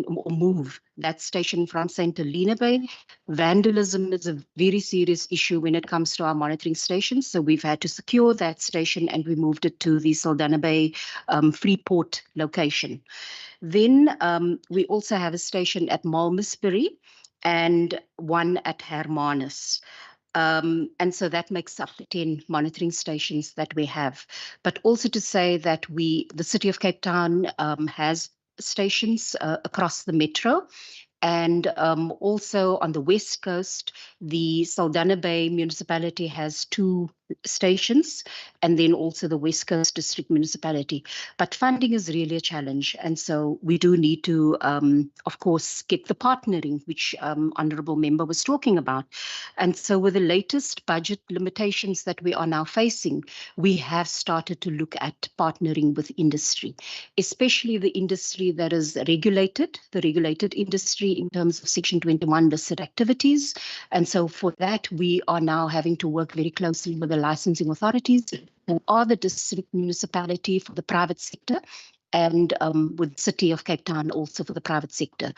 or move that station from St. Helena Bay. Vandalism is a very serious issue when it comes to our monitoring stations. So we've had to secure that station, and we moved it to the Saldanha Bay Freeport location. Then we also have a station at Malmesbury and one at Hermanus. And so that makes up the 10 monitoring stations that we have. But also to say that the City of Cape Town has stations across the metro. And also on the west coast, the Saldanha Bay municipality has 2 stations, and then also the West Coast District Municipality. But funding is really a challenge. And so we do need to, of course, get the partnering, which Honourable Member was talking about. And so with the latest budget limitations that we are now facing, we have started to look at partnering with industry, especially the industry that is regulated, the regulated industry in terms of Section 21 listed activities. And so for that, we are now having to work very closely with the licensing authorities who are the district municipality for the private sector, and with City of Cape Town also for the private sector.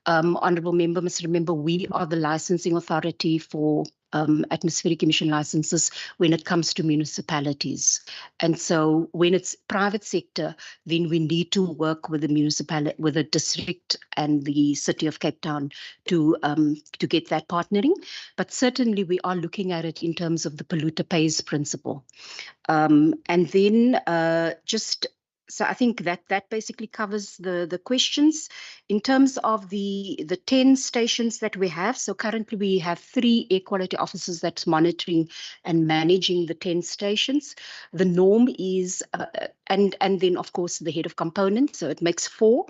Honourable Member must remember, we are the licensing authority for atmospheric emission licenses when it comes to municipalities. And so when it's private sector, then we need to work with the municipality, with the district and the City of Cape Town to get that partnering. But certainly we are looking at it in terms of the polluter pays principle. And then so I think that basically covers the questions. In terms of the 10 stations that we have, so currently we have 3 air quality officers that's monitoring and managing the 10 stations. The norm is, and then of course the head of component, so it makes 4.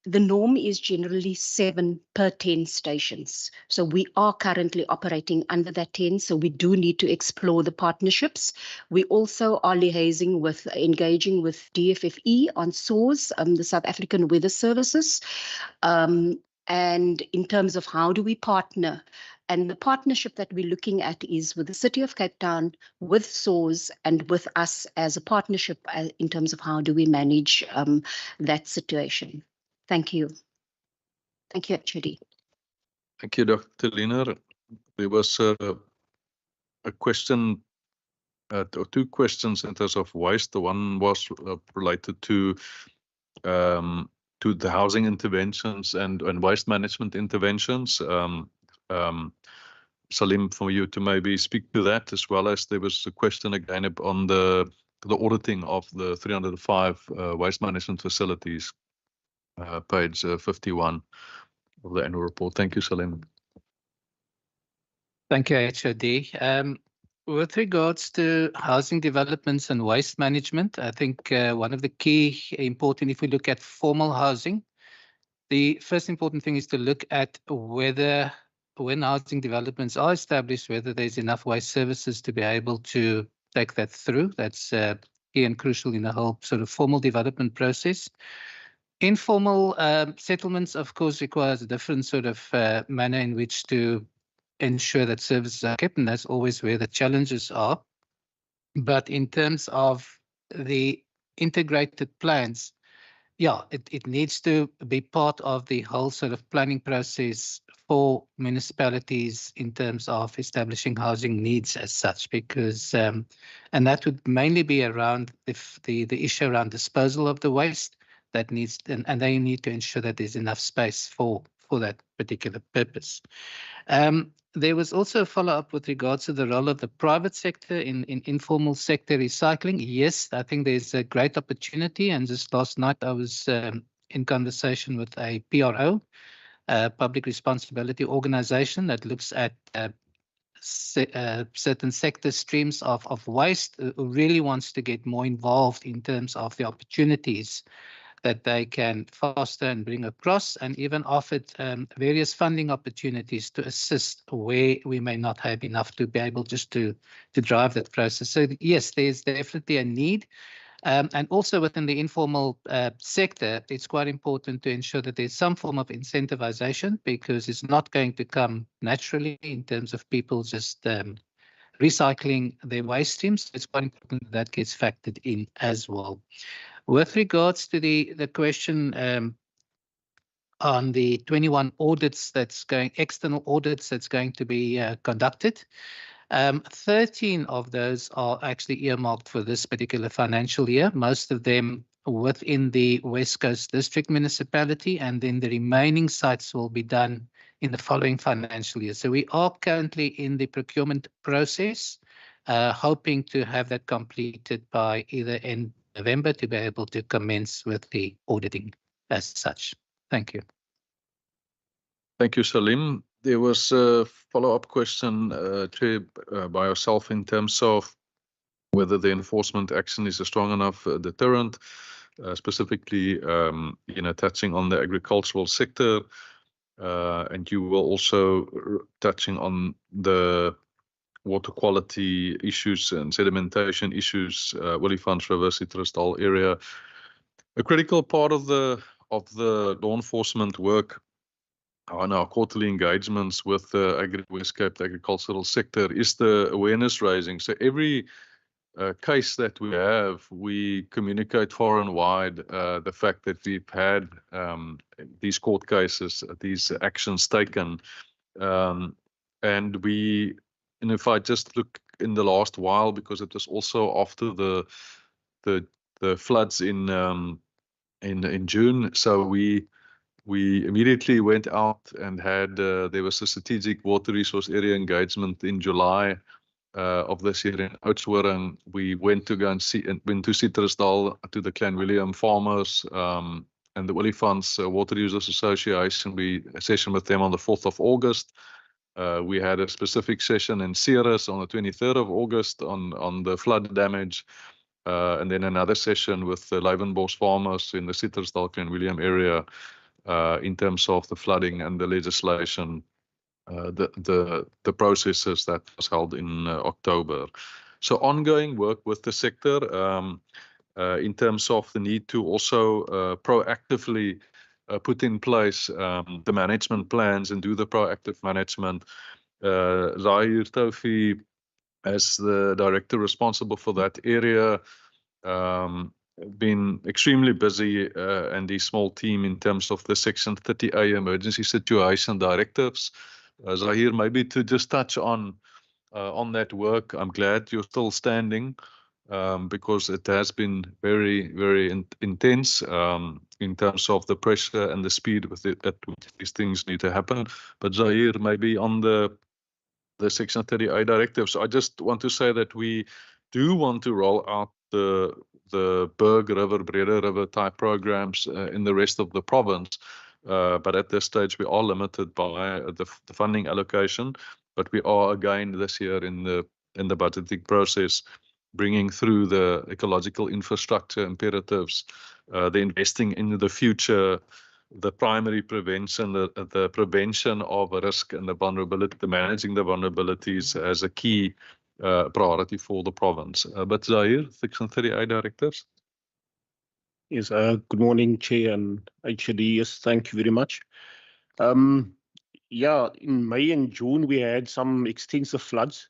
The norm is generally 7 per 10 stations. So we are currently operating under that 10. So we do need to explore the partnerships. We also are engaging with DFFE on SAWS, the South African Weather Services. And in terms of how do we partner, and the partnership that we're looking at is with the City of Cape Town, with SAWS, and with us as a partnership in terms of how do we manage that situation. Thank you. Thank you, HOD. Thank you, Dr. Liner. There was a question, or 2 questions in terms of waste. The one was related to the housing interventions and waste management interventions. Salim, for you to maybe speak to that, as well as there was a question again on the auditing of the 305 waste management facilities. Page 51 of the annual report. Thank you, Salim. Thank you, HOD. With regards to housing developments and waste management, I think one of the key important, if we look at formal housing, the first important thing is to look at whether when housing developments are established, whether there's enough waste services to be able to take that through. That's key and crucial in the whole sort of formal development process. Informal settlements, of course, requires a different sort of manner in which to ensure that services are kept, and that's always where the challenges are. But in terms of the integrated plans, yeah, it needs to be part of the whole sort of planning process for municipalities in terms of establishing housing needs as such, because and that would mainly be around the issue around disposal of the waste. That needs, and they need to ensure that there's enough space for that particular purpose. There was also a follow-up with regards to the role of the private sector in informal sector recycling. Yes, I think there's a great opportunity, and just last night I was in conversation with a PRO, public responsibility organization, that looks at certain sector streams of waste, who really wants to get more involved in terms of the opportunities that they can foster and bring across, and even offered various funding opportunities to assist where we may not have enough to be able just to drive that process. So yes, there's definitely a need. And also within the informal sector, it's quite important to ensure that there's some form of incentivization, because it's not going to come naturally in terms of people just recycling their waste streams. It's quite important that gets factored in as well. With regards to the question on the 21 audits external audits that's going to be conducted, 13 of those are actually earmarked for this particular financial year, most of them within the West Coast District Municipality, and then the remaining sites will be done in the following financial year. So we are currently in the procurement process, hoping to have that completed by either end November to be able to commence with the auditing as such. Thank you. Thank you, Salim. There was a follow-up question, Chair, by yourself in terms of whether the enforcement action is a strong enough deterrent, specifically, touching on the agricultural sector. And you were also touching on the water quality issues and sedimentation issues, Olifants River, Citrusdal area. A critical part of the law enforcement work on our quarterly engagements with the West Cape agricultural sector is the awareness raising. So every case that we have, we communicate far and wide the fact that we've had these court cases, these actions taken. And if I just look in the last while, because it was also after the floods in June, so we immediately went out and had there was a strategic water resource area engagement in July of this year in Oudtshoorn. We went to go and went to Citrusdal, to the Clan William farmers and the Olifants Water Users Association. We a session with them on the 4th of August. We had a specific session in Ceres on the 23rd of August on the flood damage. And then another session with the Lyvenbos farmers in the Citrusdal Clan William area in terms of the flooding and the legislation, the processes that was held in October. So ongoing work with the sector in terms of the need to also proactively put in place the management plans and do the proactive management. Zahir Tofi, as the director responsible for that area, been extremely busy, and the small team in terms of the Section 30A emergency situation directives. Zahir, maybe to just touch on that work. I'm glad you're still standing because it has been very, very intense in terms of the pressure and the speed with it at which these things need to happen. But Zahir, maybe on the Section 30A directives, I just want to say that we do want to roll out the Berg River, Breda River type programs in the rest of the province. But at this stage, we are limited by the funding allocation. But we are again this year in the budgeting process, bringing through the ecological infrastructure imperatives, the investing in the future, the primary prevention, the prevention of risk and the vulnerability, the managing the vulnerabilities as a key priority for the province. But Zahir, Section 30A directives. Yes, good morning, Chair and HOD. Yes, thank you very much. Yeah, in May and June, we had some extensive floods,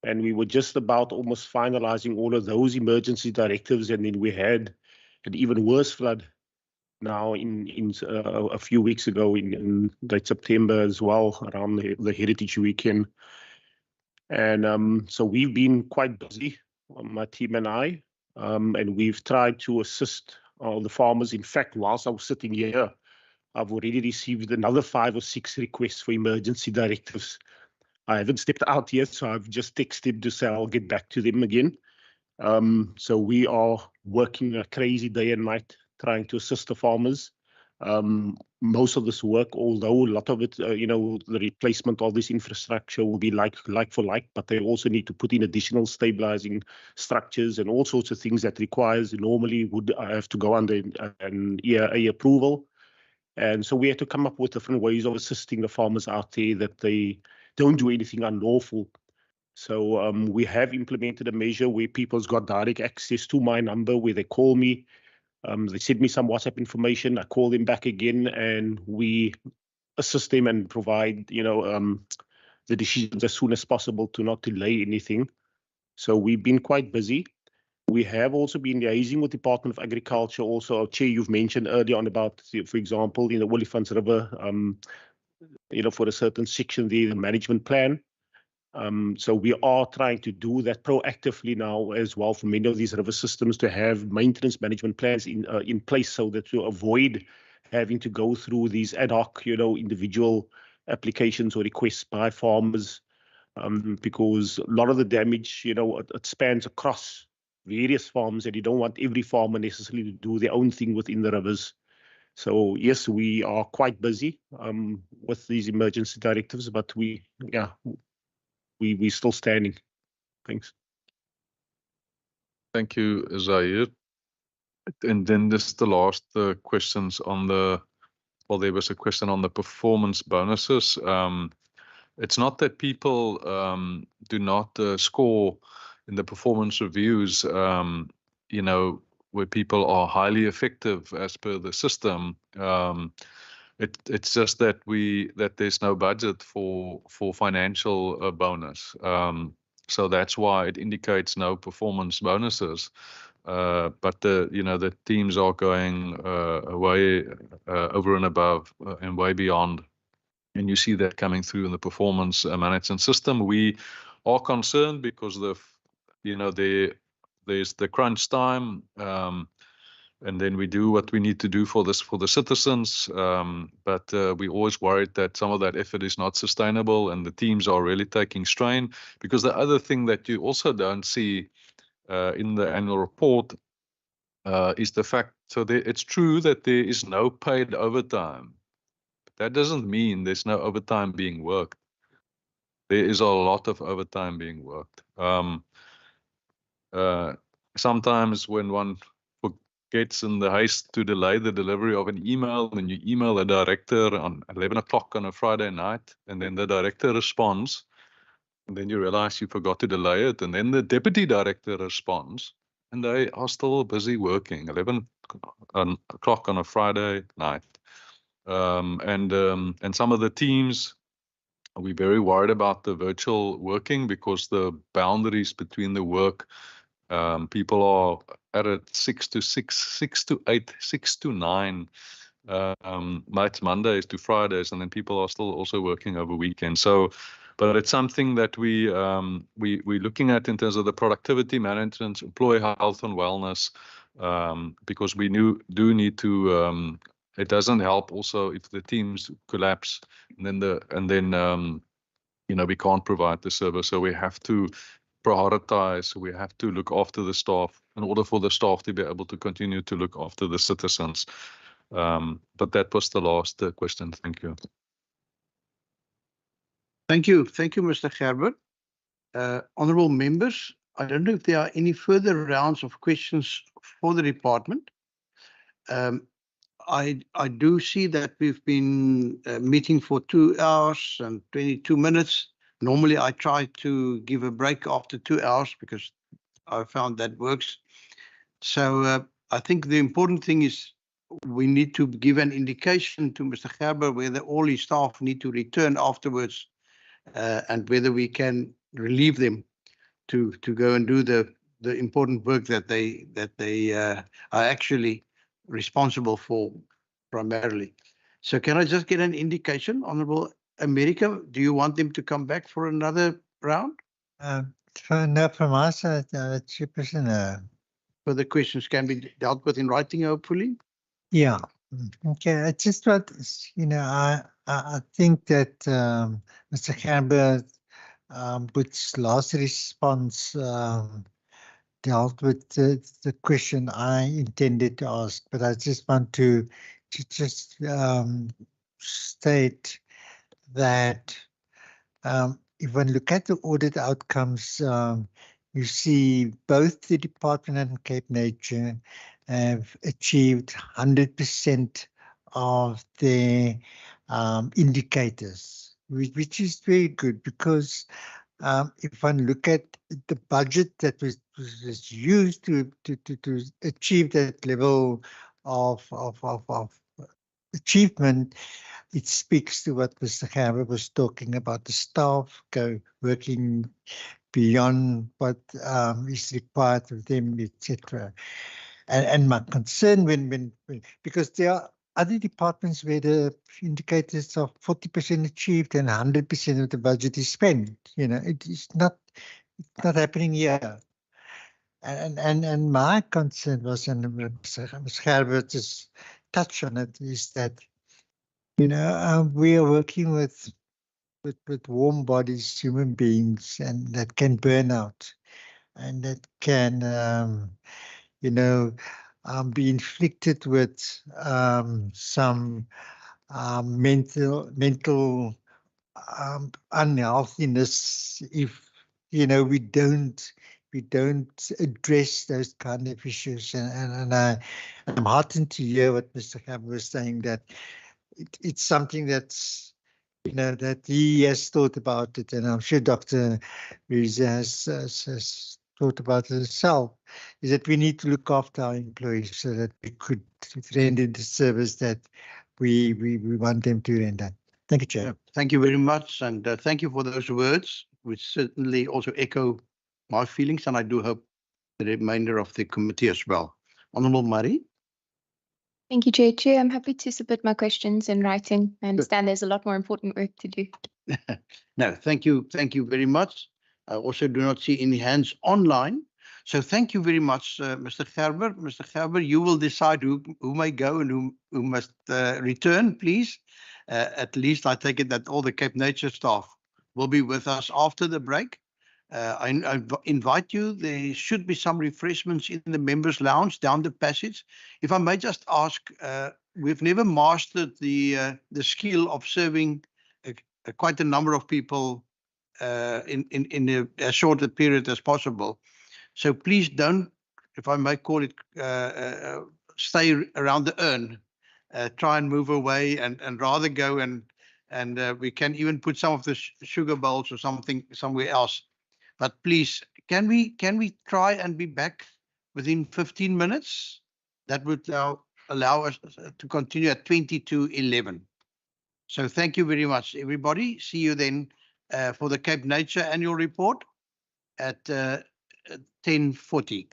and we were just about almost finalizing all of those emergency directives, and then we had an even worse flood now in a few weeks ago in late September as well, around the Heritage Weekend. And so we've been quite busy, my team and I, and we've tried to assist all the farmers. In fact, whilst I was sitting here, I've already received another 5 or 6 requests for emergency directives. I haven't stepped out yet, so I've just texted to say I'll get back to them again. So we are working a crazy day and night trying to assist the farmers. Most of this work, although a lot of it, the replacement of this infrastructure will be like for like, but they also need to put in additional stabilizing structures and all sorts of things that requires normally would have to go under an EIA approval. And so we had to come up with different ways of assisting the farmers out there that they don't do anything unlawful. So we have implemented a measure where people's got direct access to my number, where they call me. They send me some WhatsApp information. I call them back again, and we assist them and provide, the decisions as soon as possible to not delay anything. So we've been quite busy. We have also been liaising with the Department of Agriculture. Also, Chair, you've mentioned earlier on about, for example, in the Olifants River, for a certain section there, the management plan. So we are trying to do that proactively now as well for many of these river systems, to have maintenance management plans in place so that to avoid having to go through these ad hoc, individual applications or requests by farmers, because a lot of the damage, it spans across various farms, and you don't want every farmer necessarily to do their own thing within the rivers. So yes, we are quite busy with these emergency directives, but we still standing. Thanks. Thank you, Zahir. And then just the last questions on the, well, there was a question on the performance bonuses. It's not that people do not score in the performance reviews, you know, where people are highly effective as per the system. It's just that there's no budget for financial bonus. So that's why it indicates no performance bonuses. But the teams are going way over and above and way beyond. And you see that coming through in the performance management system. We are concerned because there's the crunch time, and then we do what we need to do for the citizens. But we always worried that some of that effort is not sustainable, and the teams are really taking strain. Because the other thing that you also don't see in the annual report is the fact. So it's true that there is no paid overtime. That doesn't mean there's no overtime being worked. There is a lot of overtime being worked. Sometimes when one forgets in the haste to delay the delivery of an email, then you email a director on 11 o'clock on a Friday night, and then the director responds, and then you realize you forgot to delay it, and then the deputy director responds, and they are still busy working 11 o'clock on a Friday night. And some of the teams, we're very worried about the virtual working because the boundaries between the work, people are at it 6 to 6, 6 to 8, 6 to 9, nights, Mondays to Fridays, and then people are still also working over weekends. So, but it's something that we're looking at in terms of the productivity management, employee health and wellness, because we do need to. It doesn't help also if the teams collapse, and then we can't provide the service. So we have to prioritize. We have to look after the staff in order for the staff to be able to continue to look after the citizens. But that was the last question. Thank you. Thank you. Thank you, Mr. Gerber. Honorable members, I don't know if there are any further rounds of questions for the department. I do see that we've been meeting for 2 hours and 22 minutes. Normally, I try to give a break after 2 hours because I found that works. So I think the important thing is we need to give an indication to Mr. Gerber whether all his staff need to return afterwards and whether we can relieve them to go and do the important work that they are actually responsible for primarily. So can I just get an indication, Honorable America? Do you want them to come back for another round? No, from our side, Chairperson. Further questions can be dealt with in writing, hopefully. Yeah. Okay. I just want, I think that Mr. Gerber, which last response dealt with the question I intended to ask, but I just want to just state that if one look at the audit outcomes, you see both the department and Cape Nature have achieved 100% of their indicators, which is very good because if one look at the budget that was used to achieve that level of achievement, it speaks to what Mr. Gerber was talking about, the staff working beyond what is required of them, etc. And my concern when because there are other departments where the indicators are 40% achieved and 100% of the budget is spent. It's not happening here. And my concern was, and Mr. Gerber just touched on it, is that we are working with warm bodies, human beings, and that can burn out, and that can be inflicted with some mental unhealthiness if we don't address those kind of issues. And I'm heartened to hear what Mr. Kab was saying, that it's something that's that he has thought about it, and I'm sure Dr. Riza has thought about it herself, is that we need to look after our employees so that we could render the service that we want them to render. Thank you, Chair. Yeah, thank you very much, and thank you for those words, which certainly also echo my feelings, and I do hope the remainder of the committee as well. Honourable Murray. Thank you, Chair. I'm happy to submit my questions in writing. I understand there's a lot more important work to do. No, thank you very much. I also do not see any hands online. So thank you very much, Mr. Gerber. Mr. Gerber, you will decide who may go and who must return, please. At least I take it that all the Cape Nature staff will be with us after the break. I invite you. There should be some refreshments in the members' lounge down the passage. If I may just ask, we've never mastered the skill of serving quite a number of people in as short a period as possible. So please don't, if I may call it, stay around the urn. Try and move away and rather go and we can even put some of the sugar bowls or something somewhere else. But please, can we try and be back within 15 minutes? That would allow us to continue at 20 to 11. So thank you very much, everybody. See you then for the Cape Nature annual report at 10:40.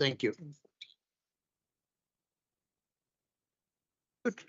Thank you. Good.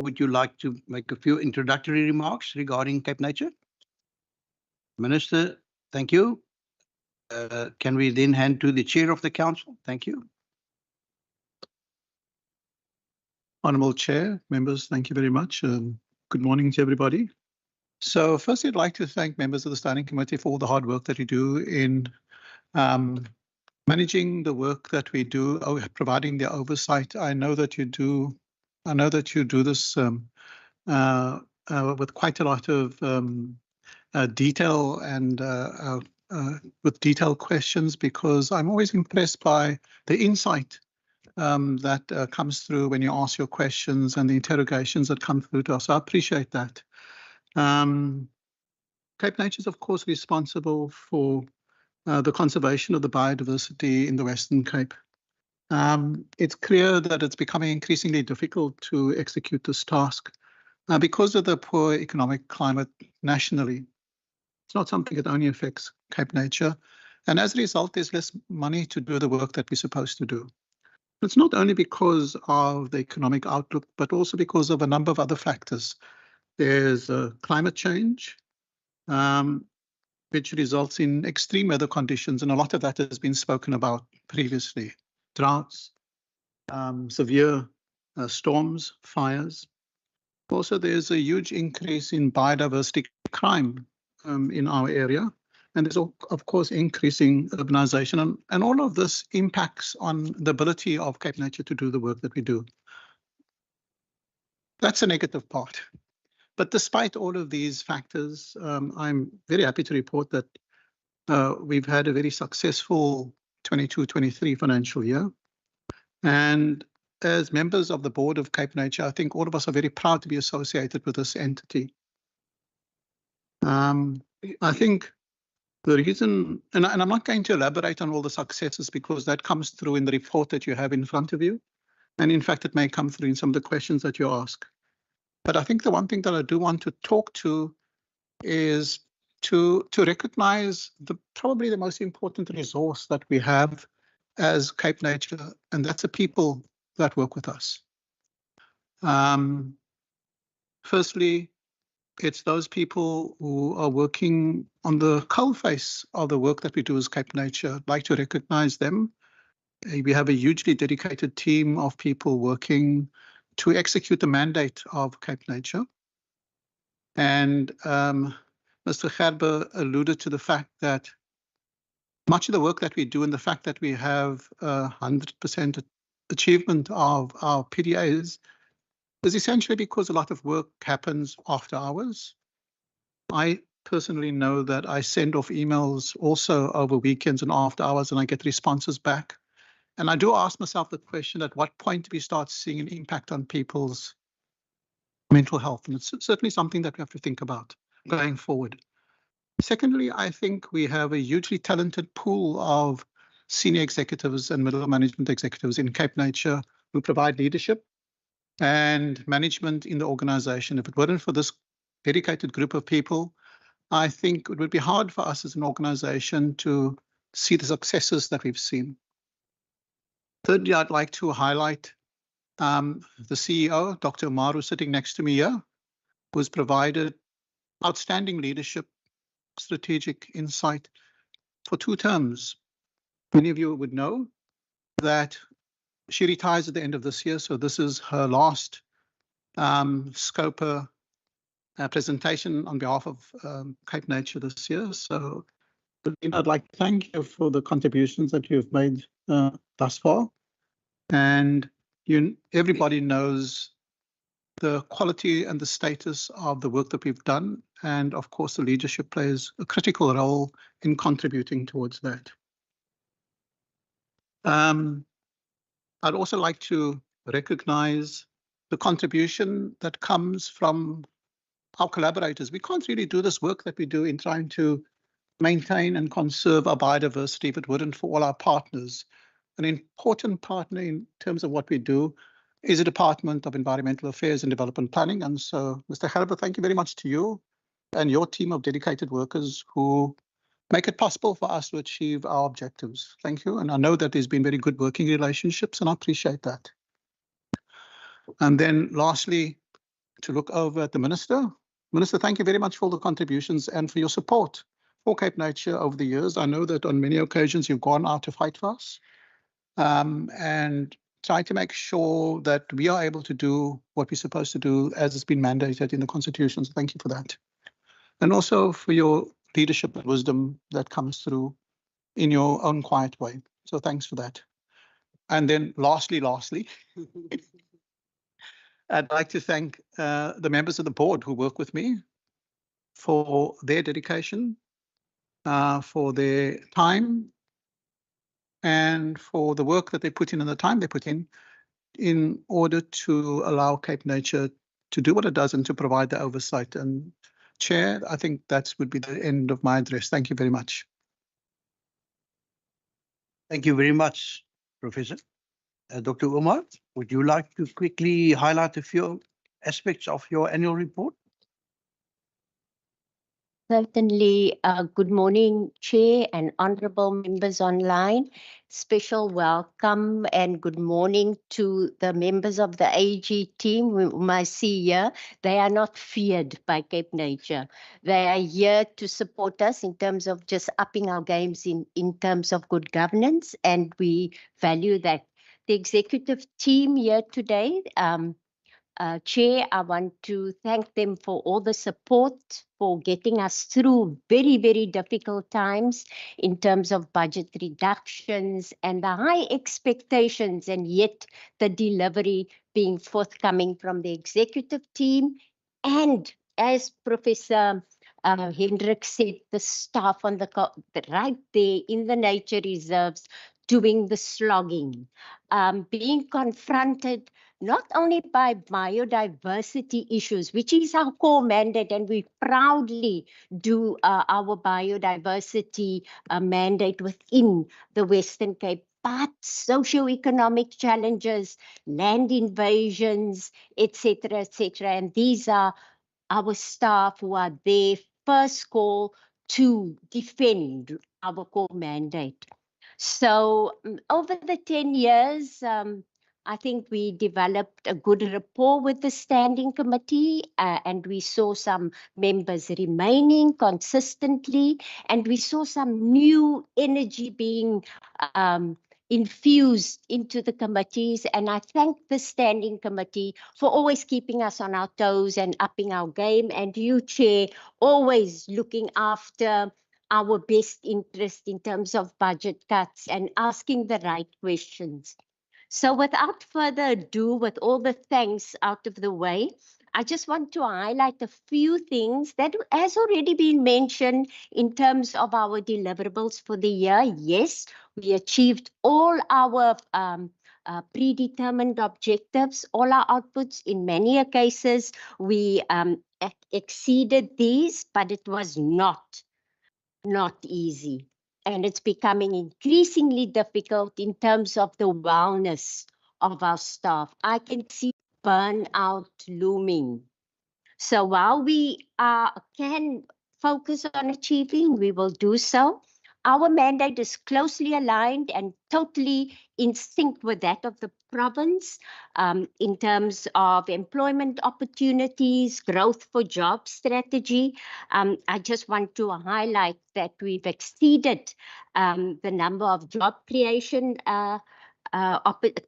would you like to make a few introductory remarks regarding Cape Nature? Minister, thank you. Can we then hand to the chair of the council? Thank you. Honourable Chair, members, thank you very much. Good morning to everybody. So firstly, I'd like to thank members of the Standing Committee for all the hard work that you do in managing the work that we do, providing the oversight. I know that you do this with quite a lot of detail and with detailed questions, because I'm always impressed by the insight that comes through when you ask your questions and the interrogations that come through to us. I appreciate that. Cape Nature is, of course, responsible for the conservation of the biodiversity in the Western Cape. It's clear that it's becoming increasingly difficult to execute this task because of the poor economic climate nationally. It's not something that only affects Cape Nature. And as a result, there's less money to do the work that we're supposed to do. It's not only because of the economic outlook, but also because of a number of other factors. There's climate change, which results in extreme weather conditions, and a lot of that has been spoken about previously. Droughts, severe storms, fires. Also, there's a huge increase in biodiversity crime in our area, and there's, of course, increasing urbanization, and all of this impacts on the ability of Cape Nature to do the work that we do. That's a negative part. But despite all of these factors, I'm very happy to report that we've had a very successful 22-23 financial year. And as members of the board of Cape Nature, I think all of us are very proud to be associated with this entity. I think the reason, and I'm not going to elaborate on all the successes because that comes through in the report that you have in front of you. And in fact, it may come through in some of the questions that you ask. But I think the one thing that I do want to talk to is to recognize probably the most important resource that we have as Cape Nature, and that's the people that work with us. Firstly, it's those people who are working on the coalface of the work that we do as Cape Nature. I'd like to recognize them. We have a hugely dedicated team of people working to execute the mandate of Cape Nature. And Mr. Gerber alluded to the fact that much of the work that we do and the fact that we have 100% achievement of our PDAs is essentially because a lot of work happens after hours. I personally know that I send off emails also over weekends and after hours, and I get responses back. And I do ask myself the question, at what point do we start seeing an impact on people's mental health? And it's certainly something that we have to think about going forward. Secondly, I think we have a hugely talented pool of senior executives and middle management executives in Cape Nature who provide leadership and management in the organization. If it weren't for this dedicated group of people, I think it would be hard for us as an organization to see the successes that we've seen. Thirdly, I'd like to highlight the CEO, Dr. Maru, sitting next to me here, who has provided outstanding leadership, strategic insight for 2 terms. Many of you would know that she retires at the end of this year, so this is her last SCOPA presentation on behalf of Cape Nature this year. So I'd like to thank you for the contributions that you've made thus far. And everybody knows the quality and the status of the work that we've done. And of course, the leadership plays a critical role in contributing towards that. I'd also like to recognize the contribution that comes from our collaborators. We can't really do this work that we do in trying to maintain and conserve our biodiversity if it weren't for all our partners. An important partner in terms of what we do is the Department of Environmental Affairs and Development Planning. And so, Mr. Gerber, thank you very much to you and your team of dedicated workers who make it possible for us to achieve our objectives. Thank you. And I know that there's been very good working relationships, and I appreciate that. And then lastly, to look over at the Minister. Minister, thank you very much for all the contributions and for your support for Cape Nature over the years. I know that on many occasions you've gone out to fight for us and try to make sure that we are able to do what we're supposed to do as it's been mandated in the Constitution. So thank you for that. And also for your leadership and wisdom that comes through in your own quiet way. So thanks for that. And then lastly, I'd like to thank the members of the board who work with me for their dedication, for their time, and for the work that they put in and the time they put in order to allow Cape Nature to do what it does and to provide the oversight. And Chair, I think that would be the end of my address. Thank you very much. Thank you very much, Professor. Dr. Umar, would you like to quickly highlight a few aspects of your annual report? Certainly. Good morning, Chair and honourable members online. Special welcome and good morning to the members of the AG team whom I see here. They are not feared by Cape Nature. They are here to support us in terms of just upping our games in terms of good governance, and we value that. The executive team here today, Chair, I want to thank them for all the support for getting us through very, very difficult times in terms of budget reductions and the high expectations, and yet the delivery being forthcoming from the executive team. And as Professor Hendrik said, the staff on right there in the nature reserves doing the slogging, being confronted not only by biodiversity issues, which is our core mandate, and we proudly do our biodiversity mandate within the Western Cape, but socio-economic challenges, land invasions, etc., etc. And these are our staff who are there first call to defend our core mandate. So over the 10 years, I think we developed a good rapport with the standing committee, and we saw some members remaining consistently, and we saw some new energy being infused into the committees. And I thank the standing committee for always keeping us on our toes and upping our game, and you, Chair, always looking after our best interest in terms of budget cuts and asking the right questions. So without further ado, with all the thanks out of the way, I just want to highlight a few things that has already been mentioned in terms of our deliverables for the year. Yes, we achieved all our predetermined objectives, all our outputs. In many cases, we exceeded these, but it was not easy. And it's becoming increasingly difficult in terms of the wellness of our staff. I can see burnout looming. So while we can focus on achieving, we will do so. Our mandate is closely aligned and totally in sync with that of the province in terms of employment opportunities, growth for job strategy. I just want to highlight that we've exceeded the number of job creation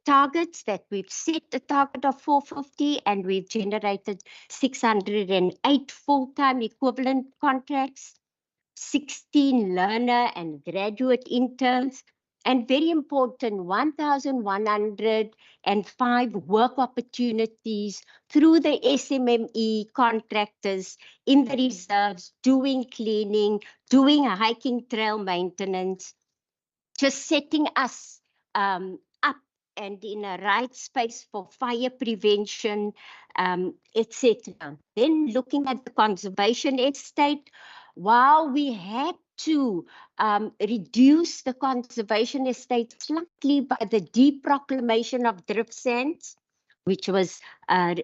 targets that we've set, a target of 450, and we've generated 608 full-time equivalent contracts, 16 learner and graduate interns, and very important, 1,105 work opportunities through the SMME contractors in the reserves, doing cleaning, doing hiking trail maintenance, just setting us up and in a right space for fire prevention, etc. Then looking at the conservation estate, while we had to reduce the conservation estate slightly by the deproclamation of drift sands, which was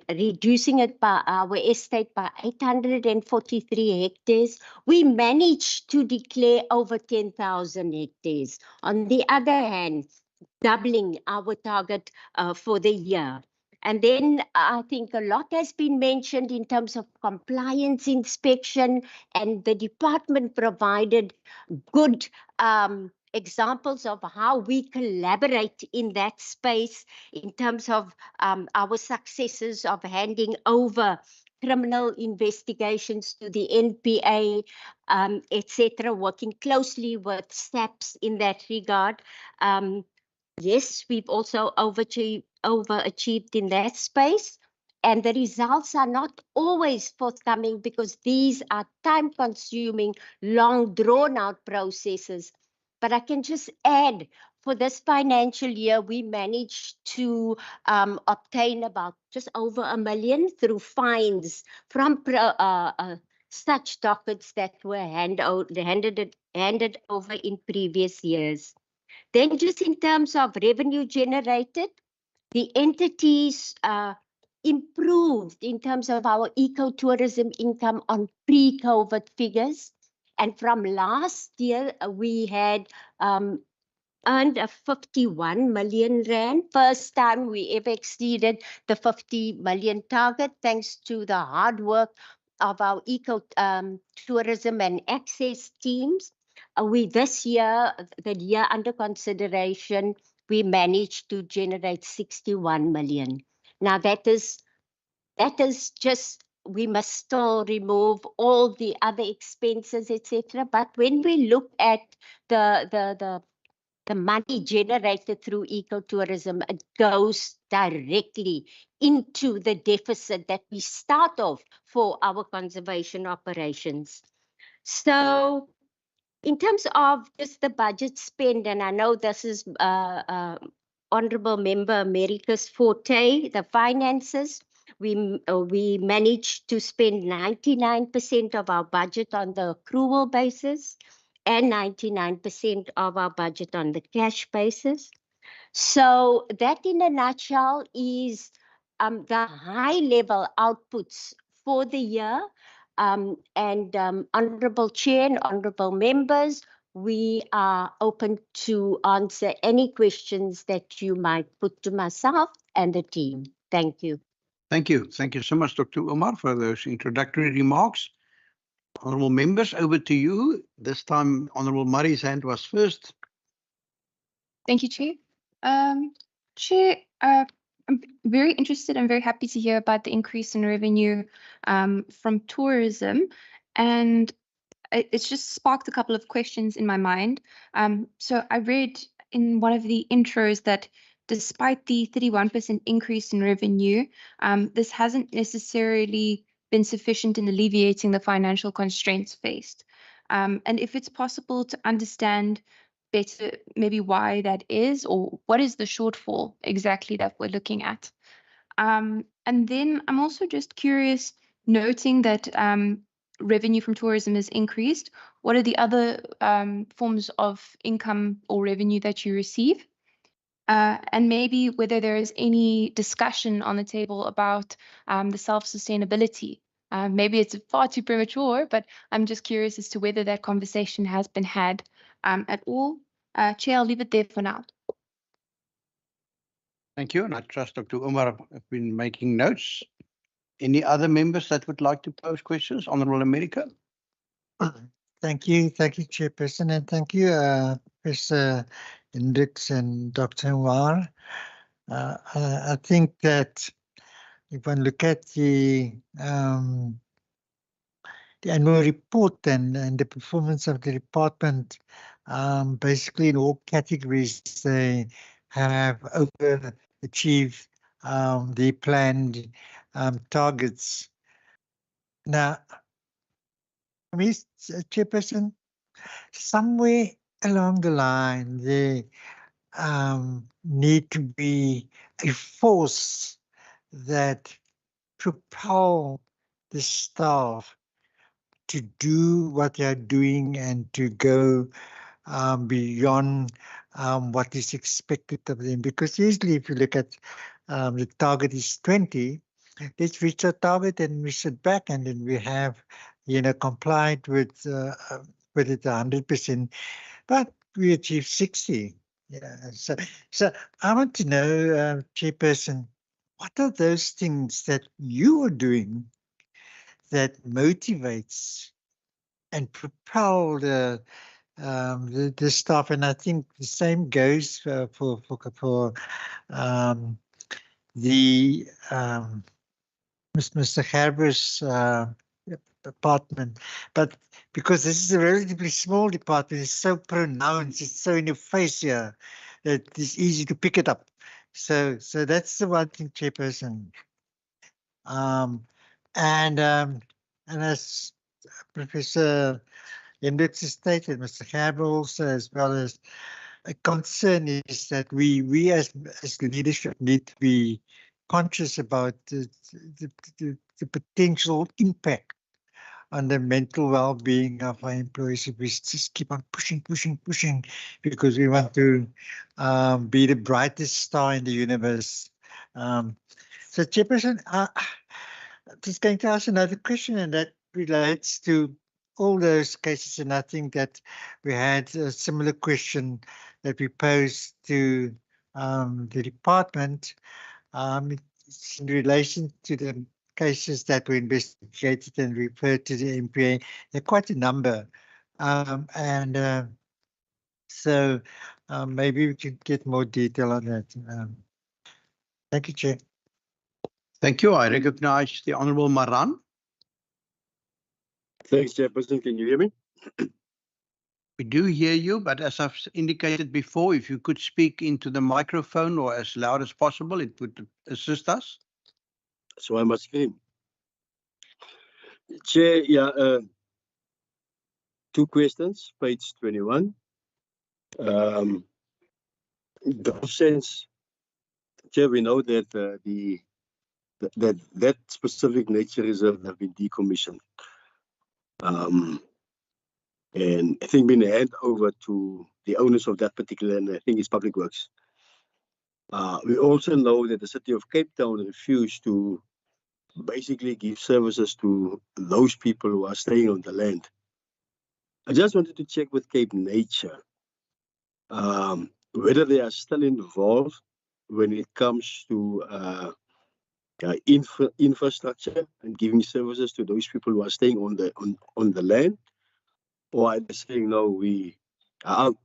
reducing it by our estate by 843 hectares, we managed to declare over 10,000 hectares. On the other hand, doubling our target for the year. And then I think a lot has been mentioned in terms of compliance inspection, and the department provided good examples of how we collaborate in that space in terms of our successes of handing over criminal investigations to the NPA, etc., working closely with SAPS in that regard. Yes, we've also overachieved in that space, and the results are not always forthcoming because these are time-consuming, long, drawn-out processes. But I can just add, for this financial year, we managed to obtain about just over $1 million through fines from such dockets that were handed over in previous years. Then just in terms of revenue generated, the entities improved in terms of our ecotourism income on pre-COVID figures. And from last year, we had earned a 51 million rand. First time we ever exceeded the 50 million target, thanks to the hard work of our ecotourism and access teams. This year, the year under consideration, we managed to generate 61 million. Now that is just, we must still remove all the other expenses, etc. But when we look at the money generated through ecotourism, it goes directly into the deficit that we start off for our conservation operations. So in terms of just the budget spend, and I know this is Honourable Member America's forte, the finances, we managed to spend 99% of our budget on the accrual basis and 99% of our budget on the cash basis. So that in a nutshell is the high level outputs for the year. Honourable Chair and Honourable Members, we are open to answer any questions that you might put to myself and the team. Thank you. Thank you. Thank you so much, Dr. Umar, for those introductory remarks. Honourable Members, over to you. This time, Honourable Murray's hand was first. Thank you, Chair. Chair, I'm very interested and very happy to hear about the increase in revenue from tourism, and it's just sparked a couple of questions in my mind. So I read in one of the intros that despite the 31% increase in revenue, this hasn't necessarily been sufficient in alleviating the financial constraints faced. And if it's possible to understand better maybe why that is, or what is the shortfall exactly that we're looking at. And then I'm also just curious, noting that revenue from tourism has increased, what are the other forms of income or revenue that you receive? And maybe whether there is any discussion on the table about the self-sustainability. Maybe it's far too premature, but I'm just curious as to whether that conversation has been had at all. Chair, I'll leave it there for now. Thank you. And I trust Dr. Umar have been making notes. Any other members that would like to pose questions? Honourable America. Thank you, Chairperson, and thank you, Professor Hendricks and Dr. Umar. I think that if one look at the annual report and the performance of the department, basically in all categories, they have overachieved the planned targets. Now, Ms. Chairperson, somewhere along the line, there need to be a force that propel the staff to do what they are doing and to go beyond what is expected of them. Because usually if you look at the target is 20, let's reach our target and we sit back and then we have, complied with it 100%, but we achieved 60. So I want to know, Chairperson, what are those things that you are doing that motivates and propel the staff? And I think the same goes for the Mr. Gerber's department, but because this is a relatively small department, it's so pronounced, it's so in your face here that it's easy to pick it up. So that's the one thing, Chairperson. And as Professor Hendricks has stated, Mr. Gerber also, as well as a concern is that we as leadership need to be conscious about the potential impact on the mental well-being of our employees if we just keep on pushing, because we want to be the brightest star in the universe. So, Chairperson, I'm just going to ask another question, and that relates to all those cases, and I think that we had a similar question that we posed to the department. It's in relation to the cases that were investigated and referred to the MPA. There are quite a number. So maybe we could get more detail on that. Thank you, Chair. Thank you. I recognize the Honourable Maran. Thanks, Chairperson. Can you hear me? We do hear you, but as I've indicated before, if you could speak into the microphone or as loud as possible, it would assist us. So I must scream. Chair, yeah, 2 questions, page 21. The sense, Chair, we know that that specific nature reserve have been decommissioned. And I think been handed over to the owners of that particular, and I think it's Public Works. We also know that the city of Cape Town refused to basically give services to those people who are staying on the land. I just wanted to check with Cape Nature whether they are still involved when it comes to infrastructure and giving services to those people who are staying on the land, or are they saying no, we are out,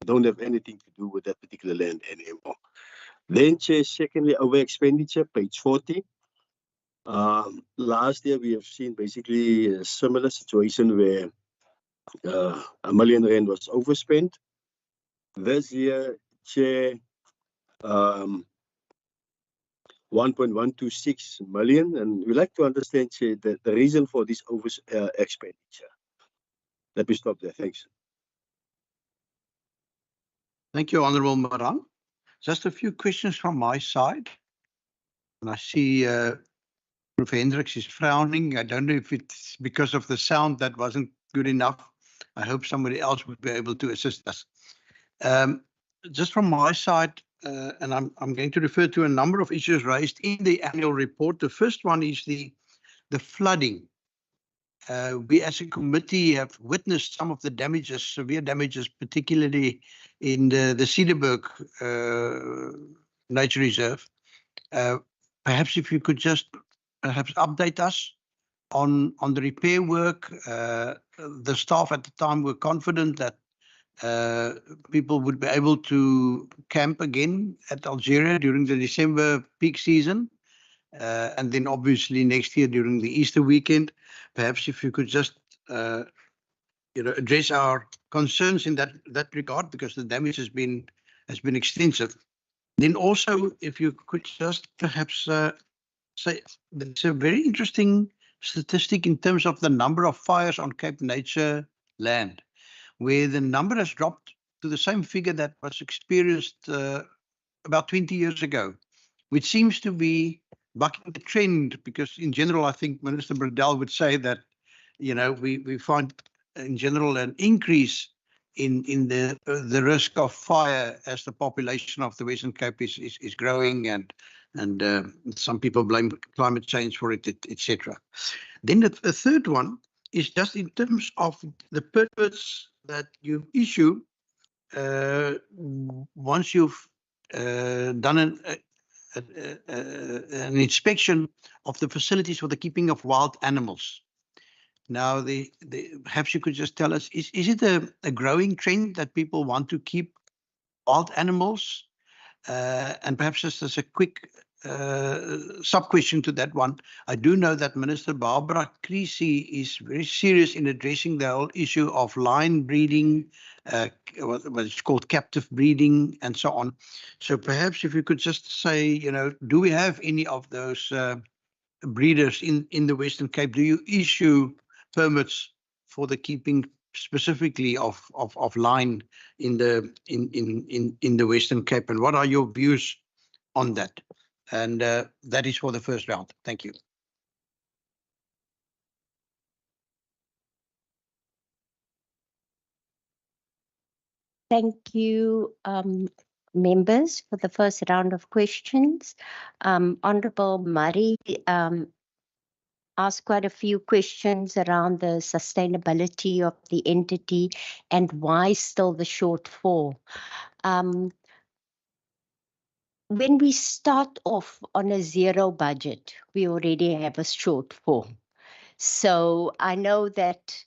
don't have anything to do with that particular land anymore. Then, Chair, secondly, over expenditure, page 40. Last year we have seen basically a similar situation where R1 million was overspent. This year, Chair, 1.126 million, and we'd like to understand, Chair, the reason for this expenditure. Let me stop there. Thanks. Thank you, Honourable Maran. Just a few questions from my side. And I see Prof. Hendricks is frowning. I don't know if it's because of the sound that wasn't good enough. I hope somebody else would be able to assist us. Just from my side, and I'm going to refer to a number of issues raised in the annual report. The first one is the flooding. We as a committee have witnessed some of the damages, severe damages, particularly in the Cedarburg Nature Reserve. Perhaps if you could just perhaps update us on the repair work. The staff at the time were confident that people would be able to camp again at Algeria during the December peak season. And then obviously next year during the Easter weekend. Perhaps if you could just address our concerns in that regard, because the damage has been extensive. Then also, if you could just perhaps say there's a very interesting statistic in terms of the number of fires on Cape Nature land, where the number has dropped to the same figure that was experienced about 20 years ago, which seems to be bucking the trend, because in general, I think Minister Bradell would say that, we find in general an increase in the risk of fire as the population of the Western Cape is growing, and some people blame climate change for it, etc. Then the third one is just in terms of the permits that you issue once you've done an inspection of the facilities for the keeping of wild animals. Now, perhaps you could just tell us, is it a growing trend that people want to keep wild animals? And perhaps just as a quick sub-question to that one, I do know that Minister Barbara Creasy is very serious in addressing the whole issue of lion breeding, what is called captive breeding, and so on. So perhaps if you could just say, you know, do we have any of those breeders in the Western Cape? Do you issue permits for the keeping specifically of lion in the Western Cape, and what are your views on that? And that is for the first round. Thank you. Thank you, members, for the first round of questions. Honourable Murray asked quite a few questions around the sustainability of the entity and why still the shortfall. When we start off on a zero budget, we already have a shortfall. So I know that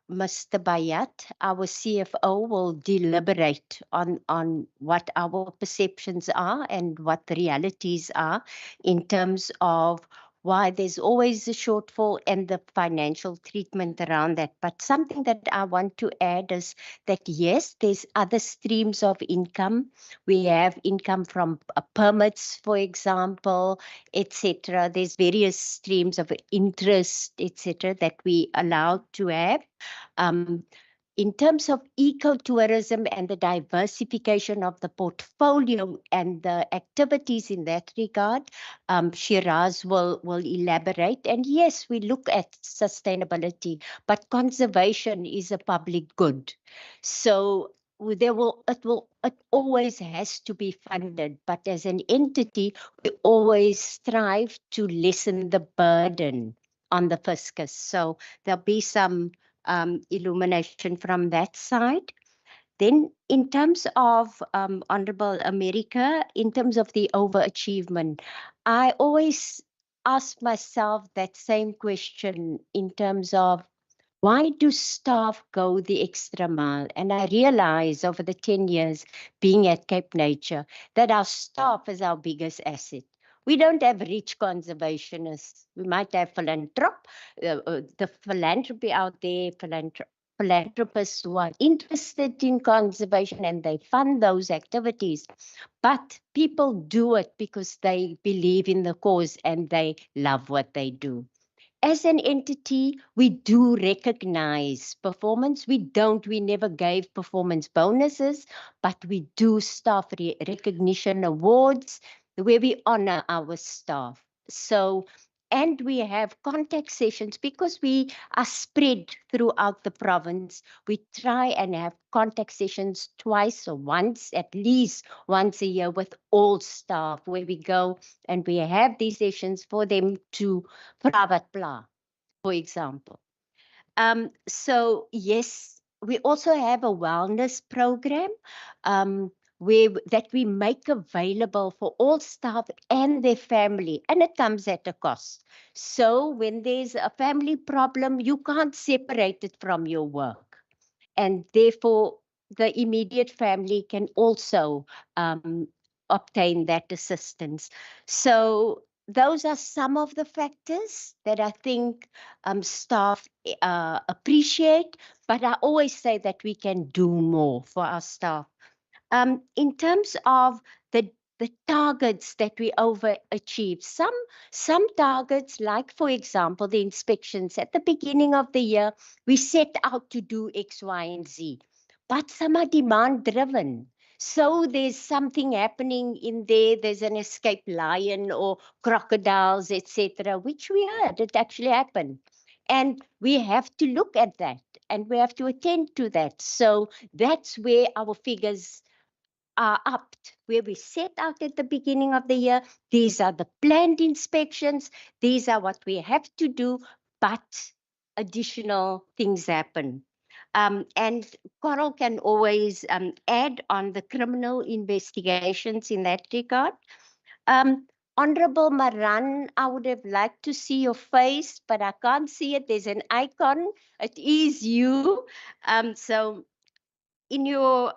Mr. Bayat, our CFO, will deliberate on what our perceptions are and what the realities are in terms of why there's always a shortfall and the financial treatment around that. But something that I want to add is that, yes, there's other streams of income. We have income from permits, for example, etc. There's various streams of interest, etc., that we allowed to have. In terms of ecotourism and the diversification of the portfolio and the activities in that regard, Shiraz will elaborate. And yes, we look at sustainability, but conservation is a public good. So it always has to be funded, but as an entity, we always strive to lessen the burden on the fiscus. So there'll be some illumination from that side. Then in terms of Honourable America, in terms of the overachievement, I always ask myself that same question in terms of why do staff go the extra mile? And I realize over the 10 years being at Cape Nature that our staff is our biggest asset. We don't have rich conservationists. We might have the philanthropy out there, philanthropists who are interested in conservation and they fund those activities. But people do it because they believe in the cause and they love what they do. As an entity, we do recognize performance. We never gave performance bonuses, but we do staff recognition awards where we honor our staff. So, and we have contact sessions because we are spread throughout the province. We try and have contact sessions twice or once, at least once a year with all staff, where we go and we have these sessions for them to private pla, for example. So yes, we also have a wellness program that we make available for all staff and their family, and it comes at a cost. So when there's a family problem, you can't separate it from your work, and therefore the immediate family can also obtain that assistance. So those are some of the factors that I think staff appreciate, but I always say that we can do more for our staff. In terms of the targets that we overachieve, some targets, like for example, the inspections at the beginning of the year, we set out to do X, Y, and Z, but some are demand driven. So there's something happening in there. There's an escaped lion or crocodiles, etc., which we heard it actually happened. And we have to look at that and we have to attend to that. So that's where our figures are upped, where we set out at the beginning of the year. These are the planned inspections. These are what we have to do, but additional things happen. And Coral can always add on the criminal investigations in that regard. Honorable Maran, I would have liked to see your face, but I can't see it. There's an icon. It is you. So in your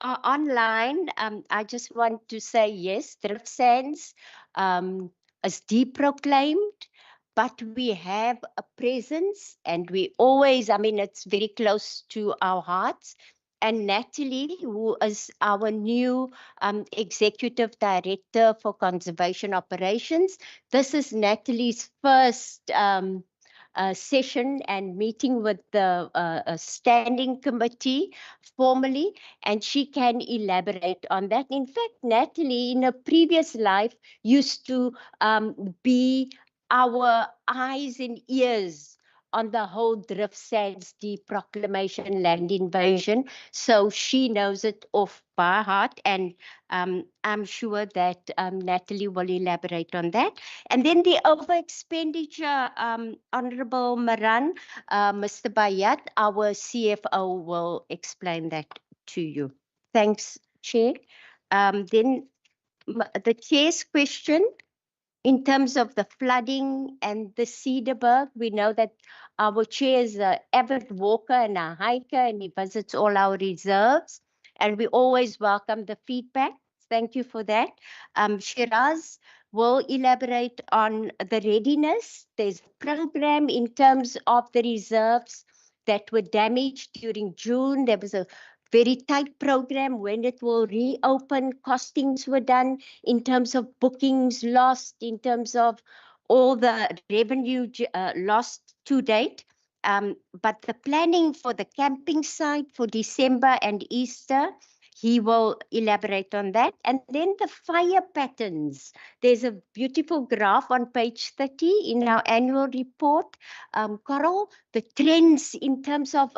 online, I just want to say yes, Drift Sands is deproclaimed, but we have a presence and we always, I mean, it's very close to our hearts. And Natalie, who is our new Executive Director for Conservation Operations, this is Natalie's first session and meeting with the standing committee formally, and she can elaborate on that. In fact, Natalie, in a previous life, used to be our eyes and ears on the whole Drift Sands deproclamation land invasion. So she knows it off by heart, and I'm sure that Natalie will elaborate on that. And then the over expenditure, Honorable Maran, Mr. Bayat, our CFO, will explain that to you. Thanks, Chair. Then the Chair's question, in terms of the flooding and the Cedarburg, we know that our Chair is an avid walker and a hiker, and he visits all our reserves, and we always welcome the feedback. Thank you for that. Shiraz will elaborate on the readiness. There's a program in terms of the reserves that were damaged during June. There was a very tight program when it will reopen. Costings were done in terms of bookings lost, in terms of all the revenue lost to date. But the planning for the camping site for December and Easter, he will elaborate on that. And then the fire patterns. There's a beautiful graph on page 30 in our annual report. Coral, the trends in terms of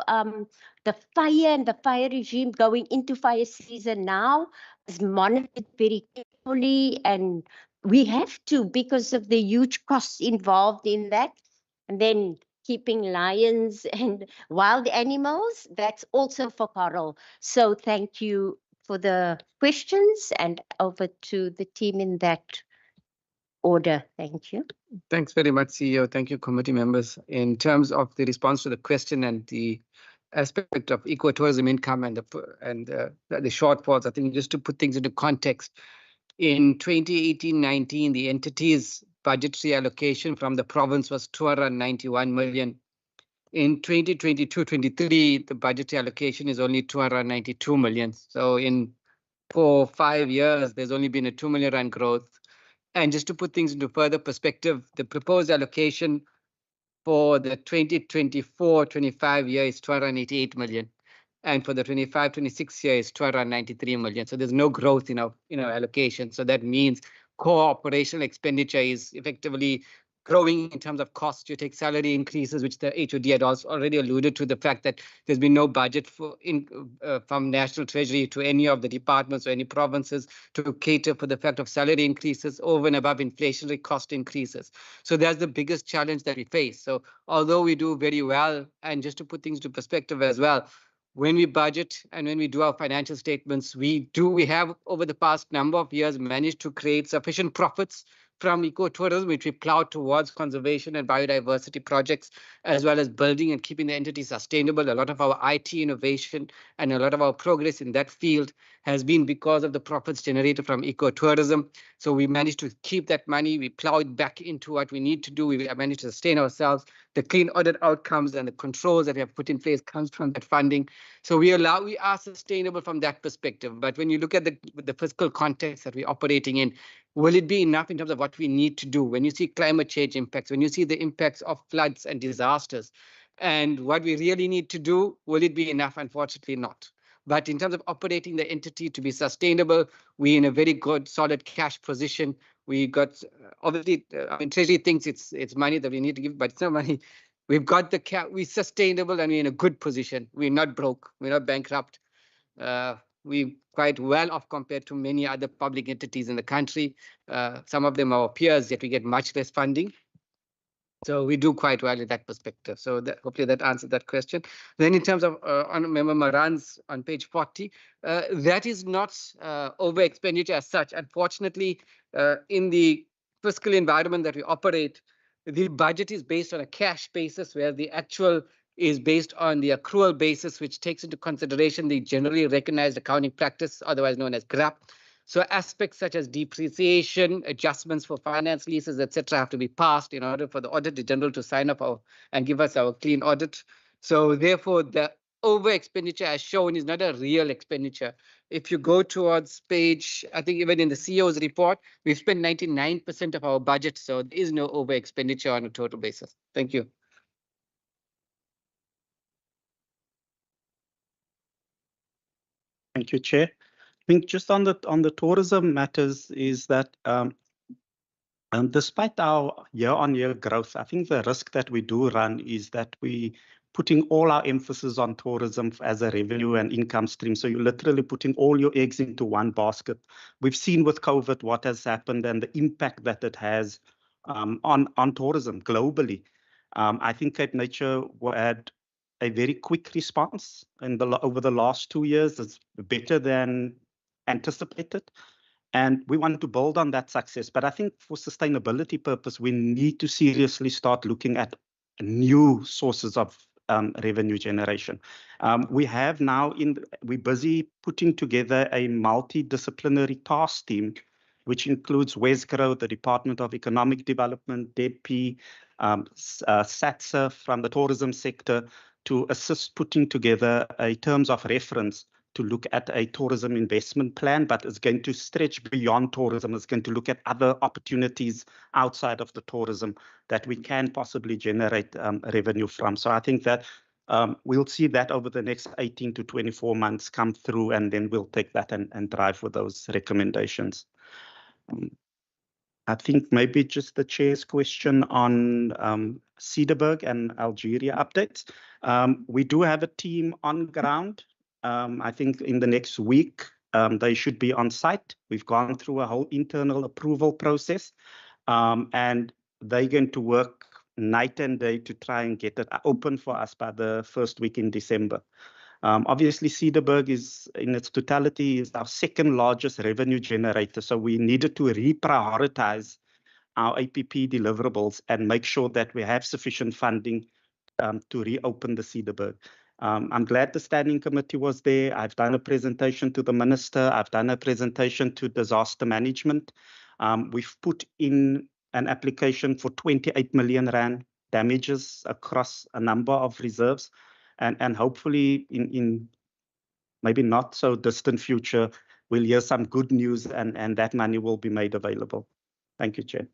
the fire and the fire regime going into fire season now is monitored very carefully, and we have to because of the huge costs involved in that. And then keeping lions and wild animals, that's also for Coral. So thank you for the questions, and over to the team in that order. Thank you. Thanks very much, CEO. Thank you, committee members. In terms of the response to the question and the aspect of ecotourism income and the shortfalls, I think just to put things into context, in 2018-19, the entity's budgetary allocation from the province was 291 million. In 2022-23, the budgetary allocation is only 292 million. So in 4 or 5 years, there's only been a 2 million rand growth. And just to put things into further perspective, the proposed allocation for the 2024-25 year is 288 million. And for the 25-26 year is 293 million. So there's no growth in our allocation. So that means core operational expenditure is effectively growing in terms of cost. You take salary increases, which the HOD had also already alluded to, the fact that there's been no budget from National Treasury to any of the departments or any provinces to cater for the fact of salary increases over and above inflationary cost increases. So that's the biggest challenge that we face. So although we do very well, and just to put things into perspective as well, when we budget and when we do our financial statements, we have over the past number of years managed to create sufficient profits from ecotourism, which we plowed towards conservation and biodiversity projects, as well as building and keeping the entity sustainable. A lot of our IT innovation and a lot of our progress in that field has been because of the profits generated from ecotourism. So we managed to keep that money. We plow it back into what we need to do. We managed to sustain ourselves. The clean audit outcomes and the controls that we have put in place comes from that funding. So we are sustainable from that perspective. But when you look at the fiscal context that we're operating in, will it be enough in terms of what we need to do? When you see climate change impacts, when you see the impacts of floods and disasters, and what we really need to do, will it be enough? Unfortunately not. But in terms of operating the entity to be sustainable, we're in a very good, solid cash position. We got, obviously, Treasury thinks it's money that we need to give, but it's not money. We've got the cash, we're sustainable, and we're in a good position. We're not broke, we're not bankrupt. We're quite well off compared to many other public entities in the country. Some of them are our peers, yet we get much less funding. So we do quite well in that perspective. So hopefully that answered that question. Then in terms of Member Maran's on page 40, that is not over expenditure as such. Unfortunately, in the fiscal environment that we operate, the budget is based on a cash basis, where the actual is based on the accrual basis, which takes into consideration the generally recognized accounting practice, otherwise known as GRAP. So aspects such as depreciation, adjustments for finance leases, etc., have to be passed in order for the Auditor General to sign up and give us our clean audit. So therefore, the over expenditure as shown is not a real expenditure. If you go towards page, I think even in the CEO's report, we've spent 99% of our budget, so there is no over expenditure on a total basis. Thank you. Thank you, Chair. I think just on the tourism matters is that despite our year-on-year growth, I think the risk that we do run is that we putting all our emphasis on tourism as a revenue and income stream. So you're literally putting all your eggs into one basket. We've seen with COVID what has happened and the impact that it has on tourism globally. I think Cape Nature had a very quick response over the last 2 years. It's better than anticipated. And we want to build on that success. But I think for sustainability purpose, we need to seriously start looking at new sources of revenue generation. We have now we're busy putting together a multidisciplinary task team, which includes WESGRO, the Department of Economic Development, DEPI, SATSA from the tourism sector, to assist putting together a terms of reference to look at a tourism investment plan, but it's going to stretch beyond tourism. It's going to look at other opportunities outside of the tourism that we can possibly generate revenue from. So I think that we'll see that over the next 18 to 24 months come through, and then we'll take that and drive with those recommendations. I think maybe just the Chair's question on Cederberg and Algeria updates. We do have a team on ground. I think in the next week, they should be on site. We've gone through a whole internal approval process, and they're going to work night and day to try and get it open for us by the first week in December. Obviously, Cederberg is, in its totality, is our second largest revenue generator. So we needed to reprioritize our APP deliverables and make sure that we have sufficient funding to reopen the Cederberg. I'm glad the standing committee was there. I've done a presentation to the minister. I've done a presentation to disaster management. We've put in an application for 28 million rand damages across a number of reserves. And hopefully in maybe not so distant future, we'll hear some good news and that money will be made available. Thank you, Chair.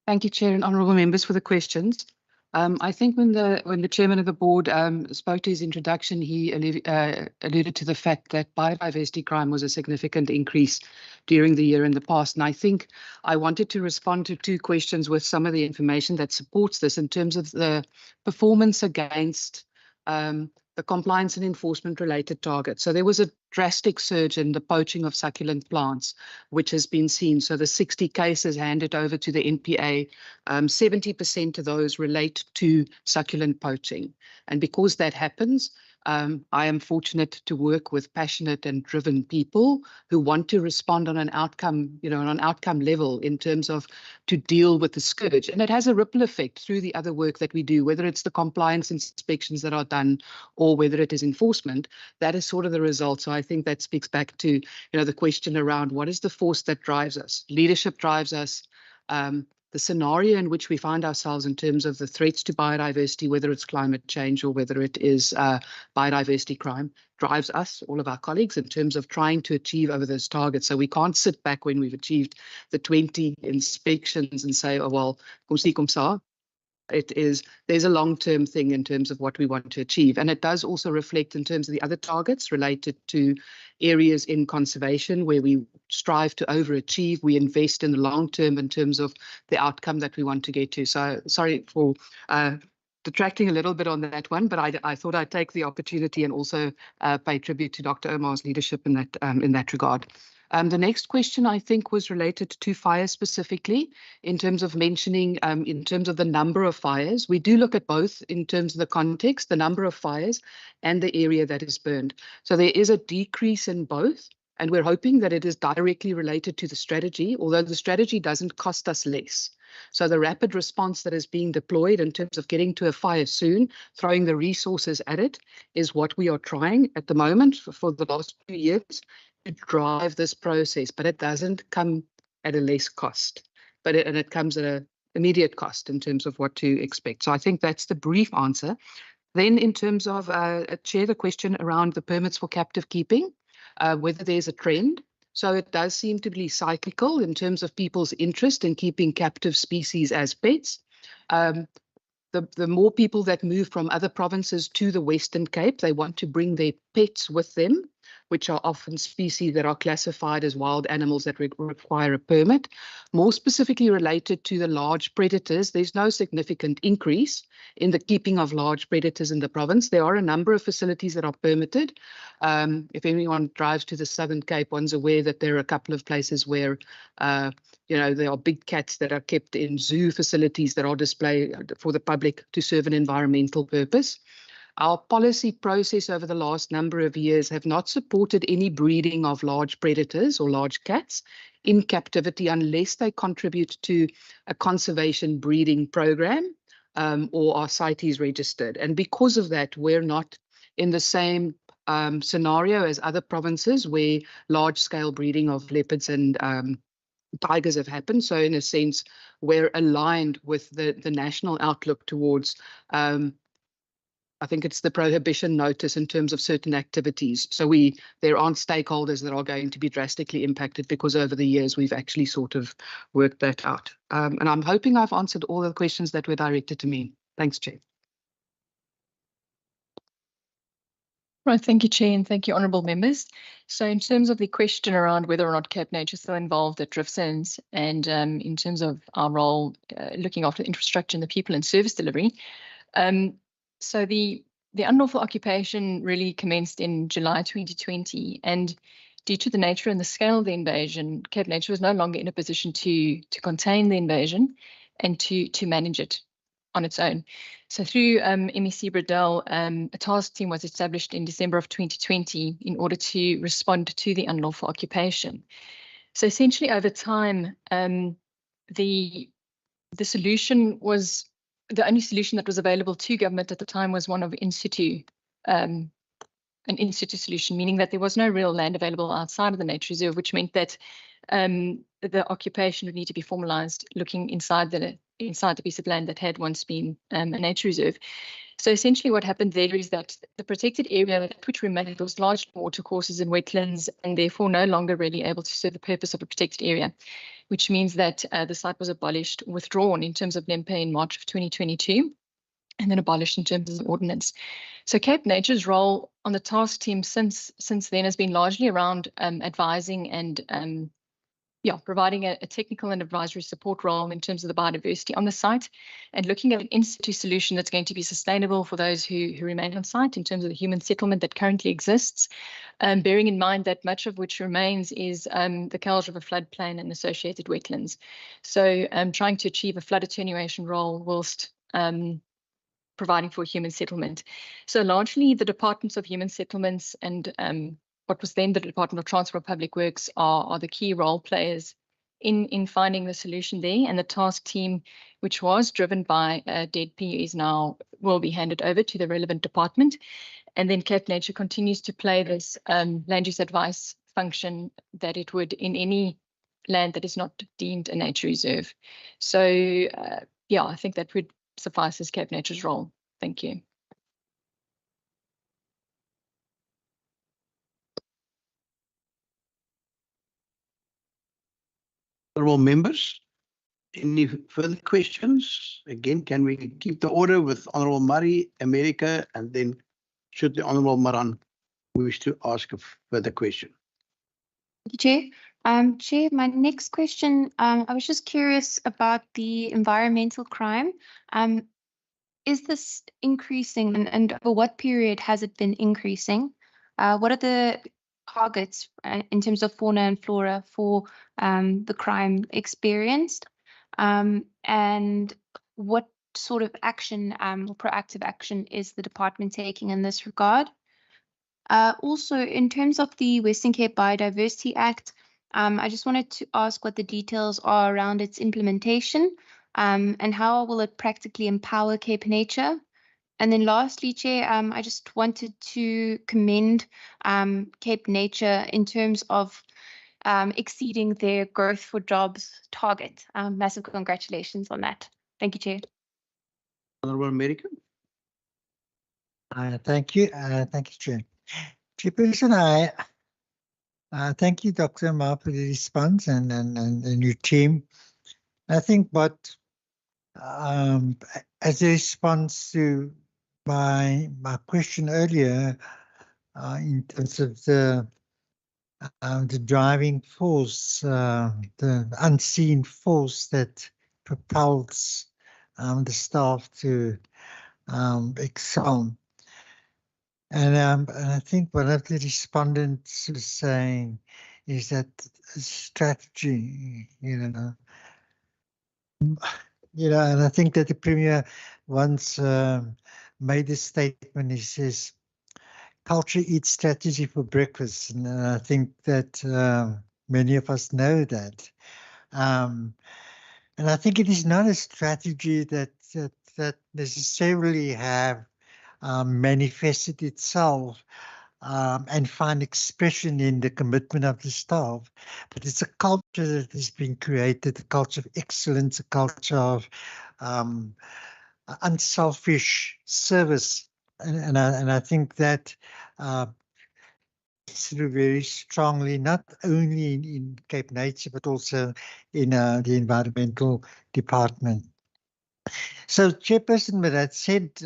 Thank you, Chair and honourable members, for the questions. I think when the chairman of the board spoke to his introduction, he alluded to the fact that biodiversity crime was a significant increase during the year in the past. And I think I wanted to respond to 2 questions with some of the information that supports this in terms of the performance against the compliance and enforcement related targets. So there was a drastic surge in the poaching of succulent plants, which has been seen. So the 60 cases handed over to the NPA, 70% of those relate to succulent poaching. And because that happens, I am fortunate to work with passionate and driven people who want to respond on an outcome, on an outcome level in terms of to deal with the scourge. And it has a ripple effect through the other work that we do, whether it's the compliance inspections that are done or whether it is enforcement. That is sort of the result. So I think that speaks back to, the question around what is the force that drives us? Leadership drives us. The scenario in which we find ourselves in terms of the threats to biodiversity, whether it's climate change or whether it is biodiversity crime, drives us, all of our colleagues, in terms of trying to achieve over those targets. So we can't sit back when we've achieved the 20 inspections and say, oh, well, kom sa. There's a long-term thing in terms of what we want to achieve. And it does also reflect in terms of the other targets related to areas in conservation where we strive to overachieve. We invest in the long term in terms of the outcome that we want to get to. So sorry for detracting a little bit on that one, but I thought I'd take the opportunity and also pay tribute to Dr. Omar's leadership in that regard. The next question, I think, was related to fires specifically in terms of mentioning, in terms of the number of fires. We do look at both in terms of the context, the number of fires and the area that is burned. So there is a decrease in both. And we're hoping that it is directly related to the strategy, although the strategy doesn't cost us less. So the rapid response that is being deployed in terms of getting to a fire soon, throwing the resources at it, is what we are trying at the moment for the last 2 years to drive this process. But it doesn't come at a less cost, but it comes at an immediate cost in terms of what to expect. So I think that's the brief answer. Then in terms of, Chair, the question around the permits for captive keeping, whether there's a trend. So it does seem to be cyclical in terms of people's interest in keeping captive species as pets. The more people that move from other provinces to the Western Cape, they want to bring their pets with them, which are often species that are classified as wild animals that require a permit. More specifically related to the large predators, there's no significant increase in the keeping of large predators in the province. There are a number of facilities that are permitted. If anyone drives to the Southern Cape, one's aware that there are a couple of places where there are big cats that are kept in zoo facilities that are displayed for the public to serve an environmental purpose. Our policy process over the last number of years have not supported any breeding of large predators or large cats in captivity unless they contribute to a conservation breeding program or are CITES registered. And because of that, we're not in the same scenario as other provinces where large-scale breeding of leopards and tigers have happened. So in a sense, we're aligned with the national outlook towards I think it's the prohibition notice in terms of certain activities. So there aren't stakeholders that are going to be drastically impacted because over the years we've actually sort of worked that out. And I'm hoping I've answered all the questions that were directed to me. Thanks, Chair. Right, thank you, Chair, and thank you, honourable members. So in terms of the question around whether or not Cape Nature is still involved at drift zones and in terms of our role looking after infrastructure and the people and service delivery, so the unlawful occupation really commenced in July 2020, and due to the nature and the scale of the invasion, Cape Nature was no longer in a position to contain the invasion and to manage it on its own. So through MEC Bradell, a task team was established in December of 2020 in order to respond to the unlawful occupation. So essentially over time, the solution was, the only solution that was available to government at the time was one of in situ, an in situ solution, meaning that there was no real land available outside of the nature reserve, which meant that the occupation would need to be formalized looking inside the piece of land that had once been a nature reserve. So essentially what happened there is that the protected area which remained was large watercourses and wetlands, and therefore no longer really able to serve the purpose of a protected area, which means that the site was abolished, withdrawn in terms of NEMPE in March of 2022, and then abolished in terms of the ordinance. So Cape Nature's role on the task team since then has been largely around advising and providing a technical and advisory support role in terms of the biodiversity on the site and looking at an in-situ solution that's going to be sustainable for those who remain on site in terms of the human settlement that currently exists, bearing in mind that much of which remains is the Kells River floodplain and associated wetlands. So trying to achieve a flood attenuation role whilst providing for human settlement. So largely the Departments of Human Settlements and what was then the Department of Transport and Public Works are the key role players in finding the solution there. And the task team, which was driven by DEDP, will be handed over to the relevant department. And then Cape Nature continues to play this land use advice function that it would in any land that is not deemed a nature reserve. So I think that would suffice as Cape Nature's role. Thank you. Honourable members, any further questions? Again, can we keep the order with Honourable Murray, America, and then should the Honourable Maran wish to ask a further question? Thank you, Chair. Chair, my next question, I was just curious about the environmental crime. Is this increasing and over what period has it been increasing? What are the targets in terms of fauna and flora for the crime experienced? And what sort of action or proactive action is the department taking in this regard? Also, in terms of the Western Cape Biodiversity Act, I just wanted to ask what the details are around its implementation, and how will it practically empower Cape Nature? And then lastly, Chair, I just wanted to commend Cape Nature in terms of exceeding their growth for jobs target. Massive congratulations on that. Thank you, Chair. Honourable American. Thank you. Thank you, Chair. Chairperson, thank you, Dr. Ma, for the response and your team. I think what, as a response to my question earlier, in terms of the driving force, the unseen force that propels the staff to excel. And I think one of the respondents was saying is that strategy, and I think that the Premier once made a statement. He says, "Culture eats strategy for breakfast," and I think that many of us know that. And I think it is not a strategy that necessarily have manifested itself and find expression in the commitment of the staff, but it's a culture that has been created, a culture of excellence, a culture of unselfish service, and I think that through very strongly, not only in Cape Nature, but also in the environmental department. So, Chairperson, with that said,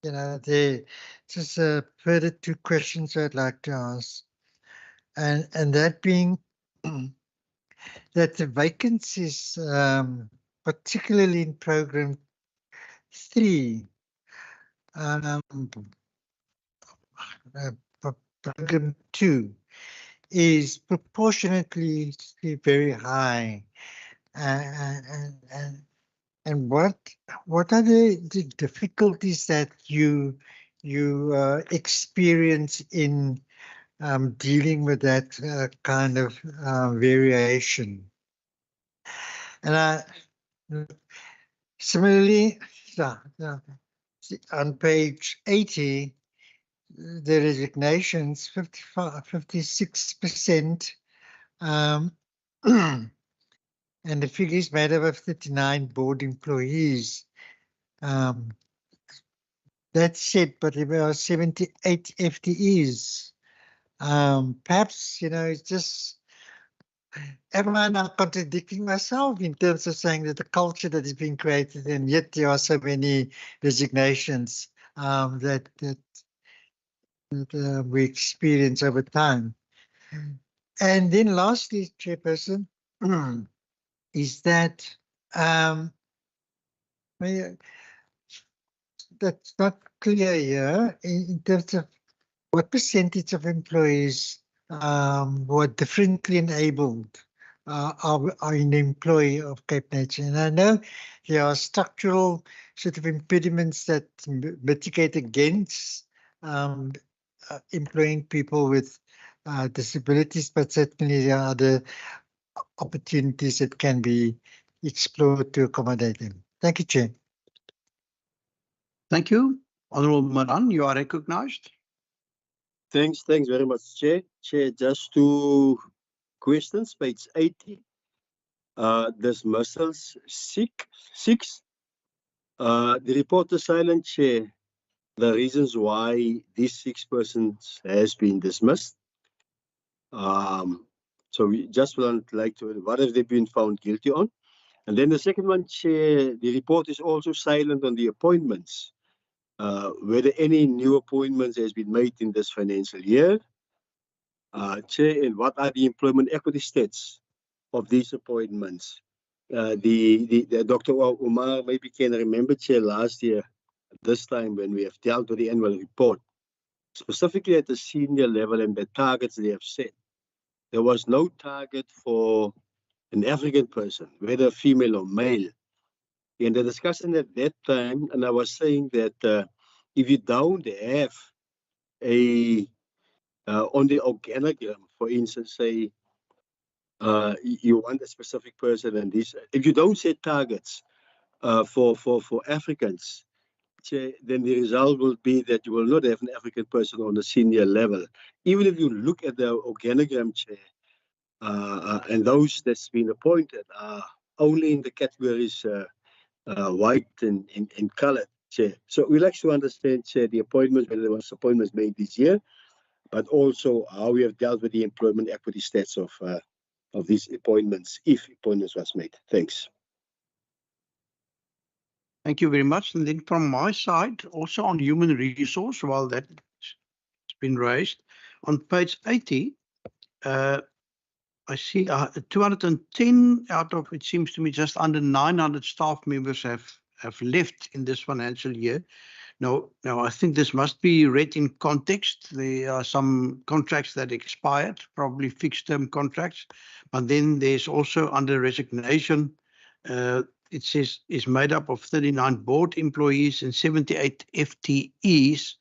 there just further two questions I'd like to ask, and that being that the vacancies, particularly in program 3, program 2, is proportionately very high, and what are the difficulties that you experience in dealing with that kind of variation? And similarly, on page 80, the resignations 56%, and the figure is made up of 39 board employees. That's it, but there are 78 FTEs. Perhaps, it's just, am I now contradicting myself in terms of saying that the culture that is being created, and yet there are so many resignations that we experience over time? And then lastly, Chairperson, is that that's not clear here in terms of what percentage of employees who are differently enabled are in the employ of Cape Nature. And I know there are structural sort of impediments that mitigate against employing people with disabilities, but certainly there are other opportunities that can be explored to accommodate them. Thank you, Chair. Thank you. Honourable Maran, you are recognized. Thanks very much, Chair. Chair, just two questions, page 80. Dismissals 6. The report is silent, Chair. The reasons why these 6 persons has been dismissed. So we just would like to, what have they been found guilty on? And then the second one, Chair, the report is also silent on the appointments. Whether any new appointments has been made in this financial year. Chair, and what are the employment equity stats of these appointments? The Dr. Umar maybe can remember, Chair, last year, this time when we have dealt with the annual report, specifically at the senior level and the targets they have set. There was no target for an African person, whether female or male. In the discussion at that time, and I was saying that if you don't have a On the organogram, for instance, say you want a specific person, and this, if you don't set targets for Africans, Chair, then the result will be that you will not have an African person on a senior level. Even if you look at the organogram, Chair, and those that's been appointed are only in the categories white and colored, Chair. So we'd like to understand, Chair, the appointments, whether there was appointments made this year, but also how we have dealt with the employment equity stats of these appointments, if appointments was made. Thanks. Thank you very much. And then from my side, also on human resource, while that's been raised, on page 80, I see 210 out of, it seems to me, just under 900 staff members have left in this financial year. Now, I think this must be read in context. There are some contracts that expired, probably fixed-term contracts, but then there's also under resignation, it says is made up of 39 board employees and 78 FTEs.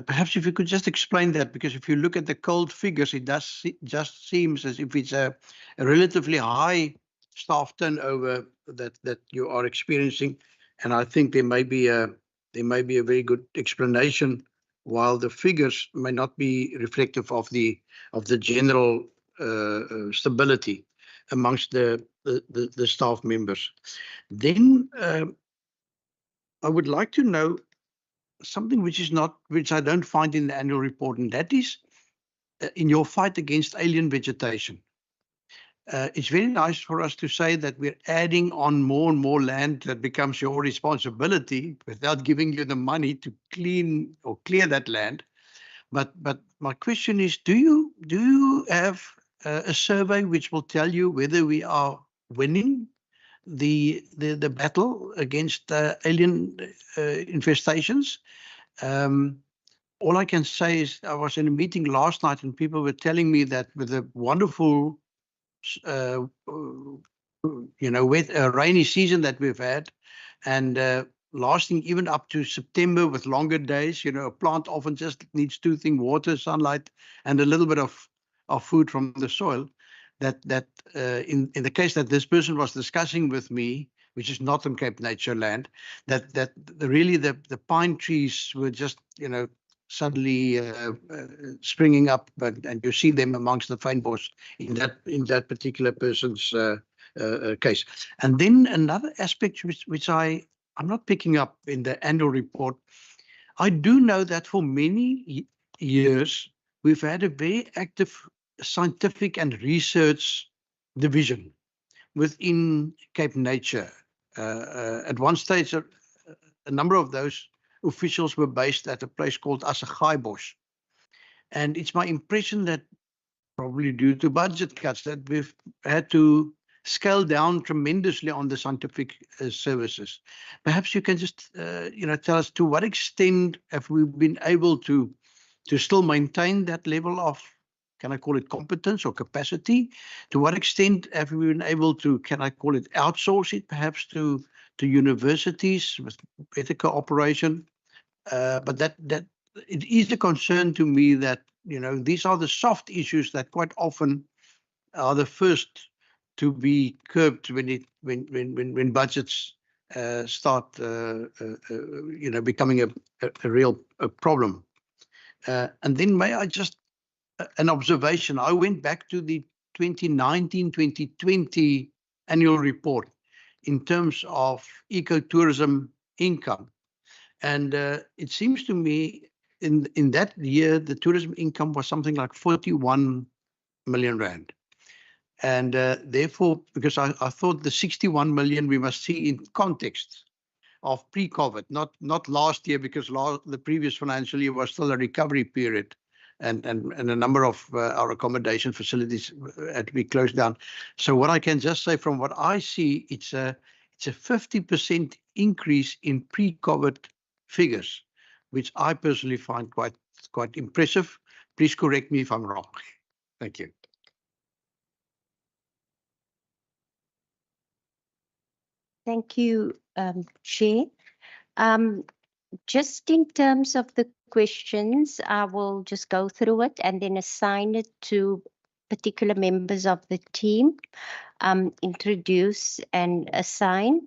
Perhaps if you could just explain that, because if you look at the cold figures, it does just seems as if it's a relatively high staff turnover that you are experiencing, and I think there may be a very good explanation, while the figures may not be reflective of the general stability amongst the staff members. Then I would like to know something which I don't find in the annual report, and that is in your fight against alien vegetation. It's very nice for us to say that we're adding on more and more land that becomes your responsibility without giving you the money to clean or clear that land. But my question is, do you have a survey which will tell you whether we are winning the battle against alien infestations? All I can say is I was in a meeting last night and people were telling me that with the wonderful wet rainy season that we've had, and lasting even up to September with longer days, a plant often just needs two things: water, sunlight, and a little bit of food from the soil. That in the case that this person was discussing with me, which is not on Cape Nature land, that really the pine trees were just suddenly springing up, and you see them amongst the fynbos in that particular person's case. And then another aspect which I'm not picking up in the annual report, I do know that for many years we've had a very active scientific and research division within Cape Nature. At one stage, a number of those officials were based at a place called Assegaaibosch. And it's my impression that probably due to budget cuts that we've had to scale down tremendously on the scientific services. Perhaps you can just tell us to what extent have we been able to still maintain that level of, can I call it competence or capacity? To what extent have we been able to, can I call it outsource it, perhaps to universities with better cooperation? But that it is a concern to me that these are the soft issues that quite often are the first to be curbed when budgets start becoming a real problem. And then may I just an observation? I went back to the 2019-2020 annual report in terms of ecotourism income. And it seems to me in that year, the tourism income was something like 41 million rand. And therefore, because I thought the 61 million we must see in context of pre-COVID, not last year, because the previous financial year was still a recovery period, and a number of our accommodation facilities had to be closed down. So what I can just say from what I see, it's a 50% increase in pre-COVID figures, which I personally find quite impressive. Please correct me if I'm wrong. Thank you. Thank you, Chair. Just in terms of the questions. I will just go through it and then assign it to particular members of the team, introduce and assign.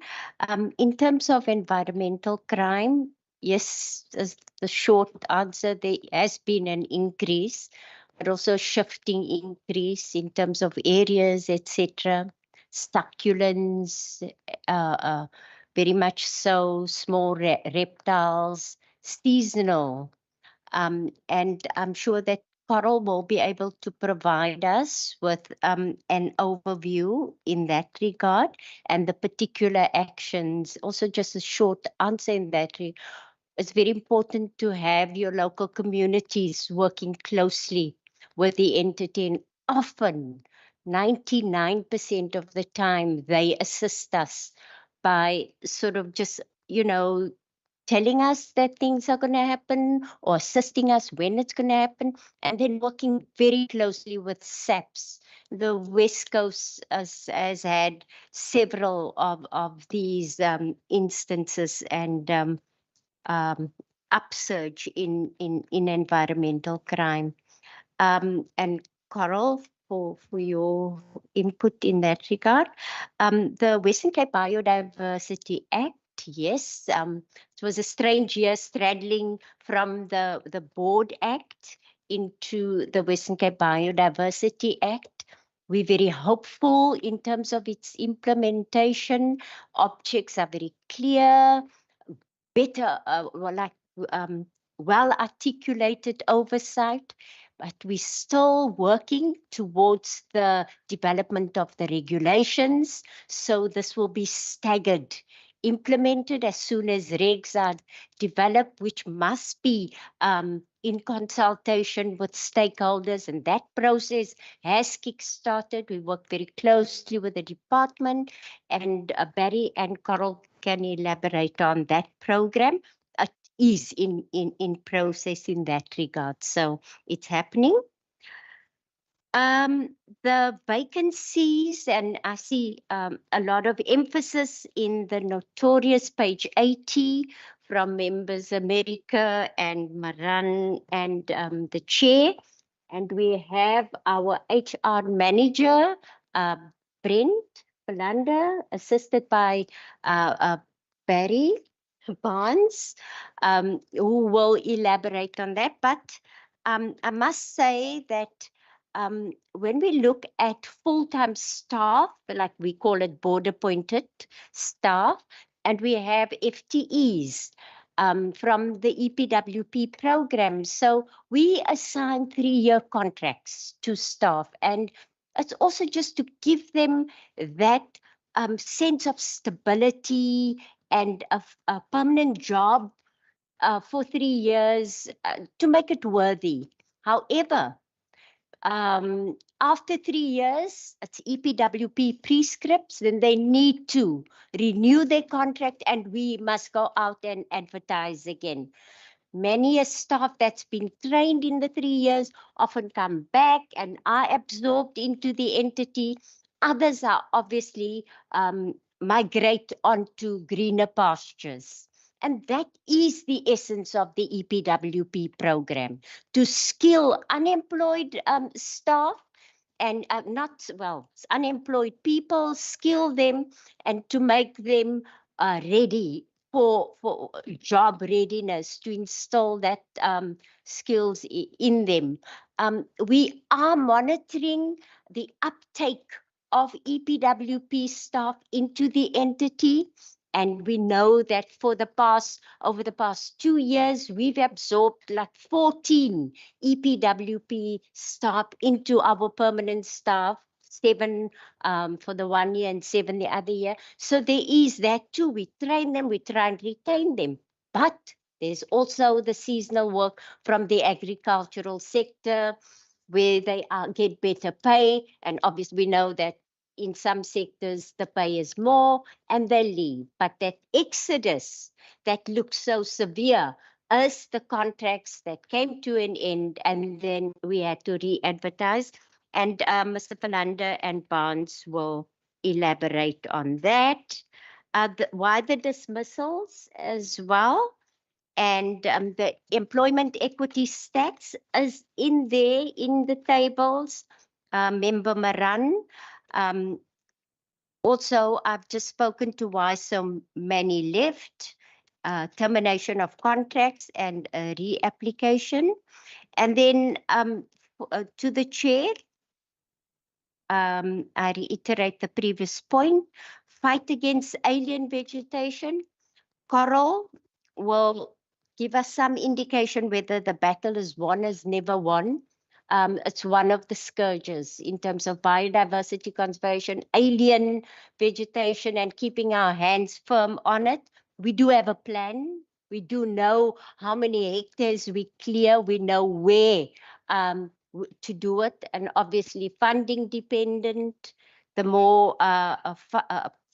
In terms of environmental crime, yes, as the short answer, there has been an increase, but also shifting increase in terms of areas, etc. Succulents, very much so, small reptiles, seasonal. And I'm sure that Coral will be able to provide us with an overview in that regard and the particular actions. Also, just a short answer in that regard. It's very important to have your local communities working closely with the entity, and often 99% of the time they assist us by sort of just, telling us that things are going to happen or assisting us when it's going to happen, and then working very closely with SAPS. The West Coast has had several of these instances and upsurge in environmental crime. And Coral, for your input in that regard. The Western Cape Biodiversity Act, yes, it was a strange year straddling from the Board Act into the Western Cape Biodiversity Act. We're very hopeful in terms of its implementation. Objects are very clear, better, well articulated oversight, but we're still working towards the development of the regulations. So this will be staggered, implemented as soon as regs are developed, which must be in consultation with stakeholders, and that process has kick-started. We work very closely with the department, and Barry and Coral can elaborate on that program. It is in process in that regard, so it's happening. The vacancies, and I see a lot of emphasis in the notorious page 80 from members America and Maran and the chair. And we have our HR manager, Brent Belanda, assisted by Barry Barnes, who will elaborate on that. But I must say that when we look at full-time staff, like we call it board-appointed staff, and we have FTEs from the EPWP program. So we assign 3-year contracts to staff, and it's also just to give them that sense of stability and a permanent job for 3 years to make it worthy. However, after 3 years, it's EPWP prescripts, then they need to renew their contract and we must go out and advertise again. Many a staff that's been trained in the 3 years often come back and are absorbed into the entity. Others are obviously migrate onto greener pastures. And that is the essence of the EPWP program, to skill unemployed staff and unemployed people, skill them and to make them ready for job readiness, to install that skills in them. We are monitoring the uptake of EPWP staff into the entity. And we know that over the past 2 years, we've absorbed like 14 EPWP staff into our permanent staff, 7 for the 1 year and 7 the other year. So there is that too. We train them, we try and retain them. But there's also the seasonal work from the agricultural sector where they get better pay. And obviously we know that in some sectors, the pay is more and they leave. But that exodus that looks so severe as the contracts that came to an end and then we had to re-advertise. And Mr. Belanda and Barnes will elaborate on that. Why the dismissals as well? And the employment equity stats is in there in the tables. Member Maran. Also, I've just spoken to why so many left, termination of contracts and reapplication. And then to the chair, I reiterate the previous point, fight against alien vegetation. Coral will give us some indication whether the battle is won, is never won. It's one of the scourges in terms of biodiversity conservation, alien vegetation, and keeping our hands firm on it. We do have a plan. We do know how many hectares we clear. We know where to do it, and obviously funding dependent. The more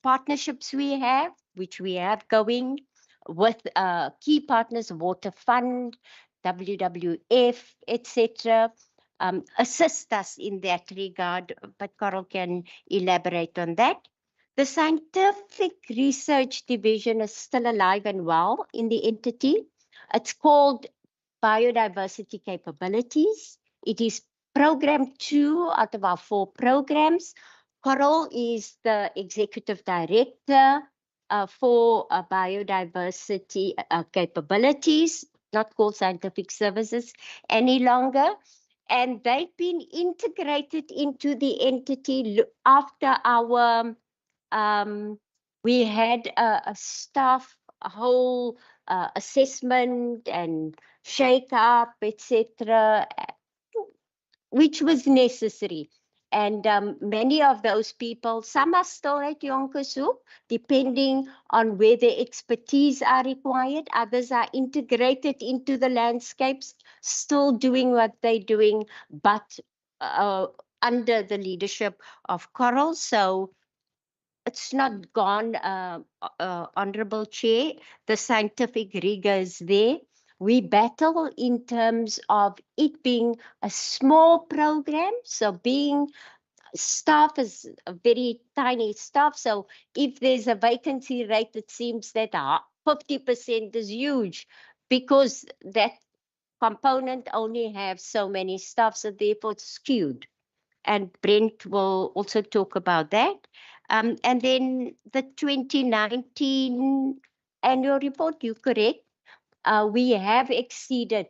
partnerships we have, which we have going with key partners, Water Fund, WWF, etc., assist us in that regard, but Carol can elaborate on that. The scientific research division is still alive and well in the entity. It's called Biodiversity Capabilities. It is program 2 out of our 4 programs. Coral is the executive director for biodiversity capabilities, not called scientific services any longer. And they've been integrated into the entity after our, we had a staff, a whole assessment and shake up, etc., which was necessary. And many of those people, some are still at Yonkers, depending on where their expertise are required. Others are integrated into the landscapes, still doing what they're doing, but under the leadership of Coral. So it's not gone, Honorable Chair. The scientific rigor is there. We battle in terms of it being a small program. So being staff is a very tiny staff. So if there's a vacancy rate, it seems that 50% is huge because that component only have so many staff. So therefore it's skewed. And Brent will also talk about that. And then the 2019 annual report, you're correct. We have exceeded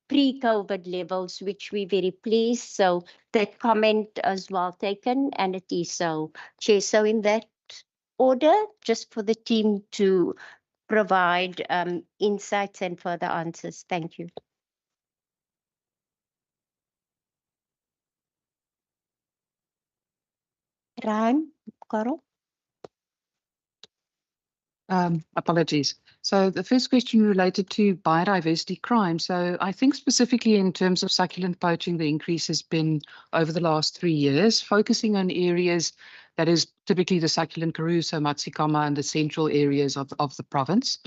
pre-COVID levels, which we're very pleased. So that comment is well taken, and it is so. Chair, so in that order, just for the team to provide insights and further answers. Thank you. Ryan, Carol? Apologies. So the first question related to biodiversity crime. So I think specifically in terms of succulent poaching, the increase has been over the last 3 years, focusing on areas that is typically the succulent karoo, so Matsikama, and the central areas of the province.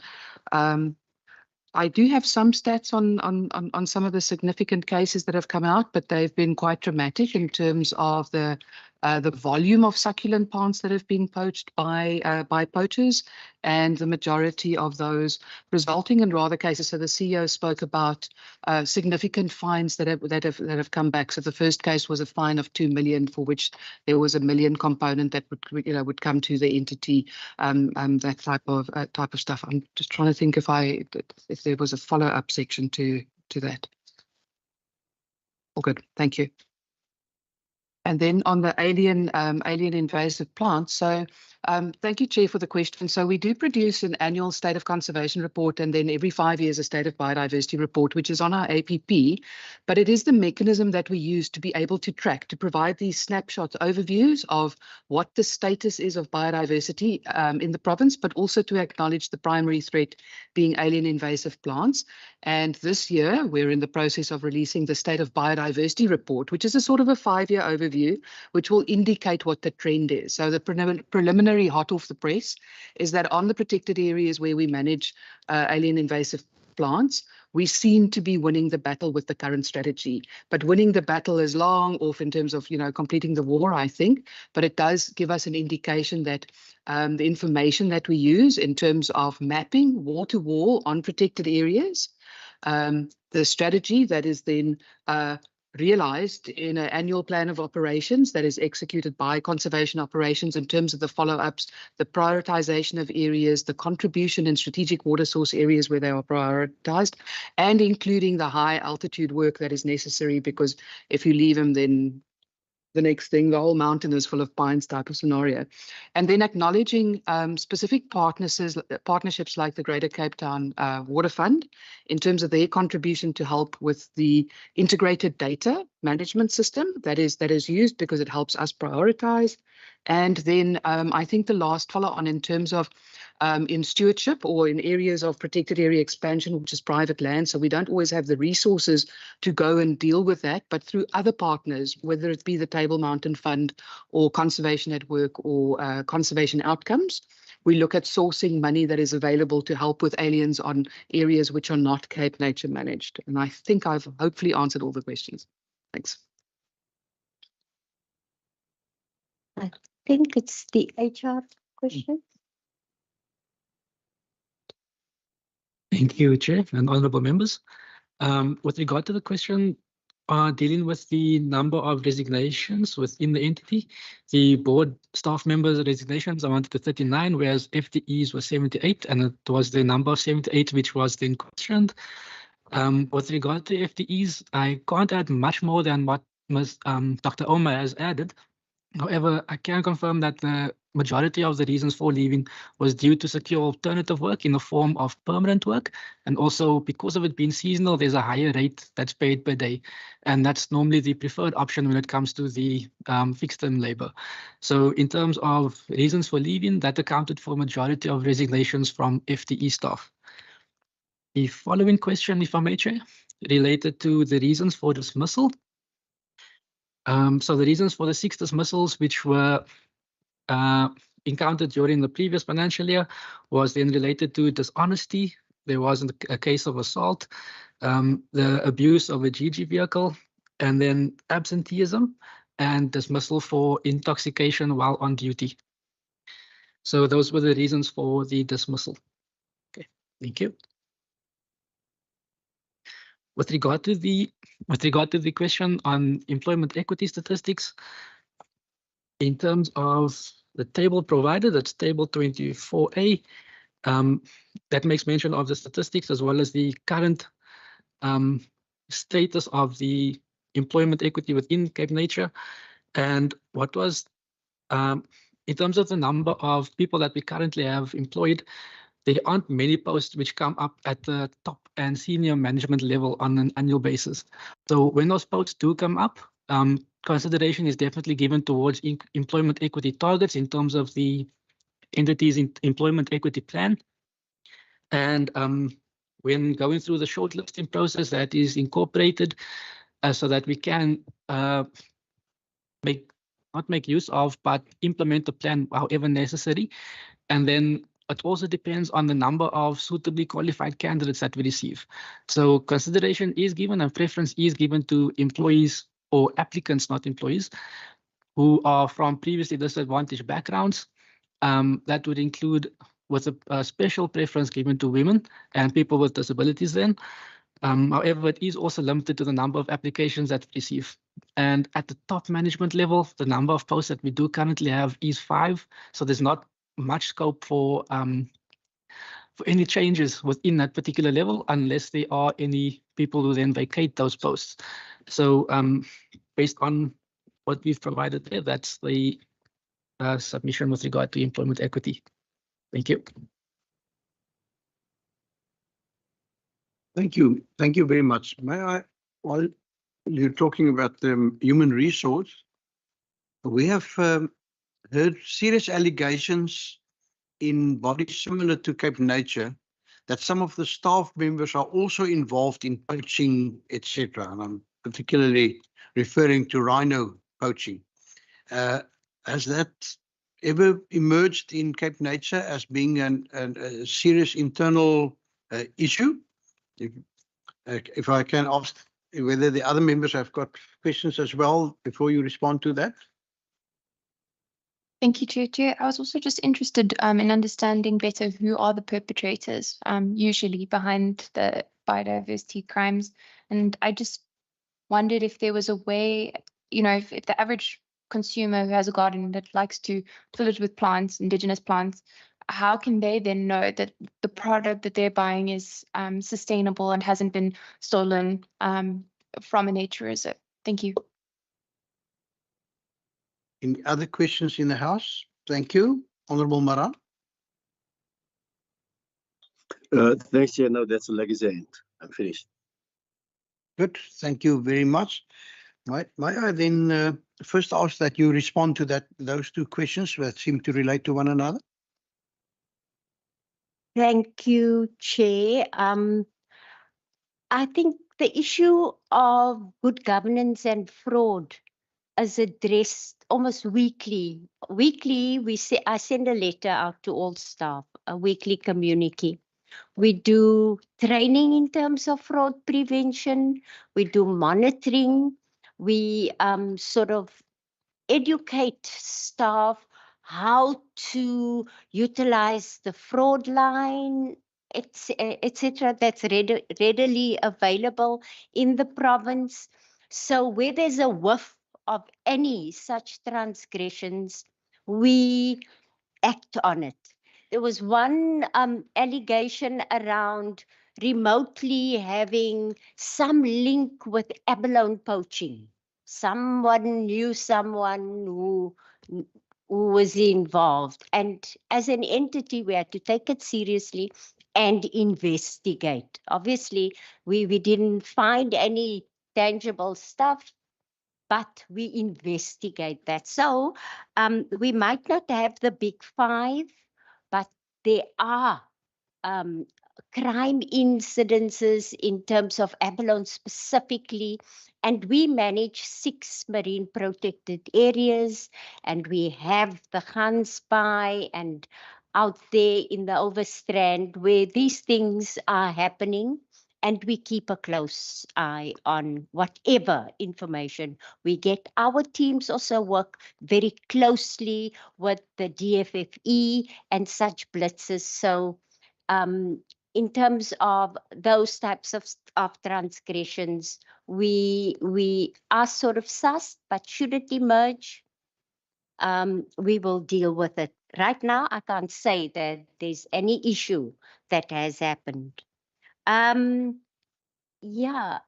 I do have some stats on some of the significant cases that have come out, but they've been quite dramatic in terms of the volume of succulent plants that have been poached by poachers, and the majority of those resulting in rather cases. So the CEO spoke about significant fines that have come back. So the first case was a fine of 2 million, for which there was a million component that would come to the entity. That type of stuff. I'm just trying to think if there was a follow-up section to that. All good. Thank you. And then on the alien invasive plants, so thank you, Chair, for the question. So we do produce an annual state of conservation report, and then every 5 years a state of biodiversity report, which is on our APP. But it is the mechanism that we use to be able to track, to provide these snapshot overviews of what the status is of biodiversity in the province, but also to acknowledge the primary threat being alien invasive plants. And this year, we're in the process of releasing the State of Biodiversity Report, which is a sort of a 5-year overview, which will indicate what the trend is. So the preliminary hot off the press is that on the protected areas where we manage alien invasive plants, we seem to be winning the battle with the current strategy. But winning the battle is long off in terms of, completing the war, I think. But it does give us an indication that the information that we use in terms of mapping wall to wall on protected areas, the strategy that is then realized in an annual plan of operations that is executed by conservation operations in terms of the follow-ups, the prioritization of areas, the contribution in strategic water source areas where they are prioritized, and including the high altitude work that is necessary, because if you leave them, then the next thing, the whole mountain is full of pines type of scenario. And then acknowledging specific partnerships like the Greater Cape Town Water Fund in terms of their contribution to help with the integrated data management system that is used, because it helps us prioritize. And then I think the last follow on in terms of in stewardship or in areas of protected area expansion, which is private land. So we don't always have the resources to go and deal with that, but through other partners, whether it be the Table Mountain Fund or Conservation at Work or Conservation Outcomes, we look at sourcing money that is available to help with aliens on areas which are not Cape Nature managed. And I think I've hopefully answered all the questions. Thanks. I think it's the HR question. Thank you, Chair and honourable members. With regard to the question dealing with the number of resignations within the entity, the board staff members' resignations amounted to 39, whereas FTEs were 78, and it was the number of 78 which was then questioned. With regard to FTEs, I can't add much more than what Dr. Omar has added. However, I can confirm that the majority of the reasons for leaving was due to secure alternative work in the form of permanent work. And also because of it being seasonal, there's a higher rate that's paid per day. And that's normally the preferred option when it comes to the fixed term labor. So in terms of reasons for leaving, that accounted for a majority of resignations from FTE staff. The following question, if I may, Chair, related to the reasons for dismissal. So the reasons for the 6 dismissals which were encountered during the previous financial year was then related to dishonesty. There was a case of assault, the abuse of a GG vehicle, and then absenteeism and dismissal for intoxication while on duty. So those were the reasons for the dismissal. Okay, thank you. With regard to the question on employment equity statistics, in terms of the table provided, that's table 24A, that makes mention of the statistics as well as the current status of the employment equity within Cape Nature. And what was, in terms of the number of people that we currently have employed, there aren't many posts which come up at the top and senior management level on an annual basis. So when those posts do come up, consideration is definitely given towards employment equity targets in terms of the entity's employment equity plan. And when going through the shortlisting process, that is incorporated so that we can not make use of, but implement the plan however necessary. And then it also depends on the number of suitably qualified candidates that we receive. So consideration is given and preference is given to employees or applicants, not employees, who are from previously disadvantaged backgrounds. That would include with a special preference given to women and people with disabilities then. However, it is also limited to the number of applications that we receive. And at the top management level, the number of posts that we do currently have is 5. So there's not much scope for any changes within that particular level unless there are any people who then vacate those posts. So based on what we've provided there, that's the submission with regard to employment equity. Thank you. Thank you. Thank you very much. May I, while you're talking about the human resource, we have heard serious allegations in bodies similar to Cape Nature that some of the staff members are also involved in poaching, etc. And I'm particularly referring to rhino poaching. Has that ever emerged in Cape Nature as being a serious internal issue? If I can ask whether the other members have got questions as well before you respond to that. Thank you, Chair. I was also just interested in understanding better who are the perpetrators usually behind the biodiversity crimes. And I just wondered if there was a way, if the average consumer who has a garden that likes to fill it with plants, indigenous plants, how can they then know that the product that they're buying is sustainable and hasn't been stolen from a nature reserve? Thank you. Any other questions in the House? Thank you. Honourable Maran. Thanks, Chair. No, that's a legacy end. I'm finished. Good. Thank you very much. May I then first ask that you respond to those two questions that seem to relate to one another? Thank you, Chair. I think the issue of good governance and fraud is addressed almost weekly. Weekly, I send a letter out to all staff, a weekly communique. We do training in terms of fraud prevention. We do monitoring. We sort of educate staff how to utilize the fraud line, etc. That's readily available in the province. So where there's a whiff of any such transgressions, we act on it. There was one allegation around remotely having some link with abalone poaching. Someone knew someone who was involved. And as an entity, we had to take it seriously and investigate. Obviously, we didn't find any tangible stuff, but we investigate that. So we might not have the big five, but there are crime incidences in terms of abalone specifically, and we manage 6 marine protected areas, and we have the Gansbaai and out there in the Overstrand where these things are happening, and we keep a close eye on whatever information we get. Our teams also work very closely with the DFFE and such blitzes. So in terms of those types of transgressions, we are sort of sus, but should it emerge, we will deal with it. Right now, I can't say that there's any issue that has happened. Yeah,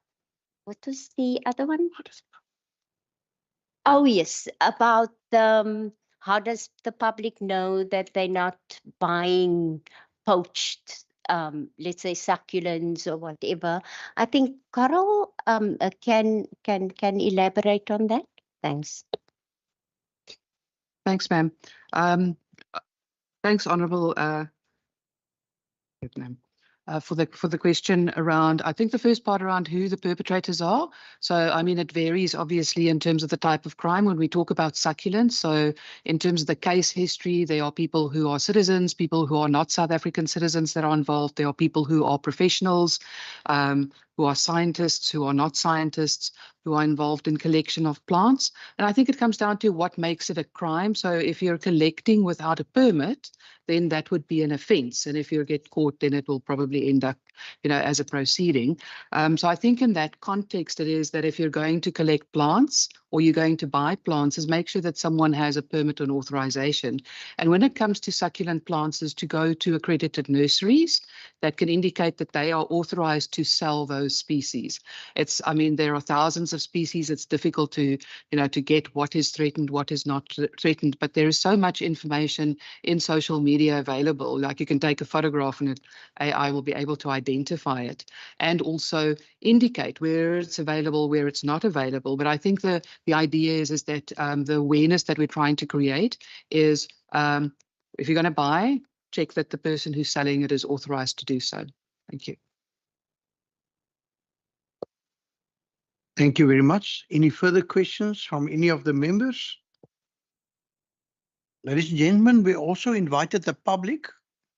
what was the other one? Oh, yes, about how does the public know that they're not buying poached, let's say succulents or whatever? I think Carol can elaborate on that. Thanks. Thanks, ma'am. Thanks, Honourable for the question around, I think the first part around who the perpetrators are. So, I mean, it varies obviously in terms of the type of crime when we talk about succulents. So in terms of the case history, there are people who are citizens, people who are not South African citizens that are involved. There are people who are professionals, who are scientists, who are not scientists, who are involved in collection of plants. And I think it comes down to what makes it a crime. So if you're collecting without a permit, then that would be an offence. And if you get caught, then it will probably end up, as a proceeding. So I think in that context, it is that if you're going to collect plants or you're going to buy plants, is make sure that someone has a permit and authorization. And when it comes to succulent plants, is to go to accredited nurseries that can indicate that they are authorized to sell those species. I mean, there are thousands of species. It's difficult to, to get what is threatened, what is not threatened. But there is so much information in social media available. Like you can take a photograph and AI will be able to identify it and also indicate where it's available, where it's not available. But I think the idea is that the awareness that we're trying to create is if you're going to buy, check that the person who's selling it is authorized to do so. Thank you. Thank you very much. Any further questions from any of the members? Ladies and gentlemen, we also invited the public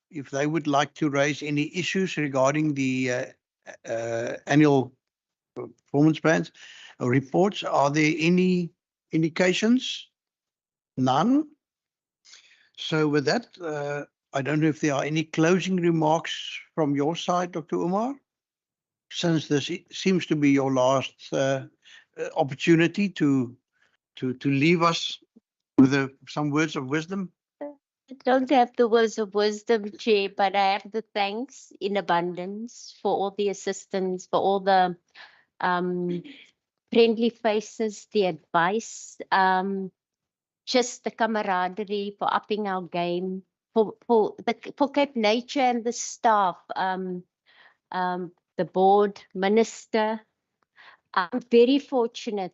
if they would like to raise any issues regarding the annual performance plans reports. Are there any indications? None. So with that, I don't know if there are any closing remarks from your side, Dr. Umar, since this seems to be your last opportunity to leave us with some words of wisdom. I don't have the words of wisdom, Chair, but I have the thanks in abundance for all the assistance, for all the friendly faces, the advice, just the camaraderie, for upping our game, for Cape Nature and the staff, the board, minister. I'm very fortunate.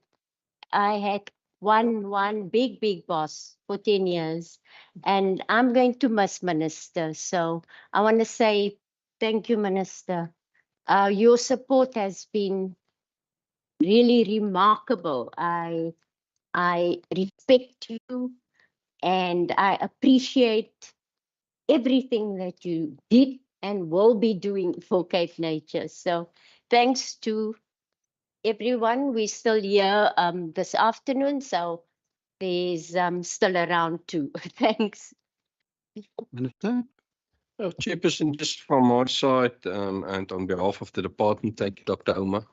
I had one big boss for 10 years, and I'm going to miss Minister. So I want to say thank you, Minister. Your support has been really remarkable. I respect you, and I appreciate everything that you did and will be doing for Cape Nature. So thanks to everyone. We're still here this afternoon, so there's still around too. Thanks. Minister? Chairperson, just from our side and on behalf of the department, thank you, Dr. Oma.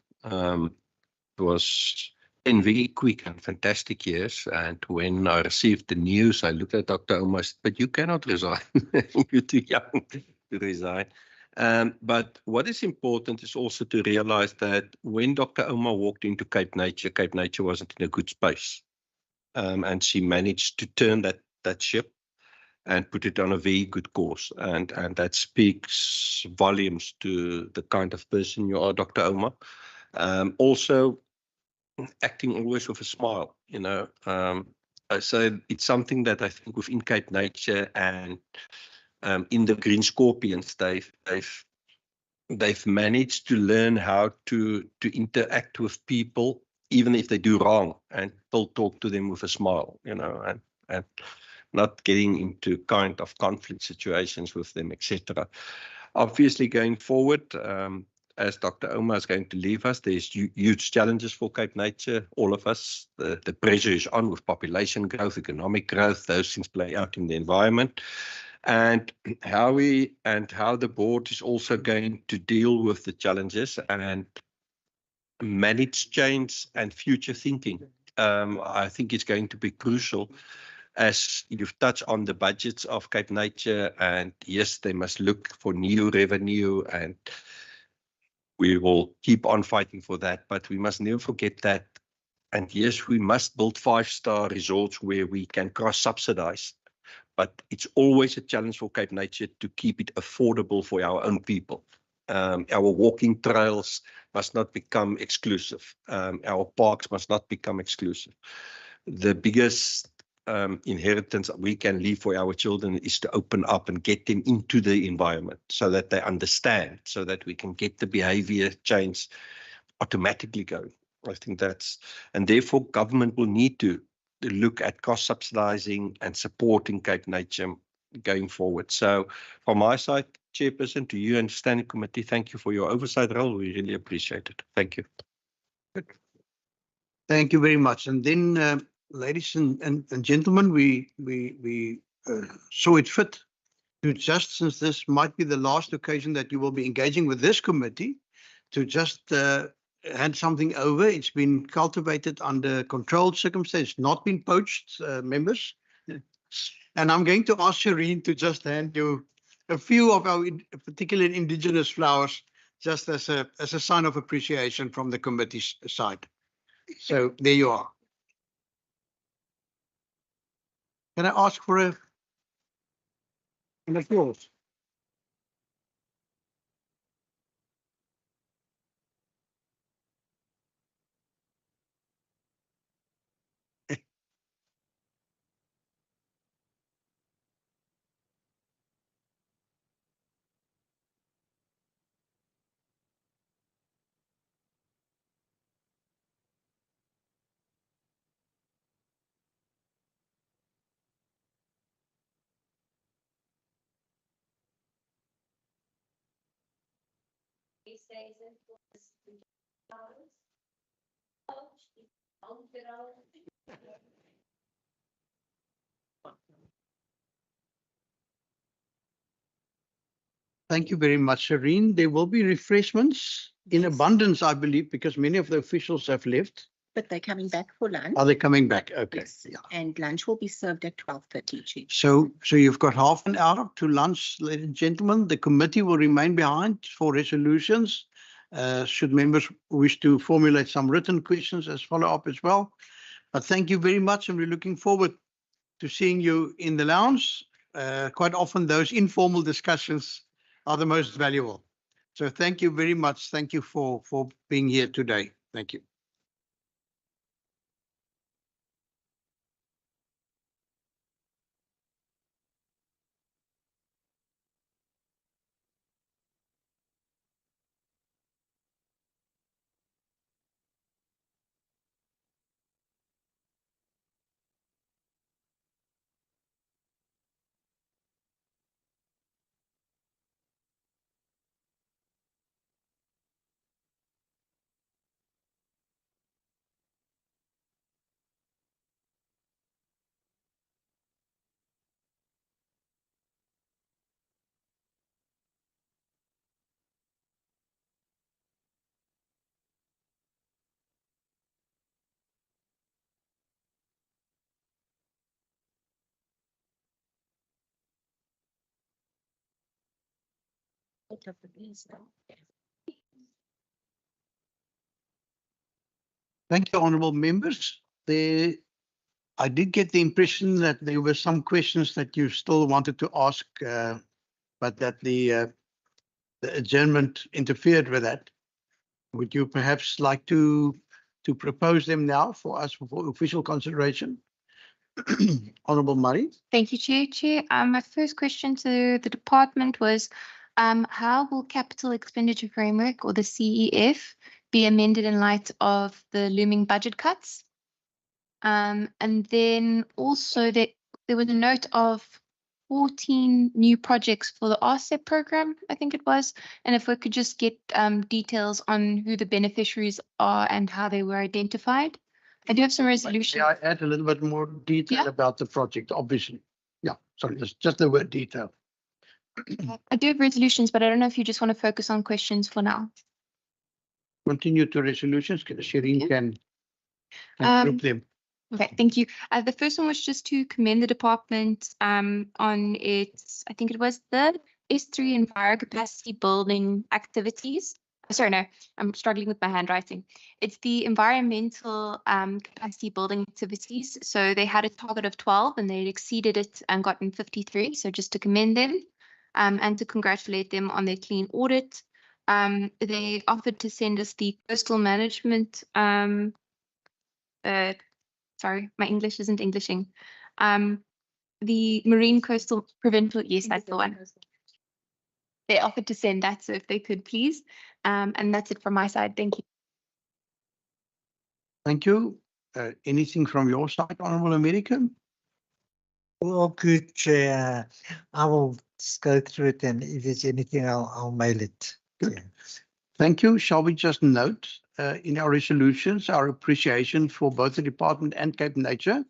It was 10 very quick and fantastic years. And when I received the news, I looked at Dr. Oma, but you cannot resign. You're too young to resign. But what is important is also to realize that when Dr. Oma walked into Cape Nature wasn't in a good space. And she managed to turn that ship and put it on a very good course. And that speaks volumes to the kind of person you are, Dr. Oma. Also, acting always with a smile, you know. So it's something that I think within Cape Nature and in the Green Scorpions, they've managed to learn how to interact with people, even if they do wrong, and still talk to them with a smile, you know, and not getting into kind of conflict situations with them, etc. Obviously, going forward, as Dr. Oma is going to leave us, there's huge challenges for Cape Nature, all of us. The pressure is on with population growth, economic growth, those things play out in the environment. And how the board is also going to deal with the challenges and manage change and future thinking. I think it's going to be crucial, as you've touched on the budgets of Cape Nature, and yes, they must look for new revenue, and we will keep on fighting for that, but we must never forget that. And yes, we must build 5-star resorts where we can cross-subsidize, but it's always a challenge for Cape Nature to keep it affordable for our own people. Our walking trails must not become exclusive. Our parks must not become exclusive. The biggest inheritance we can leave for our children is to open up and get them into the environment so that they understand, so that we can get the behavior change automatically going. I think that's, and therefore government will need to look at cost subsidizing and supporting Cape Nature going forward. So from my side, Chairperson, to you and Standing Committee, thank you for your oversight role. We really appreciate it. Thank you. Good. Thank you very much. And then, ladies and gentlemen, we saw it fit to just, since this might be the last occasion that you will be engaging with this committee, to just hand something over. It's been cultivated under controlled circumstances, not been poached, members. And I'm going to ask Shireen to just hand you a few of our particular indigenous flowers, just as a sign of appreciation from the committee's side. So there you are. Can I ask for an applause? Thank you very much, Shireen. There will be refreshments in abundance, I believe, because many of the officials have left. But they're coming back for lunch. Are they coming back? Okay. Yes. Yeah. And lunch will be served at 12:30. Chief. So you've got half an hour to lunch, ladies and gentlemen. The committee will remain behind for resolutions. Should members wish to formulate some written questions as follow-up as well. But thank you very much, and we're looking forward to seeing you in the lounge. Quite often those informal discussions are the most valuable. So thank you very much. Thank you for being here today. Thank you. Thank you, honourable members. I did get the impression that there were some questions that you still wanted to ask, but that the adjournment interfered with that. Would you perhaps like to propose them now for us for official consideration? Honourable Murray. Thank you, Chair. My first question to the department was, how will capital expenditure framework, or the CEF, be amended in light of the looming budget cuts? And then also there was a note of 14 new projects for the RCEP program, I think it was. And if we could just get details on who the beneficiaries are and how they were identified. I do have some resolution. May I add a little bit more detail about the project, obviously? Yeah, sorry, just the word detail. I do have resolutions, but I don't know if you just want to focus on questions for now. Continue to resolutions, Shireen can group them. Okay, thank you. The first one was just to commend the department on its, I think it was the S3 Enviro capacity building activities. Sorry, no, I'm struggling with my handwriting. It's the environmental capacity building activities. So they had a target of 12 and they exceeded it and gotten 53. So just to commend them and to congratulate them on their clean audit. They offered to send us the coastal management sorry, my English isn't Englishing. The Marine Coastal Provincial, yes, that's the one. They offered to send that, so if they could please. And that's it from my side. Thank you. Thank you. Anything from your side, Honourable American? Well, good, Chair. I will just go through it, and if there's anything, I'll mail it. Good. Thank you. Shall we just note in our resolutions our appreciation for both the department and Cape Nature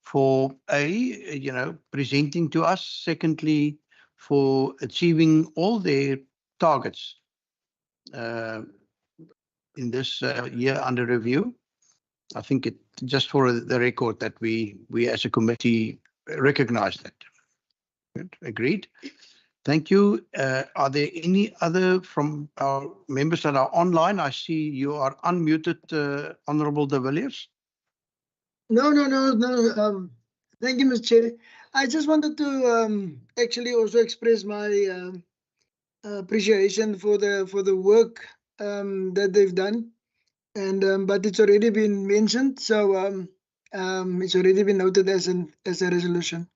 for presenting to us. Secondly, for achieving all their targets in this year under review. I think it just for the record that we as a committee recognize that. Good. Agreed. Thank you. Are there any other from our members that are online? I see you are unmuted, Honourable de Villiers. No. Thank you, Mr. Chair. I just wanted to actually also express my appreciation for the work that they've done, and but it's already been mentioned, so it's already been noted as a resolution.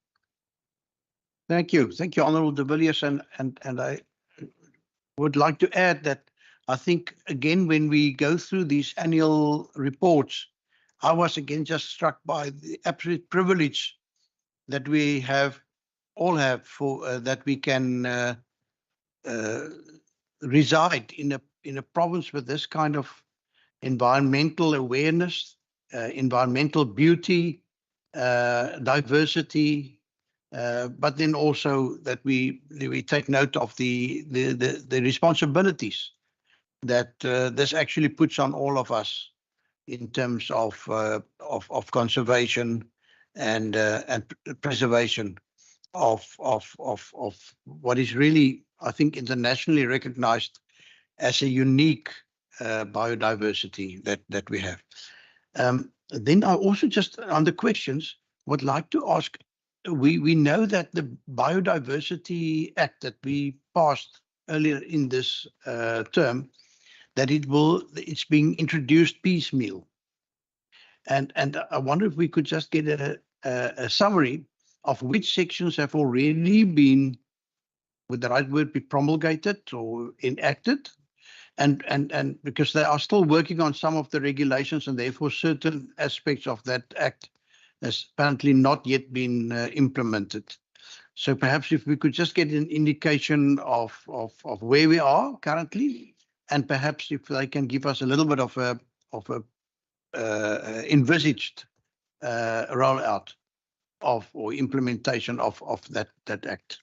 Thank you, Honourable de Villiers, and I would like to add that I think again when we go through these annual reports, I was again just struck by the absolute privilege that we all have for that we can reside in a in a province with this kind of environmental awareness, environmental beauty, diversity, but then also that we take note of the responsibilities that this actually puts on all of us in terms of conservation and preservation of what is really, I think, internationally recognized as a unique biodiversity that we have. Then I also just on the questions would like to ask, we know that the Biodiversity Act that we passed earlier in this term, that it's being introduced piecemeal. And I wonder if we could just get a summary of which sections have already been, would the right word be promulgated or enacted, and because they are still working on some of the regulations, and therefore certain aspects of that act has apparently not yet been implemented. So perhaps if we could just get an indication of where we are currently, and perhaps if they can give us a little bit of a envisaged rollout of or implementation of that act.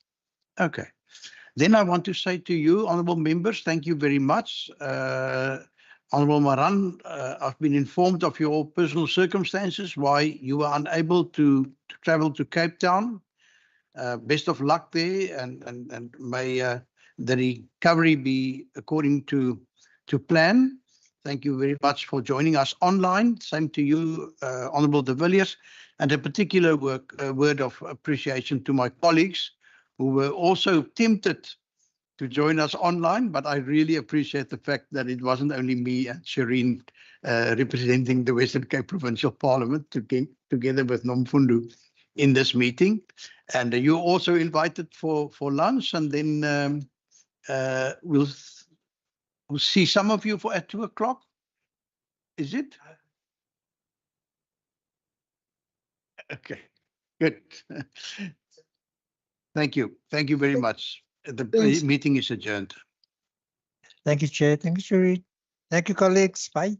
Okay. Then I want to say to you, honourable members, thank you very much. Honourable Maran, I've been informed of your personal circumstances, why you were unable to travel to Cape Town. Best of luck there, and may the recovery be according to plan. Thank you very much for joining us online. Same to you, Honourable de Villiers, and a particular word of appreciation to my colleagues who were also tempted to join us online, but I really appreciate the fact that it wasn't only me and Shireen representing the Western Cape Provincial Parliament together with Nomfundo in this meeting. And you're also invited for lunch, and then we'll see some of you at 2 o'clock. Is it? Okay, good. Thank you. Thank you very much. The meeting is adjourned. Thank you, Chair. Thank you, Shireen. Thank you, colleagues. Bye.